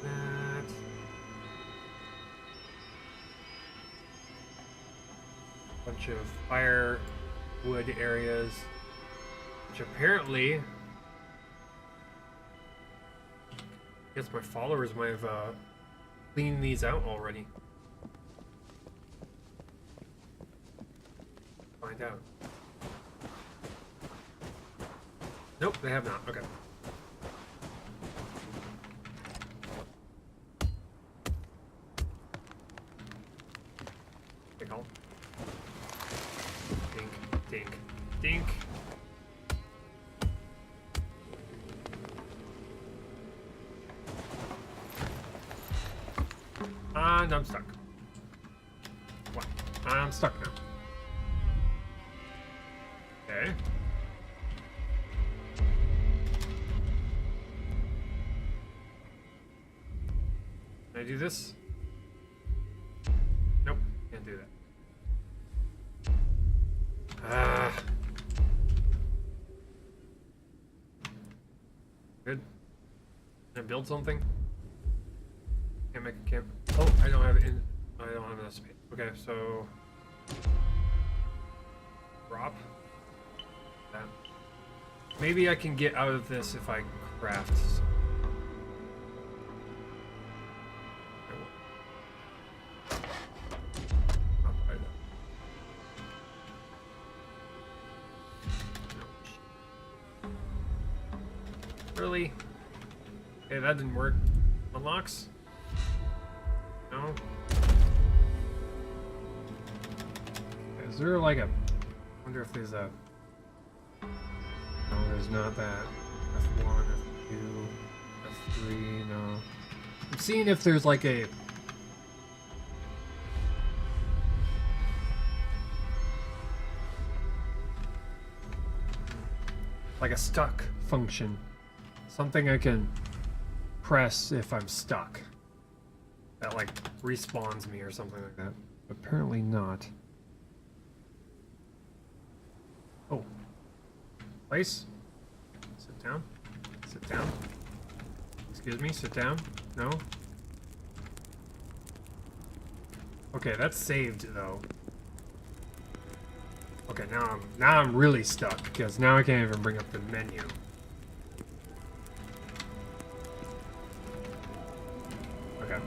That. Bunch of firewood areas, which apparently, I guess my followers might have cleaned these out already. Find out. Nope, they have not. Okay. Take all. Dink, dink, dink. And I'm stuck. What? I'm stuck now. Okay. Can I do this? Nope, can't do that. Good. Can I build something? Can't make a camp. Oh, I don't have it in. I don't have enough space. Okay, so drop that. Maybe I can get out of this if I craft. Really? Okay, that didn't work. Unlocks? No. Is there like a... I wonder if there's a... No, there's not that. F1, F2, F3, no. I'm seeing if there's like a... like a stuck function. Something I can press if I'm stuck. That like respawns me or something like that. Apparently not. Oh. Place. Sit down. Sit down. Excuse me, sit down. No. Okay, that's saved though. Okay, now I'm really stuck because now I can't even bring up the menu. Okay.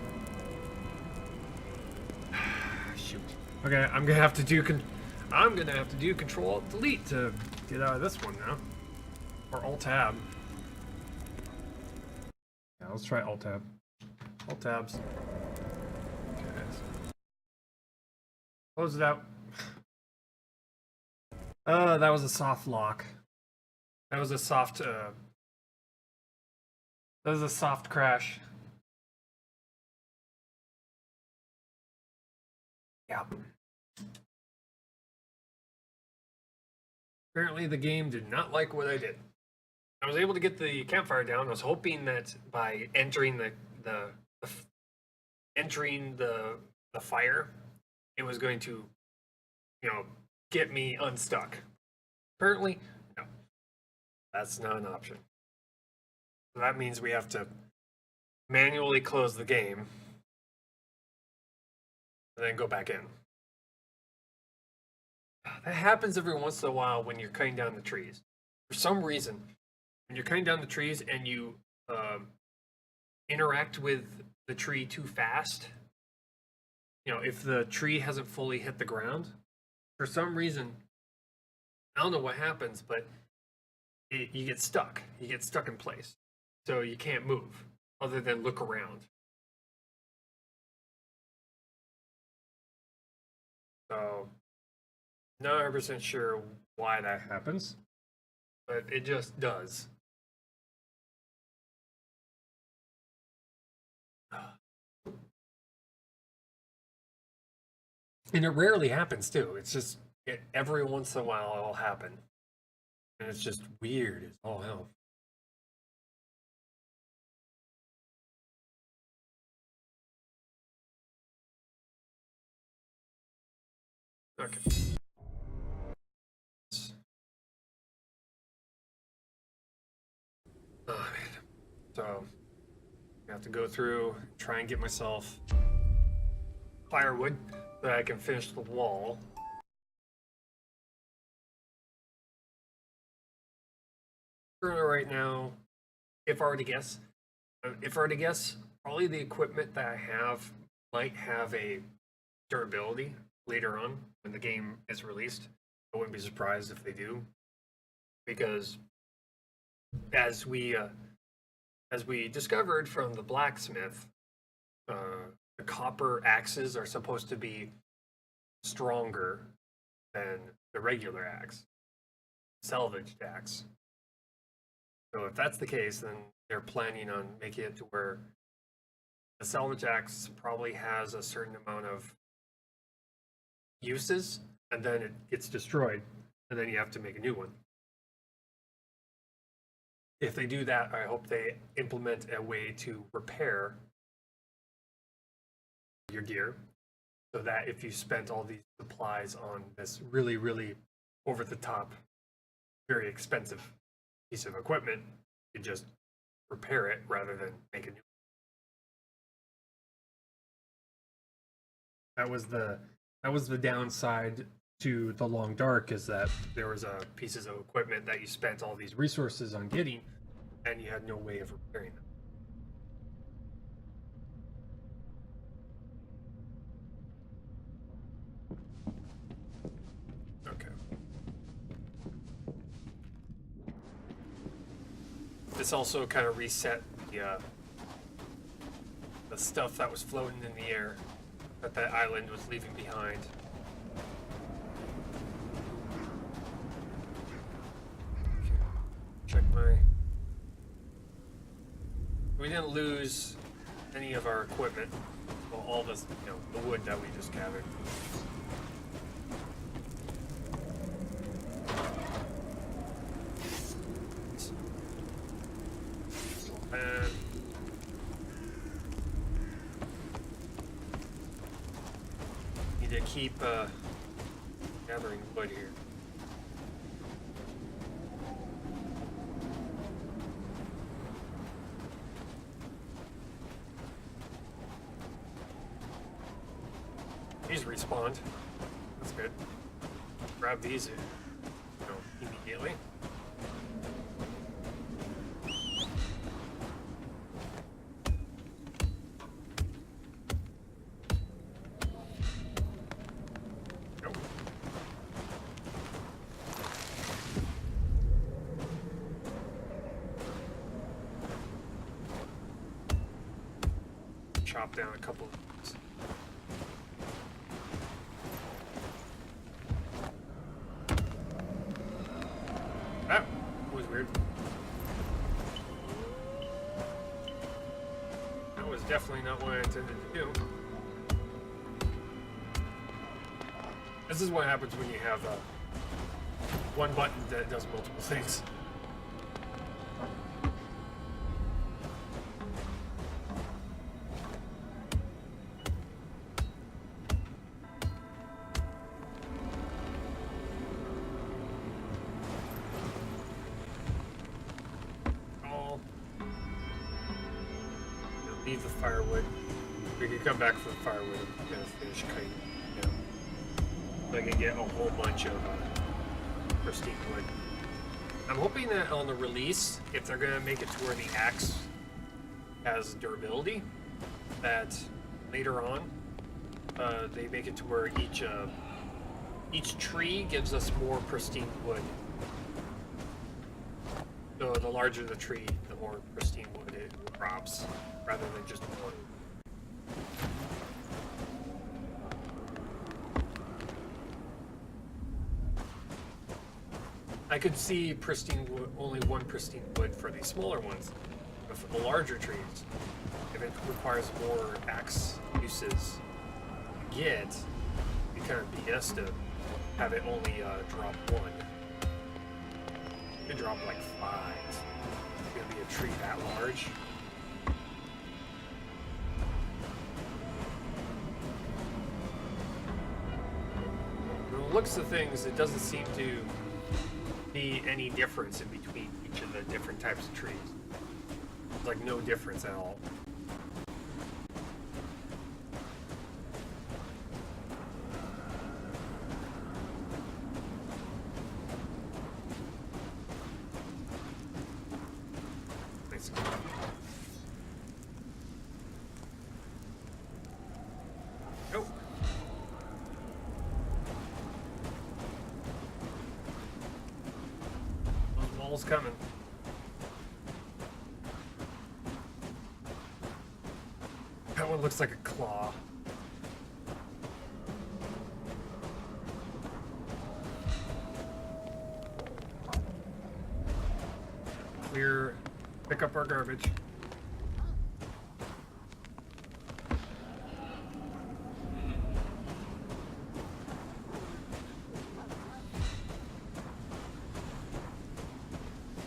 Shoot. Okay, I'm gonna have to do Control Alt Delete to get out of this one now, or Alt Tab. Yeah, let's try Alt Tab. Alt Tabs. Okay. Close it out. That was a soft lock. That was a soft crash. Yeah. Apparently the game did not like what I did. I was able to get the campfire down. I was hoping that by entering the fire, it was going to, get me unstuck. Apparently, no. That's not an option. So that means we have to manually close the game and then go back in. That happens every once in a while when you're cutting down the trees. For some reason, when you're cutting down the trees and you interact with the tree too fast, if the tree hasn't fully hit the ground, for some reason, I don't know what happens, but you get stuck. You get stuck in place. So you can't move other than look around. So, not 100% sure why that happens, but it just does. And it rarely happens too. It's just every once in a while it'll happen. And it's just weird as all hell. Okay. Oh man. So I have to go through, try and get myself firewood so that I can finish the wall. Right now, if I were to guess, probably the equipment that I have might have a durability later on when the game is released. I wouldn't be surprised if they do, because as we discovered from the blacksmith, the copper axes are supposed to be stronger than the regular axe, salvaged axe. So if that's the case, then they're planning on making it to where the salvage axe probably has a certain amount of uses, and then it gets destroyed, and then you have to make a new one. If they do that, I hope they implement a way to repair your gear, so that if you spent all these supplies on this really, really over-the-top, very expensive piece of equipment, you just repair it rather than make a new. That was the downside to the Long Dark, is that there was pieces of equipment that you spent all these resources on getting, and you had no way of repairing them. Okay. This also kind of reset the stuff that was floating in the air that island was leaving behind. Okay. Check my... We didn't lose any of our equipment. Well, all this, the wood that we just gathered. And need to keep gathering wood here. These respawned. That's good. Grab these immediately. Nope. Chop down a couple of these. That was weird. That was definitely not what I intended to do. This is what happens when you have one button that does multiple things. Leave the firewood. We can come back for the firewood and finish cutting. So I can get a whole bunch of pristine wood. I'm hoping that on the release, if they're gonna make it to where the axe has durability, that later on they make it to where each tree gives us more pristine wood. So the larger the tree, the more pristine wood it drops, rather than just one. I could see pristine wood, only one pristine wood for these smaller ones, but for the larger trees, if it requires more axe uses to get, it kind of BS to have it only drop one. It could drop like 5. It's gonna be a tree that large. the looks of things, it doesn't seem to be any difference in between each of the different types of trees. It's like no difference at all. Nice. Nope. Those walls coming. That one looks like a claw. Clear, pick up our garbage.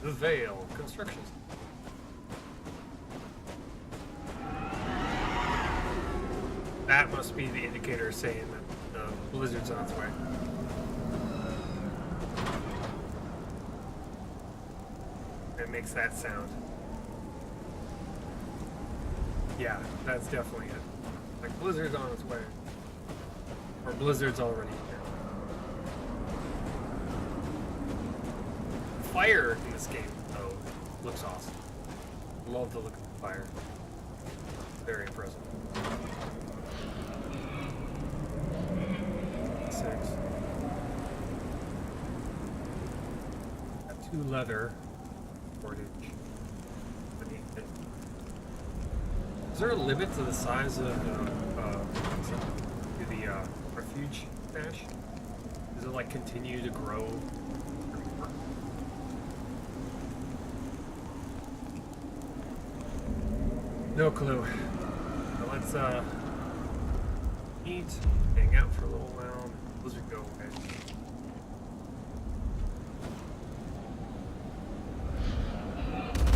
The Veil Constructions. That must be the indicator saying that the blizzard's on its way. It makes that sound. Yeah, that's definitely it. Like blizzard's on its way. Or blizzard's already here. Fire in this game, though, looks awesome. Love the look of the fire. Very impressive. 6. Got 2 leather. Cordage. Beneath it. Is there a limit to the size of the refuge stash? Does it like continue to grow? No clue. So let's eat, hang out for a little while, and blizzard go away.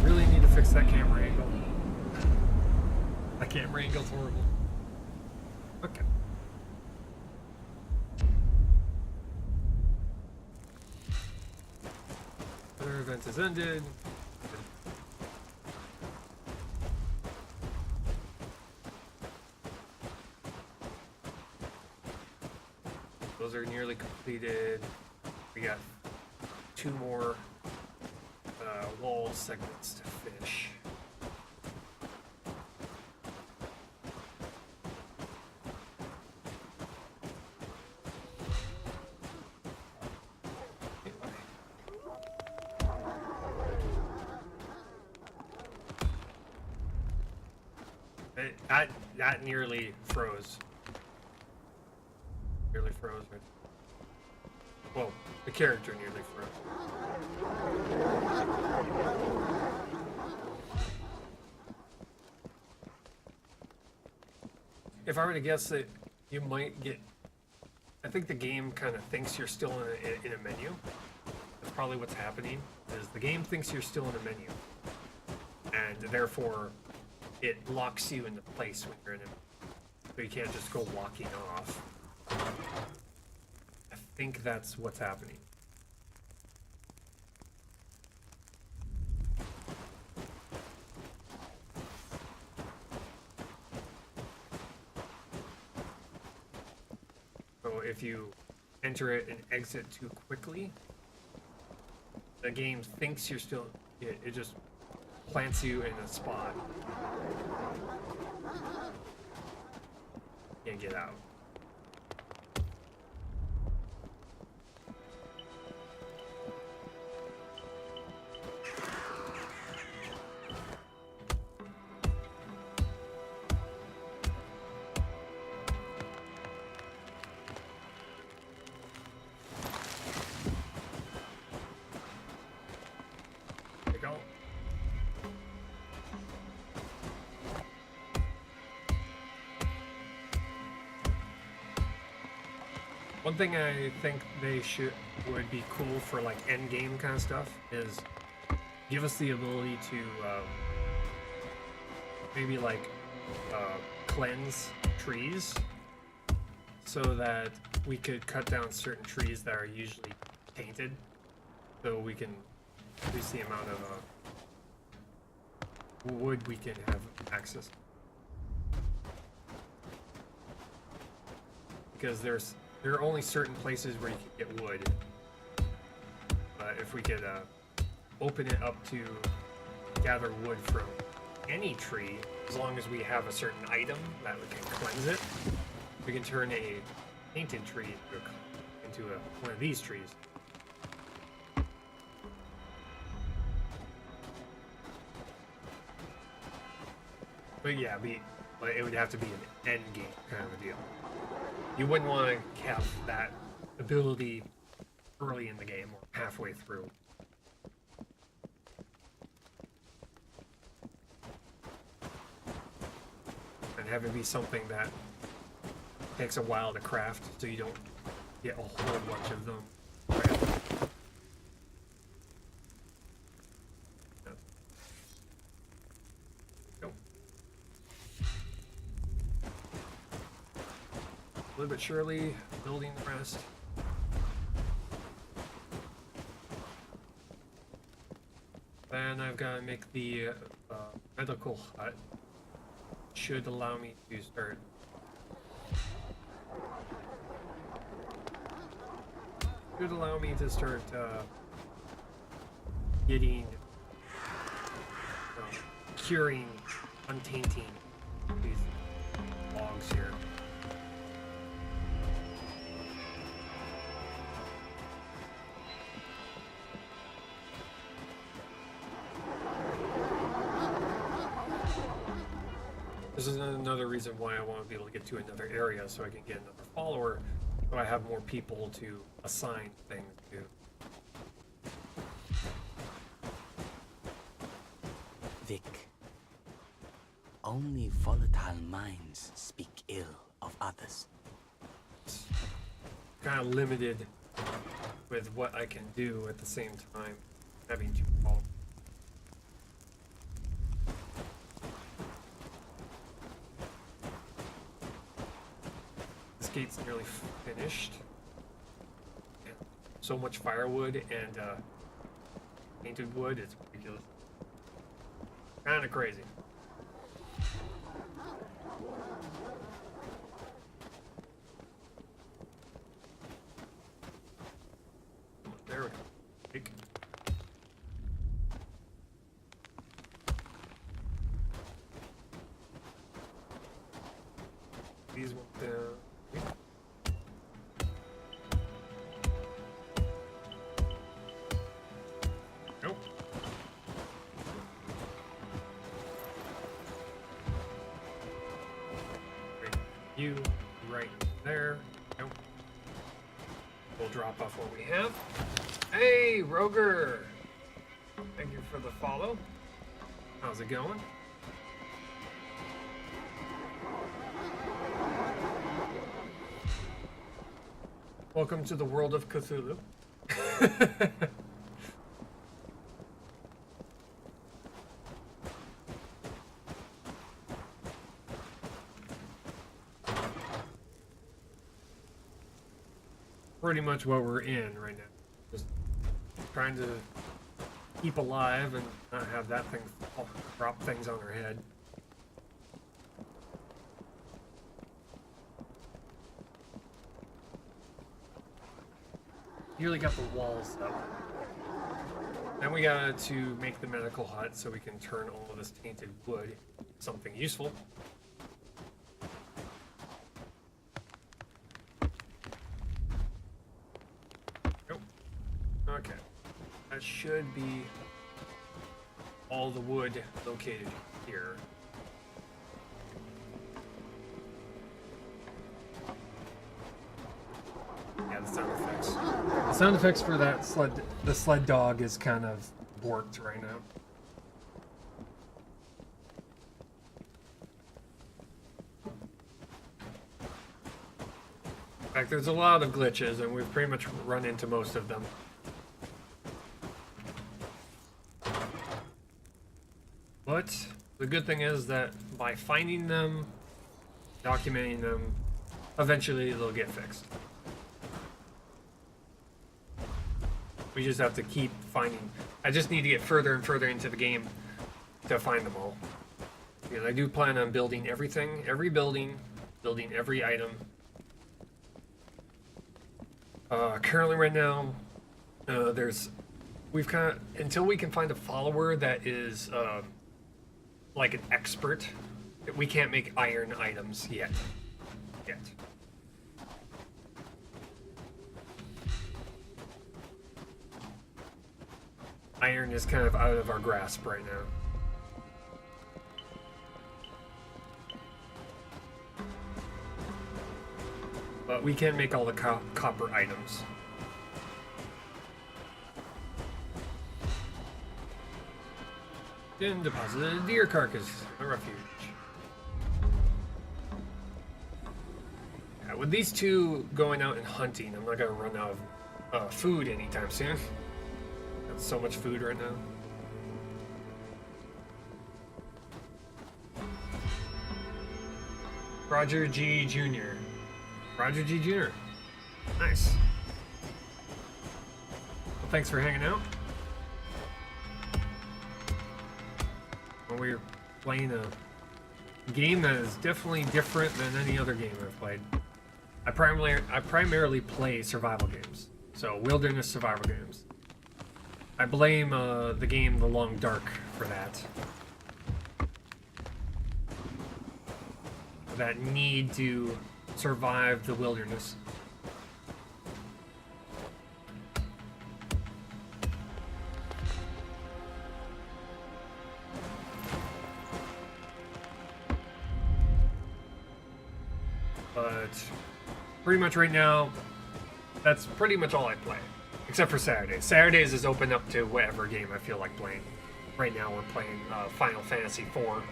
Really need to fix that camera angle. That camera angle's horrible. Okay. Other event has ended. Those are nearly completed. We got 2 more wall segments to finish. That nearly froze. Nearly froze. Right? Well, the character nearly froze. If I were to guess that you might get, I think the game kind of thinks you're still in a menu. That's probably what's happening. Is the game thinks you're still in a menu, and therefore it locks you into place when you're in it, so you can't just go walking off. I think that's what's happening. So if you enter it and exit too quickly, the game thinks you're still, it just plants you in a spot. Can't get out. There you go. One thing I think they would be cool for like end game kind of stuff is give us the ability to maybe like cleanse trees so that we could cut down certain trees that are usually tainted, so we can reduce the amount of wood we can have access. Because there are only certain places where you can get wood. If we could open it up to gather wood from any tree, as long as we have a certain item that we can cleanse it, we can turn a tainted tree into one of these trees. But yeah, but it would have to be an end game kind of a deal. You wouldn't want to have that ability early in the game or halfway through. And have it be something that takes a while to craft, so you don't get a whole bunch of them. Go. Little bit surely, building the rest. Then I've got to make the medical hut. Should allow me to start getting curing, untainting these logs here. This is another reason why I want to be able to get to another area, so I can get another follower, so I have more people to assign things to. Vic, only volatile minds speak ill of others. Kind of limited with what I can do at the same time, having two followers. This gate's nearly finished. And so much firewood and painted wood, it's ridiculous. Kind of crazy. There we go. Take. These ones down. Nope. You right there. Nope. We'll drop off what we have. Hey, Roger! Thank you for the follow. How's it going? Welcome to the world of Cthulhu. Pretty much what we're in right now. Just trying to keep alive and not have that thing drop things on our head. Nearly got the walls up. Then we got to make the medical hut so we can turn all of this tainted wood into something useful. Nope. Okay. That should be all the wood located here. Yeah, the sound effects. The sound effects for that the sled dog is kind of borked right now. In fact, there's a lot of glitches, and we've pretty much run into most of them. But the good thing is that by finding them, documenting them, eventually they'll get fixed. We just have to keep finding. I just need to get further and further into the game to find them all. Because I do plan on building everything, every building, building every item. Currently right now, we've kind of, until we can find a follower that is like an expert, we can't make iron items yet. Iron is kind of out of our grasp right now. But we can make all the copper items. Then deposited a deer carcass, a refuge. Yeah, with these two going out and hunting, I'm not gonna run out of food anytime soon. Got so much food right now. Roger G. Jr. Roger G. Jr. Nice. Well, thanks for hanging out. Well, we're playing a game that is definitely different than any other game I've played. I primarily play survival games, so wilderness survival games. I blame the game The Long Dark for that. That need to survive the wilderness. But pretty much right now, that's pretty much all I play. Except for Saturdays. Saturdays is open up to whatever game I feel like playing. Right now we're playing Final Fantasy IV.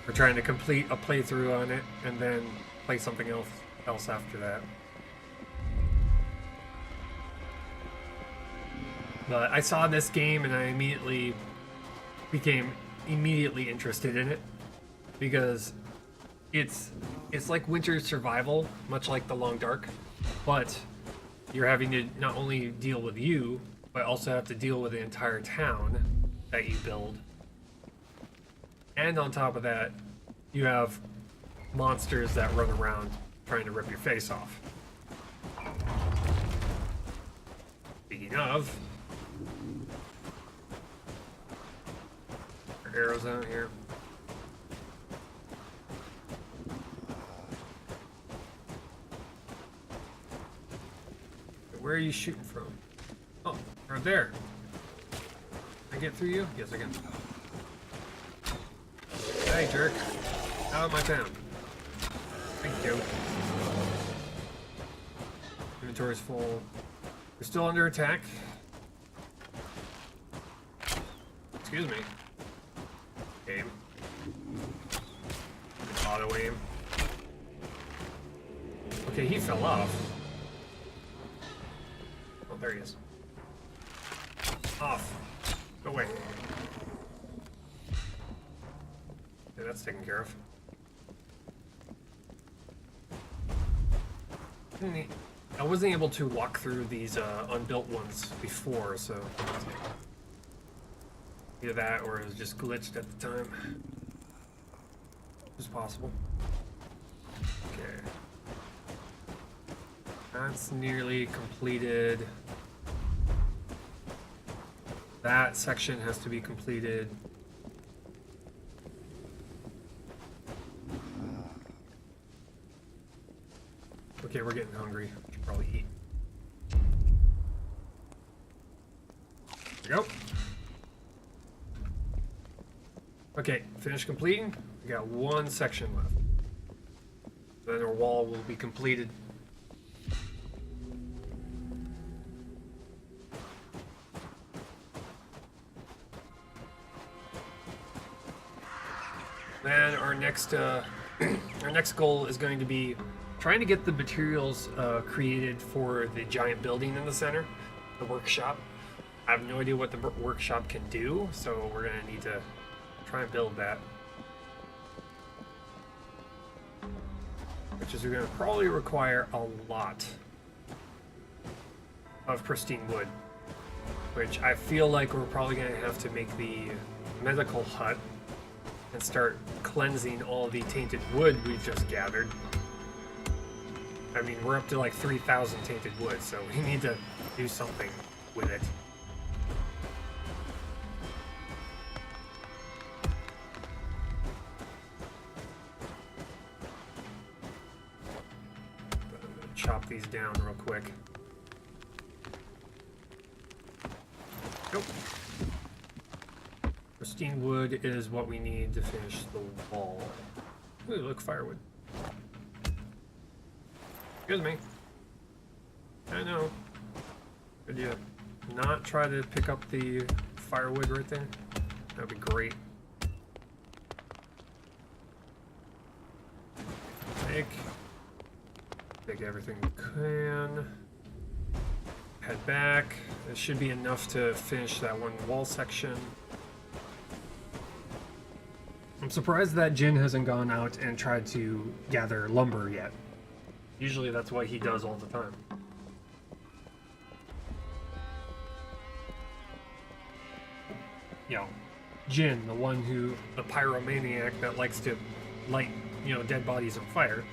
We're trying to complete a playthrough on it and then play something else after that. But I saw this game and I immediately became interested in it because it's like winter survival, much like The Long Dark, but you're having to not only deal with you, but also have to deal with the entire town that you build. And on top of that, you have monsters that run around trying to rip your face off. Speaking of, are arrows out here? Where are you shooting from? Oh, right there. Can I get through you? Yes, I can. Hey, jerk. Out of my town. Thank you. Inventory's full. We're still under attack. Excuse me. Aim. Auto aim. Okay, he fell off. Oh, there he is. Off. Go away. Yeah, that's taken care of. I wasn't able to walk through these unbuilt ones before, so either that or it was just glitched at the time. It's possible. Okay. That's nearly completed. That section has to be completed. Okay, we're getting hungry. We should probably eat. There we go. Okay, finish completing. We got one section left. Then our wall will be completed. Then our next goal is going to be trying to get the materials created for the giant building in the center, the workshop. I have no idea what the workshop can do, so we're gonna need to try and build that. Which is gonna probably require a lot of pristine wood. which I feel like we're probably going to have to make the medical hut and start cleansing all the tainted wood we've just gathered. I mean, we're up to like 3,000 tainted wood, so we need to do something with it. But I'm gonna chop these down real quick. Nope. Pristine wood is what we need to finish the wall. Ooh, look, firewood. Excuse me. I know. Could you not try to pick up the firewood right there? That'd be great. Take everything we can. Head back. It should be enough to finish that one wall section. I'm surprised that Jin hasn't gone out and tried to gather lumber yet. Usually that's what he does all the time. You know, Jin, the pyromaniac that likes to light, dead bodies on fire.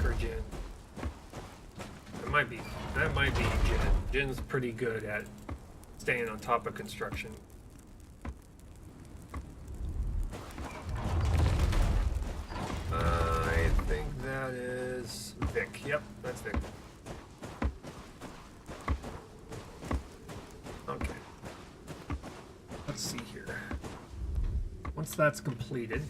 Or Jin. That might be Jin. Jin's pretty good at staying on top of construction. I think that is Vic. Yep, that's Vic. Okay. Let's see here. Once that's completed,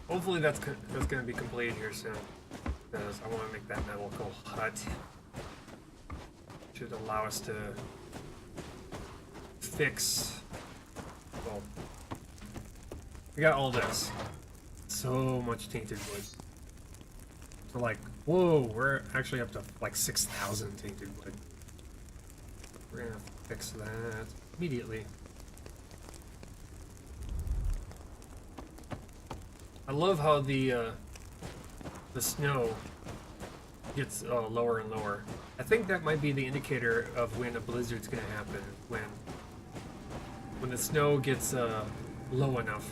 hopefully that's going to be completed here soon, because I want to make that medical hut. Should allow us to fix. Well, we got all this. So much tainted wood. So like, whoa, we're actually up to like 6,000 tainted wood. We're gonna have to fix that immediately. I love how the snow gets lower and lower. I think that might be the indicator of when a blizzard's gonna happen. When the snow gets low enough,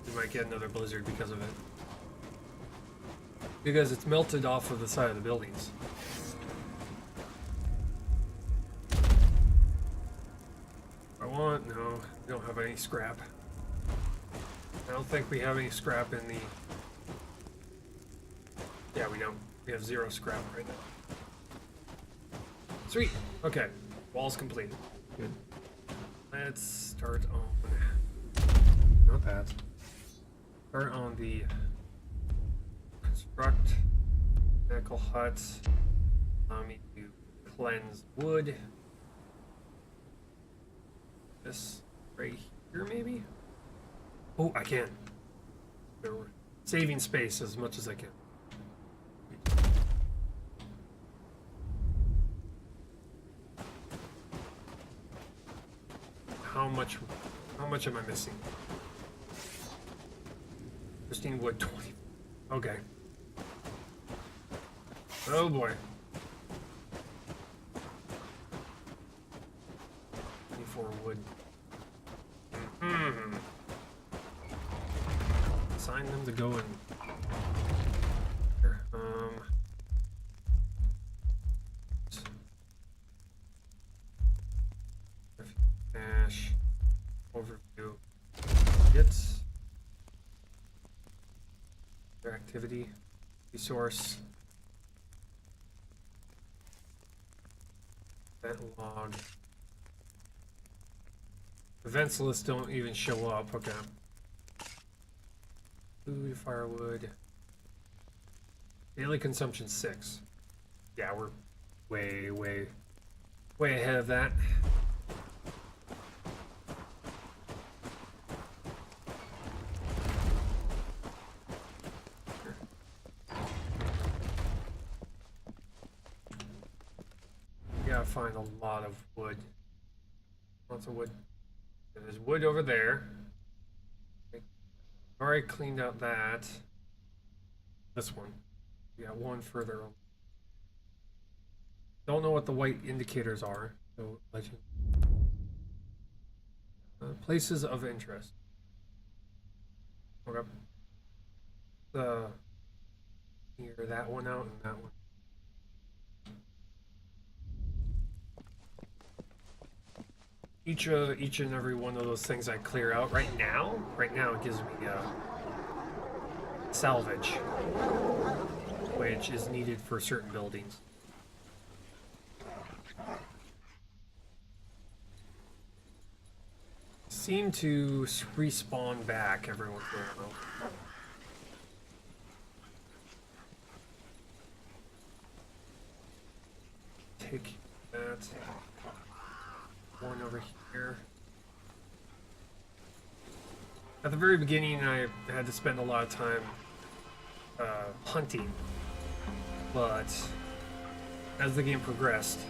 we might get another blizzard because of it. Because it's melted off of the side of the buildings. No, we don't have any scrap. I don't think we have any scrap in the... Yeah, we don't. We have 0 scrap right now. Sweet! Okay. Wall's completed. Good. Let's start on... Not that. Start on the... Construct. Medical hut. Allow me to cleanse wood. This right here, maybe? Oh, I can. We're saving space as much as I can. How much am I missing? Pristine wood 20. Okay. Oh boy. 24 wood. Mm-hmm. Assign them to go in. Here. Dash. Overview. Hits. Their activity. Resource. Event log. Events list don't even show up. Okay. Food, firewood. Daily consumption 6. Yeah, we're way ahead of that. gotta find a lot of wood. Lots of wood. There's wood over there. Already cleaned out that. This one. We got one further on. Don't know what the white indicators are. So legend. Places of interest. Okay. Clear that one out and that one. Each and every one of those things I clear out right now it gives me salvage, which is needed for certain buildings. Seem to respawn back every once in a while. Take that. One over here. At the very beginning, I had to spend a lot of time hunting, but as the game progressed,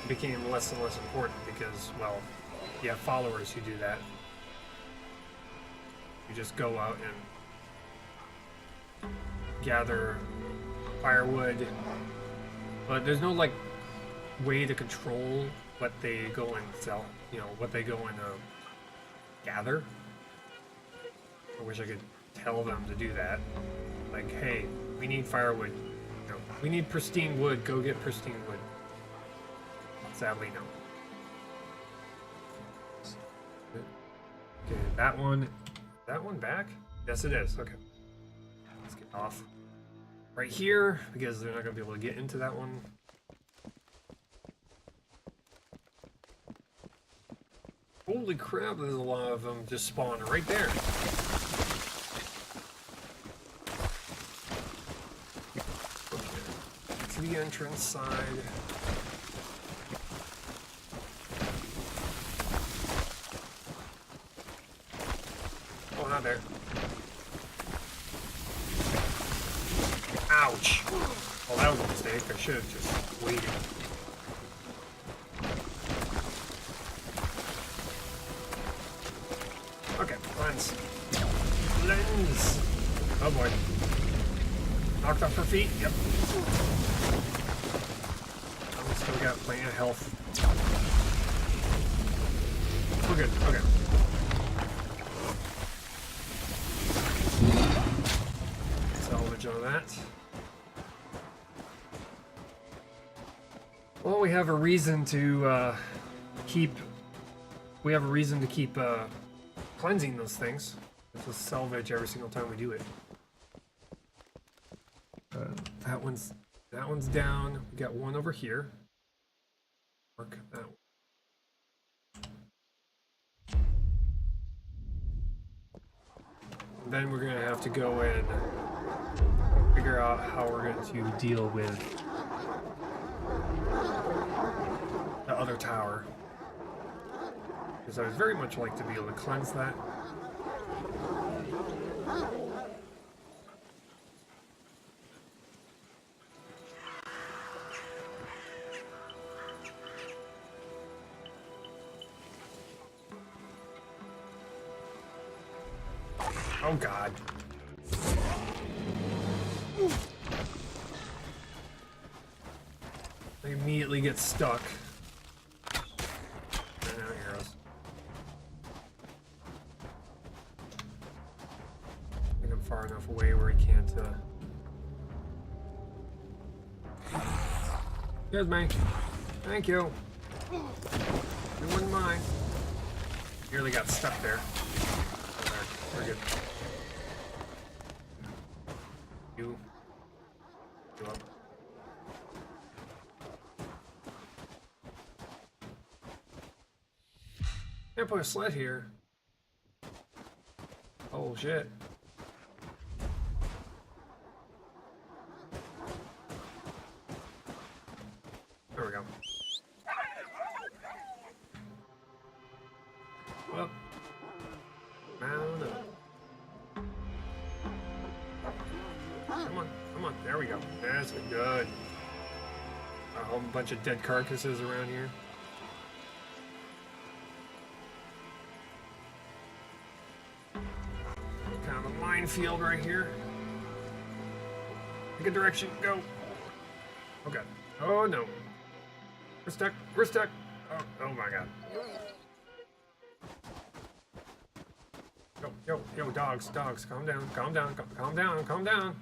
it became less and less important because, well, you have followers who do that. You just go out and gather firewood, but there's no like way to control what they go and sell, you know, what they go and gather. I wish I could tell them to do that. Like, hey, we need firewood. No, we need pristine wood. Go get pristine wood. Sadly, no. Okay, that one back? Yes, it is. Okay. Let's get off right here because they're not going to be able to get into that one. Holy crap, there's a lot of them just spawning right there. Okay, to the entrance side. Oh, not there. Ouch! Well, that was a mistake. I should have just waited. Okay, lens. Lens! Oh boy. Knocked off her feet? Yep. Oh, still got plenty of health. We're good, okay. Salvage on that. Well, we have a reason to keep cleansing those things. It's a salvage every single time we do it. That one's down. We got one over here. Mark that one. Then we're gonna have to go and figure out how we're going to deal with the other tower. Because I would very much like to be able to cleanse that. Oh God. They immediately get stuck. And now arrows. I think I'm far enough away where he can't Here's me. Thank you. You wouldn't mind. Nearly got stuck there. There. We're good. You up. Can't put a sled here. Oh shit. There we go. Well, mount up. Come on, come on. There we go. That's good. A whole bunch of dead carcasses around here. Kind of a minefield right here. Pick a direction, go. Okay. Oh no. We're stuck. We're stuck. Oh my god. Yo, dogs, calm down, calm down, calm down, calm down.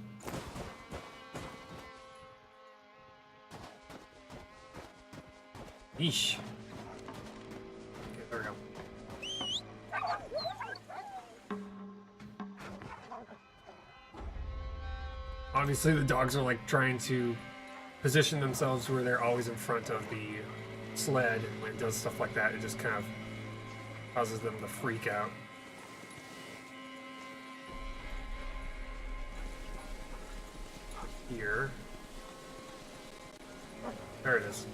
Yeesh. Okay, there we go. Obviously, the dogs are like trying to position themselves where they're always in front of the sled, and when it does stuff like that, it just kind of causes them to freak out. Here. There it is.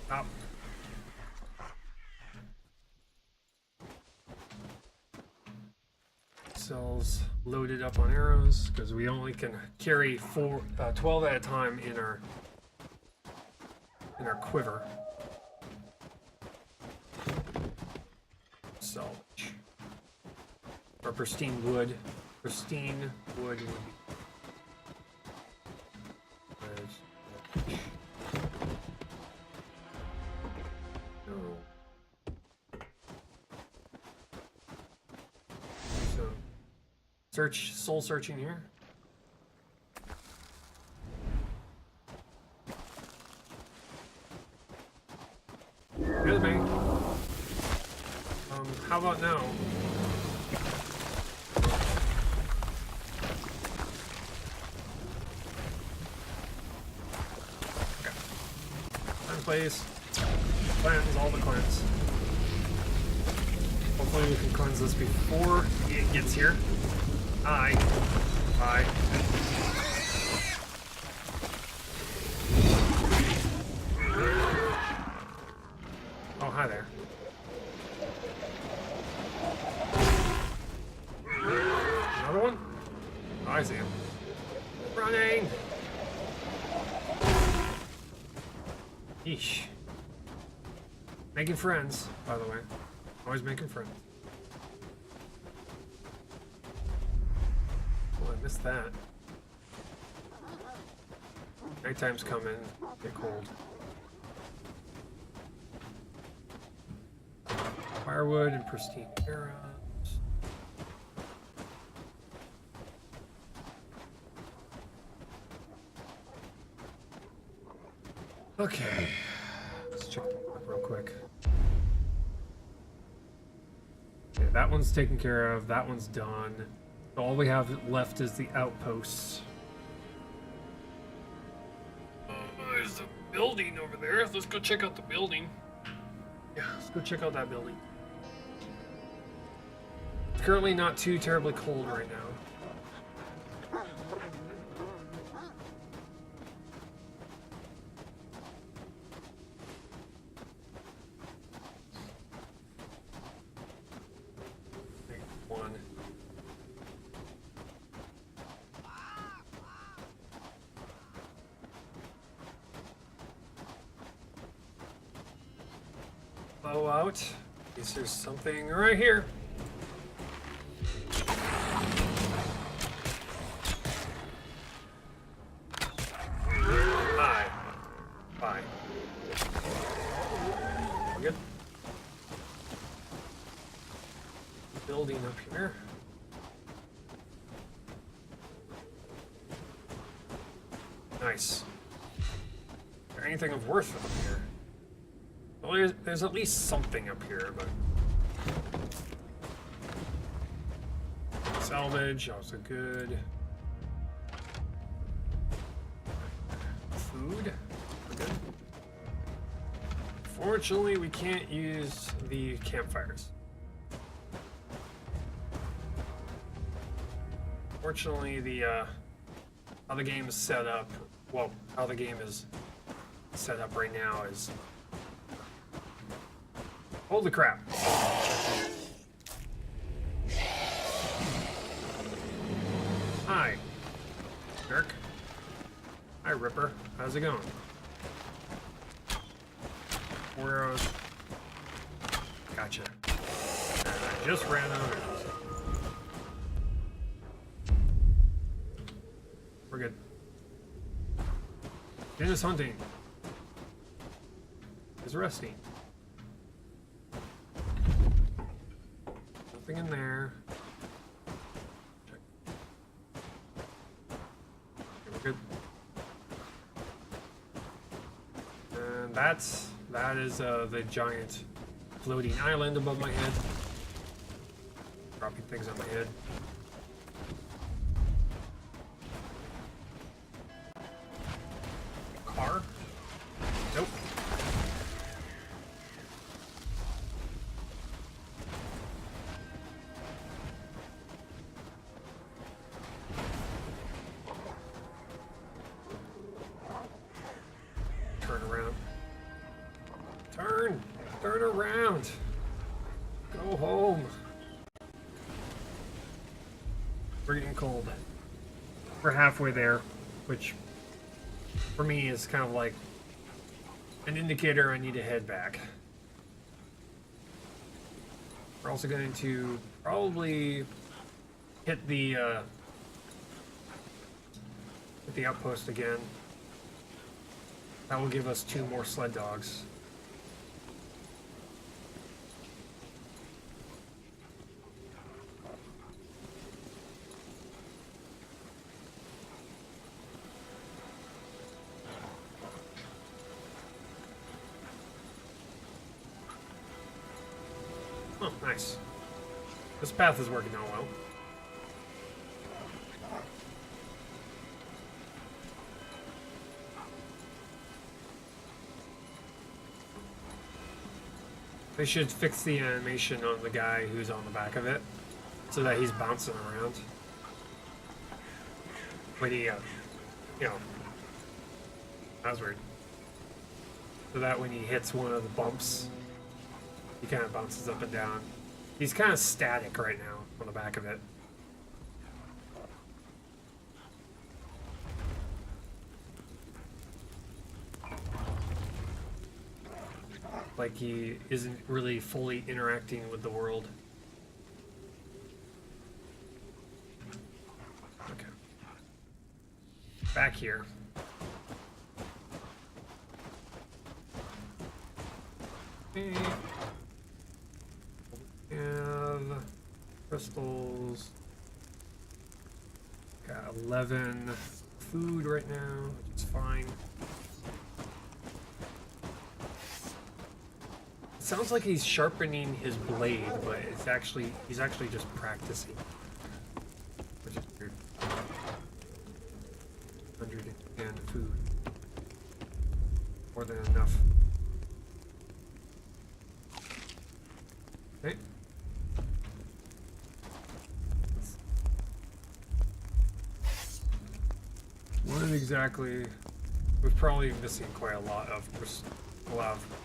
Stop. Cells loaded up on arrows because we only can carry 12 at a time in our quiver. Salvage. Or pristine wood. Pristine wood would be. Soul searching here. Excuse me. How about now? Okay. Cleanse, please. Cleanse, all the cleanse. Hopefully we can cleanse this before it gets here. Hi. Hi. Oh, hi there. Another one? Oh, I see him. Running! Yeesh. Making friends, by the way. Always making friends. Missed that. Nighttime's coming. Get cold. Firewood and pristine arrows. Okay. Let's check them up real quick. Okay, that one's taken care of. That one's done. All we have left is the outposts. There's a building over there. Let's go check out the building. Yeah, let's go check out that building. It's currently not too terribly cold right now. One. Bow out. Guess there's something right here. Hi. Bye. We're good. Building up here. Nice. Is there anything of worth up here? Well, there's at least something up here, but... Salvage, also good. Food, we're good. Fortunately, we can't use the campfires. Fortunately, the, how the game is set up, well, how the game is set up right now is... Holy crap. Hi. Jerk. Hi, Ripper. How's it going? 4 arrows. Gotcha. And I just ran out of arrows. We're good. Dennis hunting. Is resting. Nothing in there. Check. Okay, we're good. And that is the giant floating island above my head. Dropping things on my head. Car? Nope. Turn around. Turn around. Go home. We're getting cold. We're halfway there, which for me is kind of like an indicator I need to head back. We're also going to probably hit the outpost again. That will give us 2 more sled dogs. Oh, nice. This path is working out well. They should fix the animation on the guy who's on the back of it, so that he's bouncing around. When he, you know, that was weird. So that when he hits one of the bumps, he kind of bounces up and down. He's kind of static right now on the back of it. Like he isn't really fully interacting with the world. Okay. Back here. We have crystals. Got 11 food right now, which is fine. Sounds like he's sharpening his blade, but he's actually just practicing, which is weird. 110 food, more than enough. Okay. What exactly? We're probably missing quite a lot of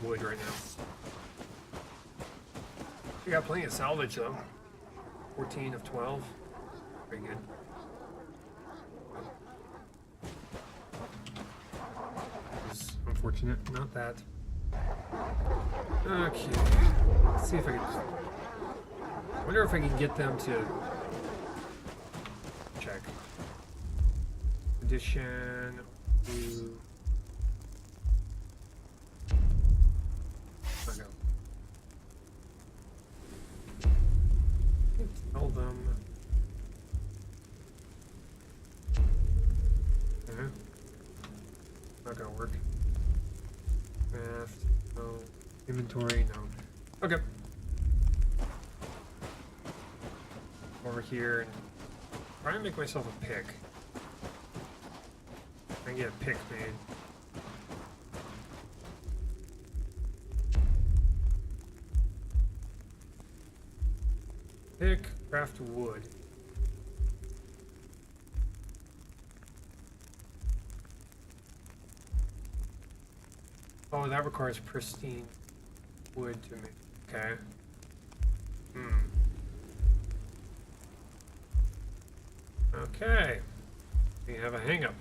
wood right now. We got plenty of salvage though. 14 of 12. Very good. It's unfortunate, not that. Okay. Let's see if I can. I wonder if I can get them to check. Addition. Blue. Tell them. Okay. Not gonna work. Craft. No. Inventory. No. Okay. Over here and try and make myself a pick. I can get a pick made. Pick, craft wood. Oh, that requires pristine wood to make. Okay. Okay. We have a hang-up.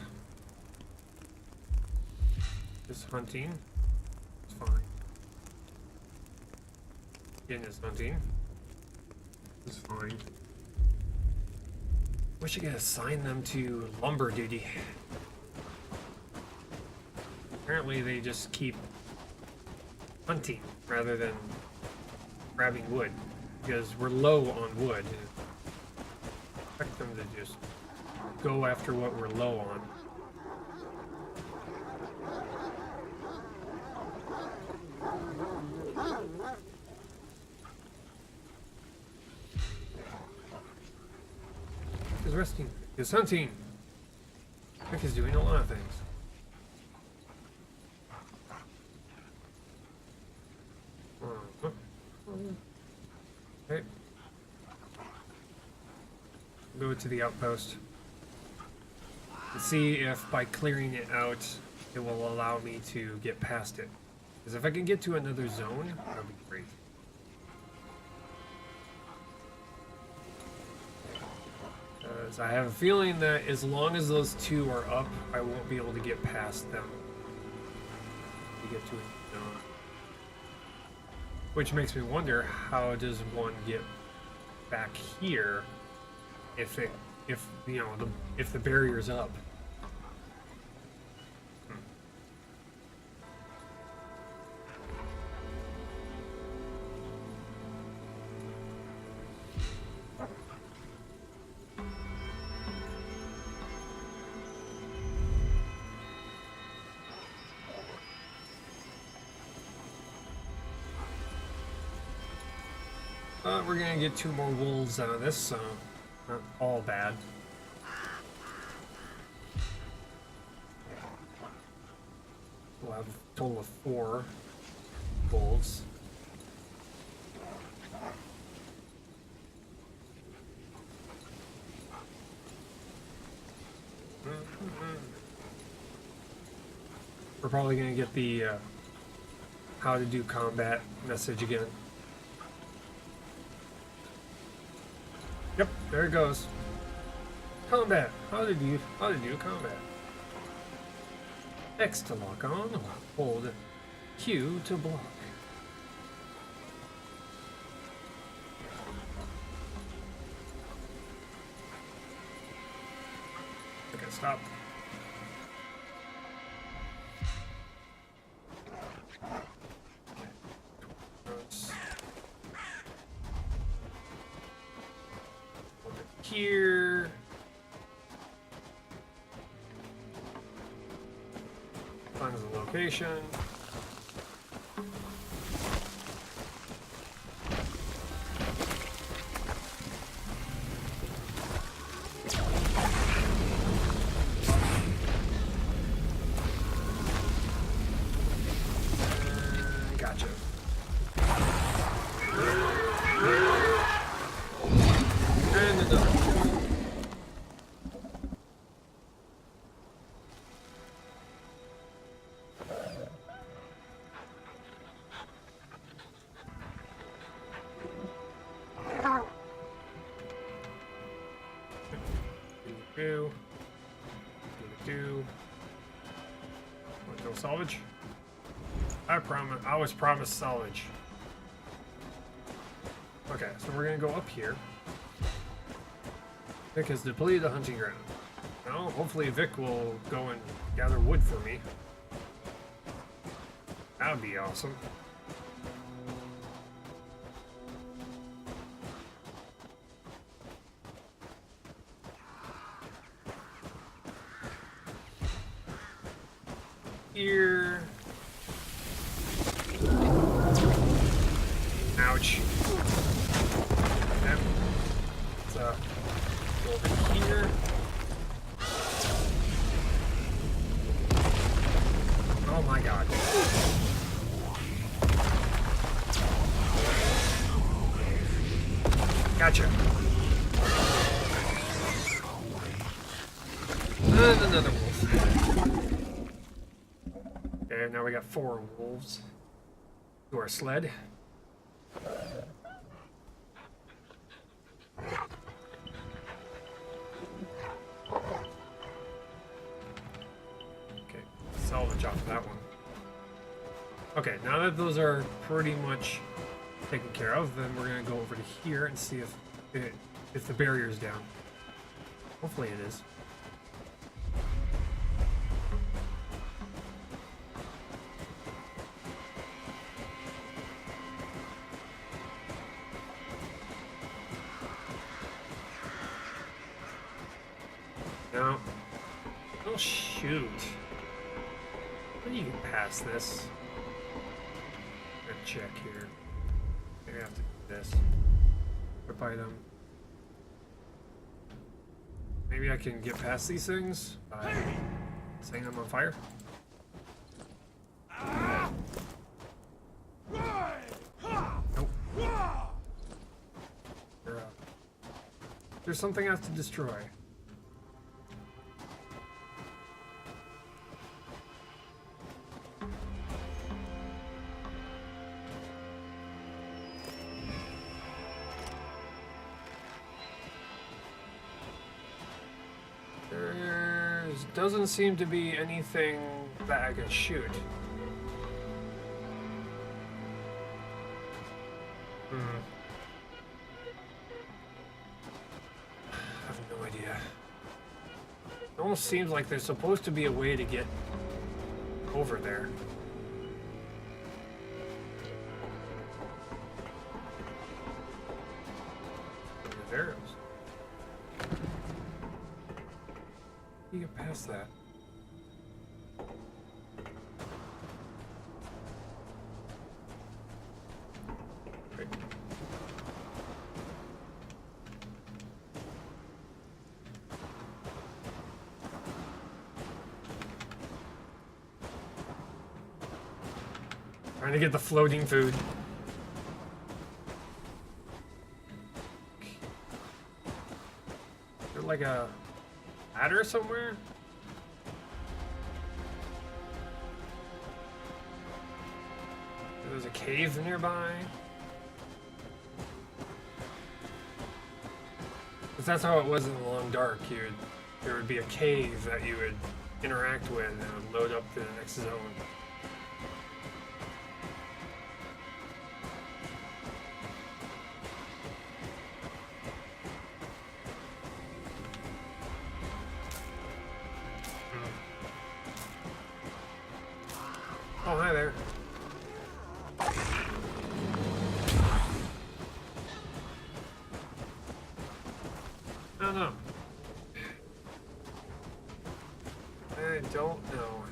Just hunting. It's fine. Again, is hunting. It's fine. Wish I could assign them to lumber duty. Apparently they just keep hunting rather than grabbing wood. Because we're low on wood. Expect them to just go after what we're low on. He's resting. He's hunting. Rick is doing a lot of things. Okay. Go to the outpost. And see if by clearing it out, it will allow me to get past it. Because if I can get to another zone, that would be great. Because I have a feeling that as long as those two are up, I won't be able to get past them. To get to a zone. Which makes me wonder, how does one get back here if the barrier's up? We're gonna get 2 more wolves out of this, so not all bad. We'll have a total of 4 wolves. We're probably gonna get the how to do combat message again. Yep, there it goes. Combat. How to do combat. X to lock on, hold Q to block. Okay, stop. Here. Finds the location. Gotcha. And another. Do. Want to go salvage? I was promised salvage. Okay, so we're gonna go up here. Vic has depleted the hunting ground. Now, hopefully Vic will go and gather wood for me. That would be awesome. Here. Ouch. Yep. Let's go over here. Oh my god. Gotcha. And another wolf. Okay, now we got 4 wolves to our sled. Okay, now that those are pretty much taken care of, then we're gonna go over to here and see if the barrier's down. Hopefully it is. No. Oh shoot. How do you get past this? I'm gonna check here. Maybe I have to do this. Whip item. Maybe I can get past these things by setting them on fire. Nope. There's something I have to destroy. Doesn't seem to be anything that I can shoot. I have no idea. It almost seems like there's supposed to be a way to get over there. There's arrows. You get past that. Right. Trying to get the floating food. Is there like a ladder somewhere? There's a cave nearby. Because that's how it was in the Long Dark. There would be a cave that you would interact with and load up to the next zone. Oh, hi there. I don't know. I don't know.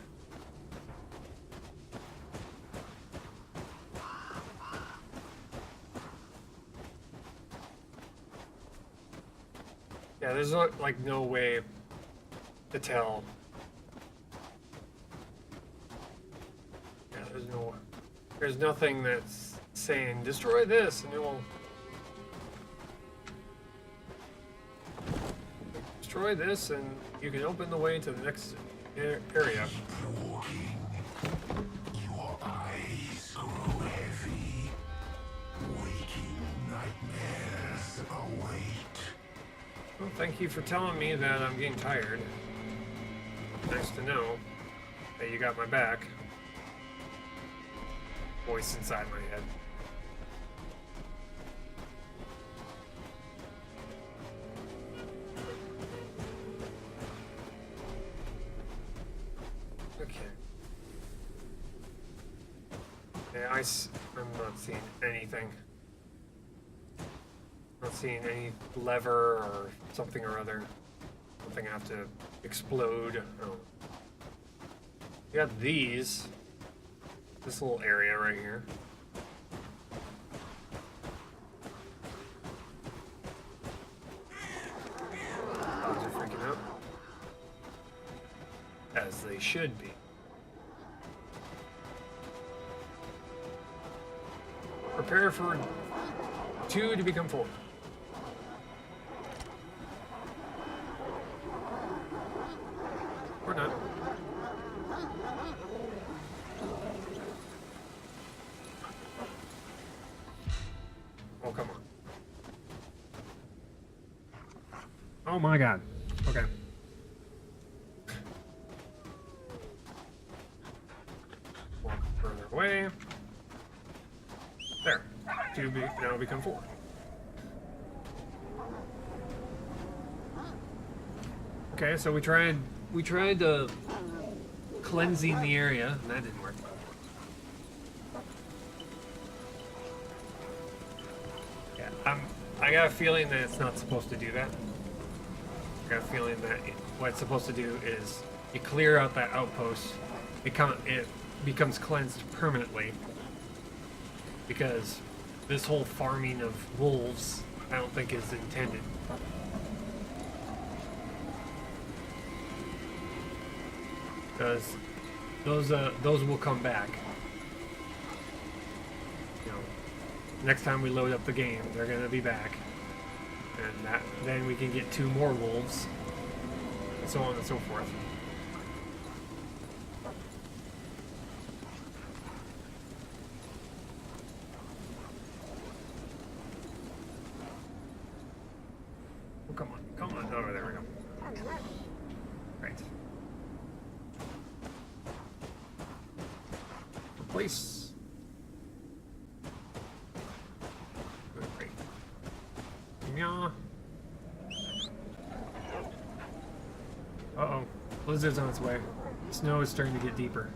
Yeah, there's like no way to tell. There's nothing that's saying destroy this and it will destroy this and you can open the way to the next area. Keep walking. Your eyes grow heavy. Waking nightmares await. Well, thank you for telling me that I'm getting tired. Nice to know that you got my back. Voice inside my head. Okay. Yeah, I'm not seeing anything. Not seeing any lever or something or other. Something I have to explode. Oh. We got these. This little area right here. Dogs are freaking out. As they should be. Prepare for 2 to become 4. Or not. Oh, come on. Oh my god. Okay. Walk further away. away. There. Now become 4. Okay, so we tried cleansing the area, and that didn't work. Yeah, I got a feeling that it's not supposed to do that. I got a feeling that what it's supposed to do is you clear out that outpost, it becomes cleansed permanently. Because this whole farming of wolves, I don't think is intended. Because those will come back. You know, next time we load up the game, they're gonna be back, and then we can get 2 more wolves, and so on and so forth. Oh, come on! Oh, there we go. Right. Replace. Great. Yeah. Uh-oh. Blizzard's on its way. Snow is starting to get deeper.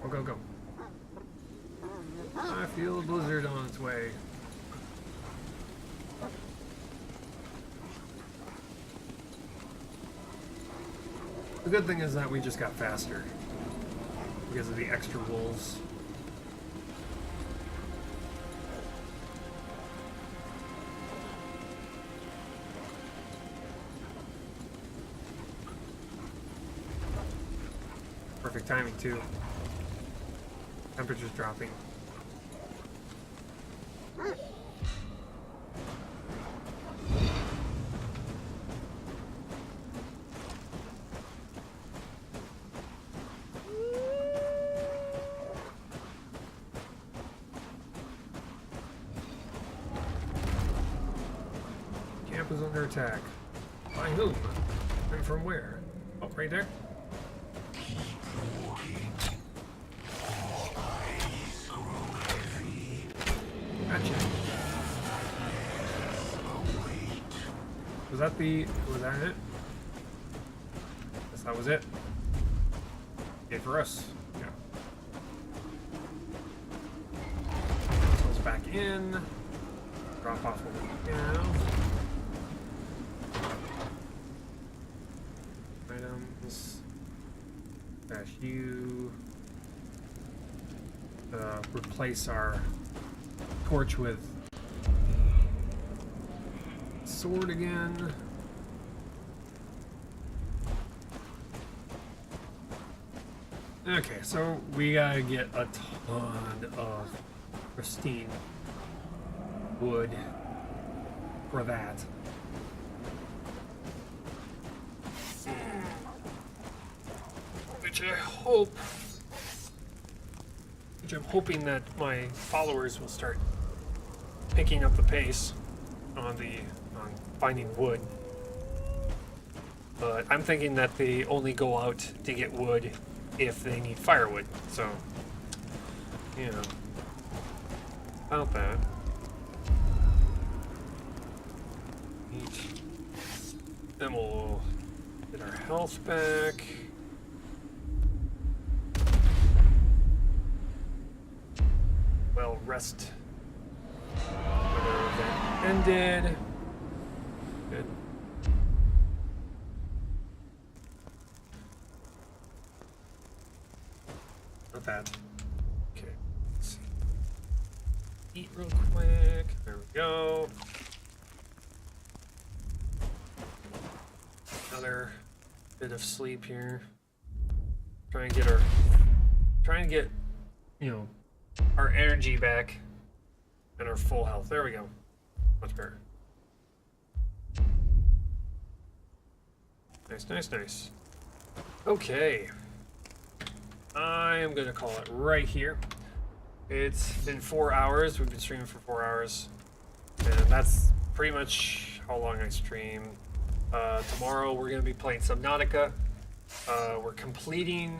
Go. I feel a blizzard on its way. The good thing is that we just got faster because of the extra wolves. Perfect timing too. Temperature's dropping. Camp is under attack. By whom? And from where? Oh, right there? Gotcha. Was that it? Guess that was it. Okay, for us. Yeah. Goes back in. Drop off what we have. Items. Dash U. Replace our torch with sword again. Okay, so we gotta get a ton of pristine wood for that. Which I'm hoping that my followers will start picking up the pace on finding wood. But I'm thinking that they only go out to get wood if they need firewood. So, you know, about that. Then we'll get our health back. Well, rest. That ended. Good. Not bad. Okay. Let's see. Eat real quick. There we go. Another bit of sleep here. Trying to get, you know, our energy back and our full health. There we go. Much better. Nice. Okay. I am going to call it right here. It's been 4 hours. We've been streaming for 4 hours. And that's pretty much how long I stream. Tomorrow we're going to be playing Subnautica. We're completing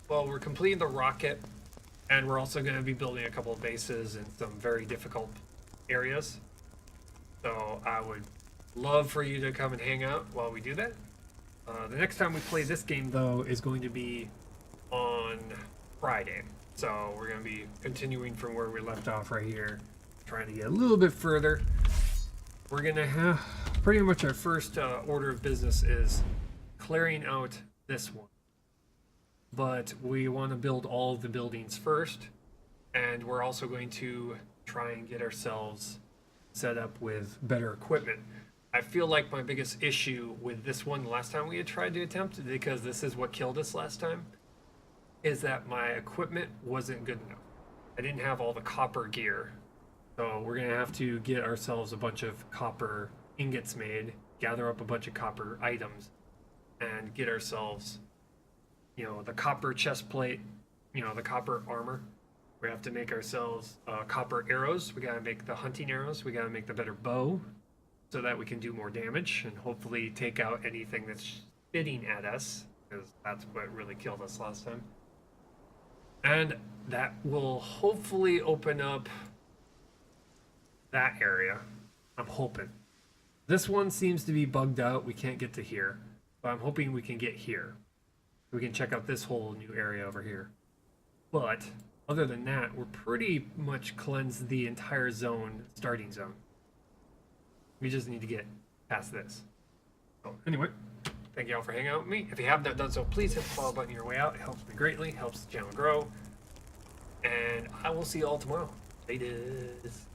the rocket. And we're also going to be building a couple of bases in some very difficult areas. So I would love for you to come and hang out while we do that. The next time we play this game, though, is going to be on Friday. So we're going to be continuing from where we left off right here, trying to get a little bit further. We're going to have pretty much our first order of business is clearing out this one. But we want to build all of the buildings first, and we're also going to try and get ourselves set up with better equipment. I feel like my biggest issue with this one, the last time we had tried to attempt, because this is what killed us last time, is that my equipment wasn't good enough. I didn't have all the copper gear. So we're going to have to get ourselves a bunch of copper ingots made, gather up a bunch of copper items, and get ourselves, the copper chest plate, the copper armor. We have to make ourselves copper arrows. We got to make the hunting arrows. We got to make the better bow so that we can do more damage and hopefully take out anything that's spitting at us, because that's what really killed us last time. And that will hopefully open up that area. I'm hoping. This one seems to be bugged out. We can't get to here, but I'm hoping we can get here. We can check out this whole new area over here. But other than that, we're pretty much cleansed the entire zone, starting zone. We just need to get past this. So anyway, thank you all for hanging out with me. If you have not done so, please hit the follow button on your way out. It helps me greatly, helps the channel grow. And I will see you all tomorrow. Latest.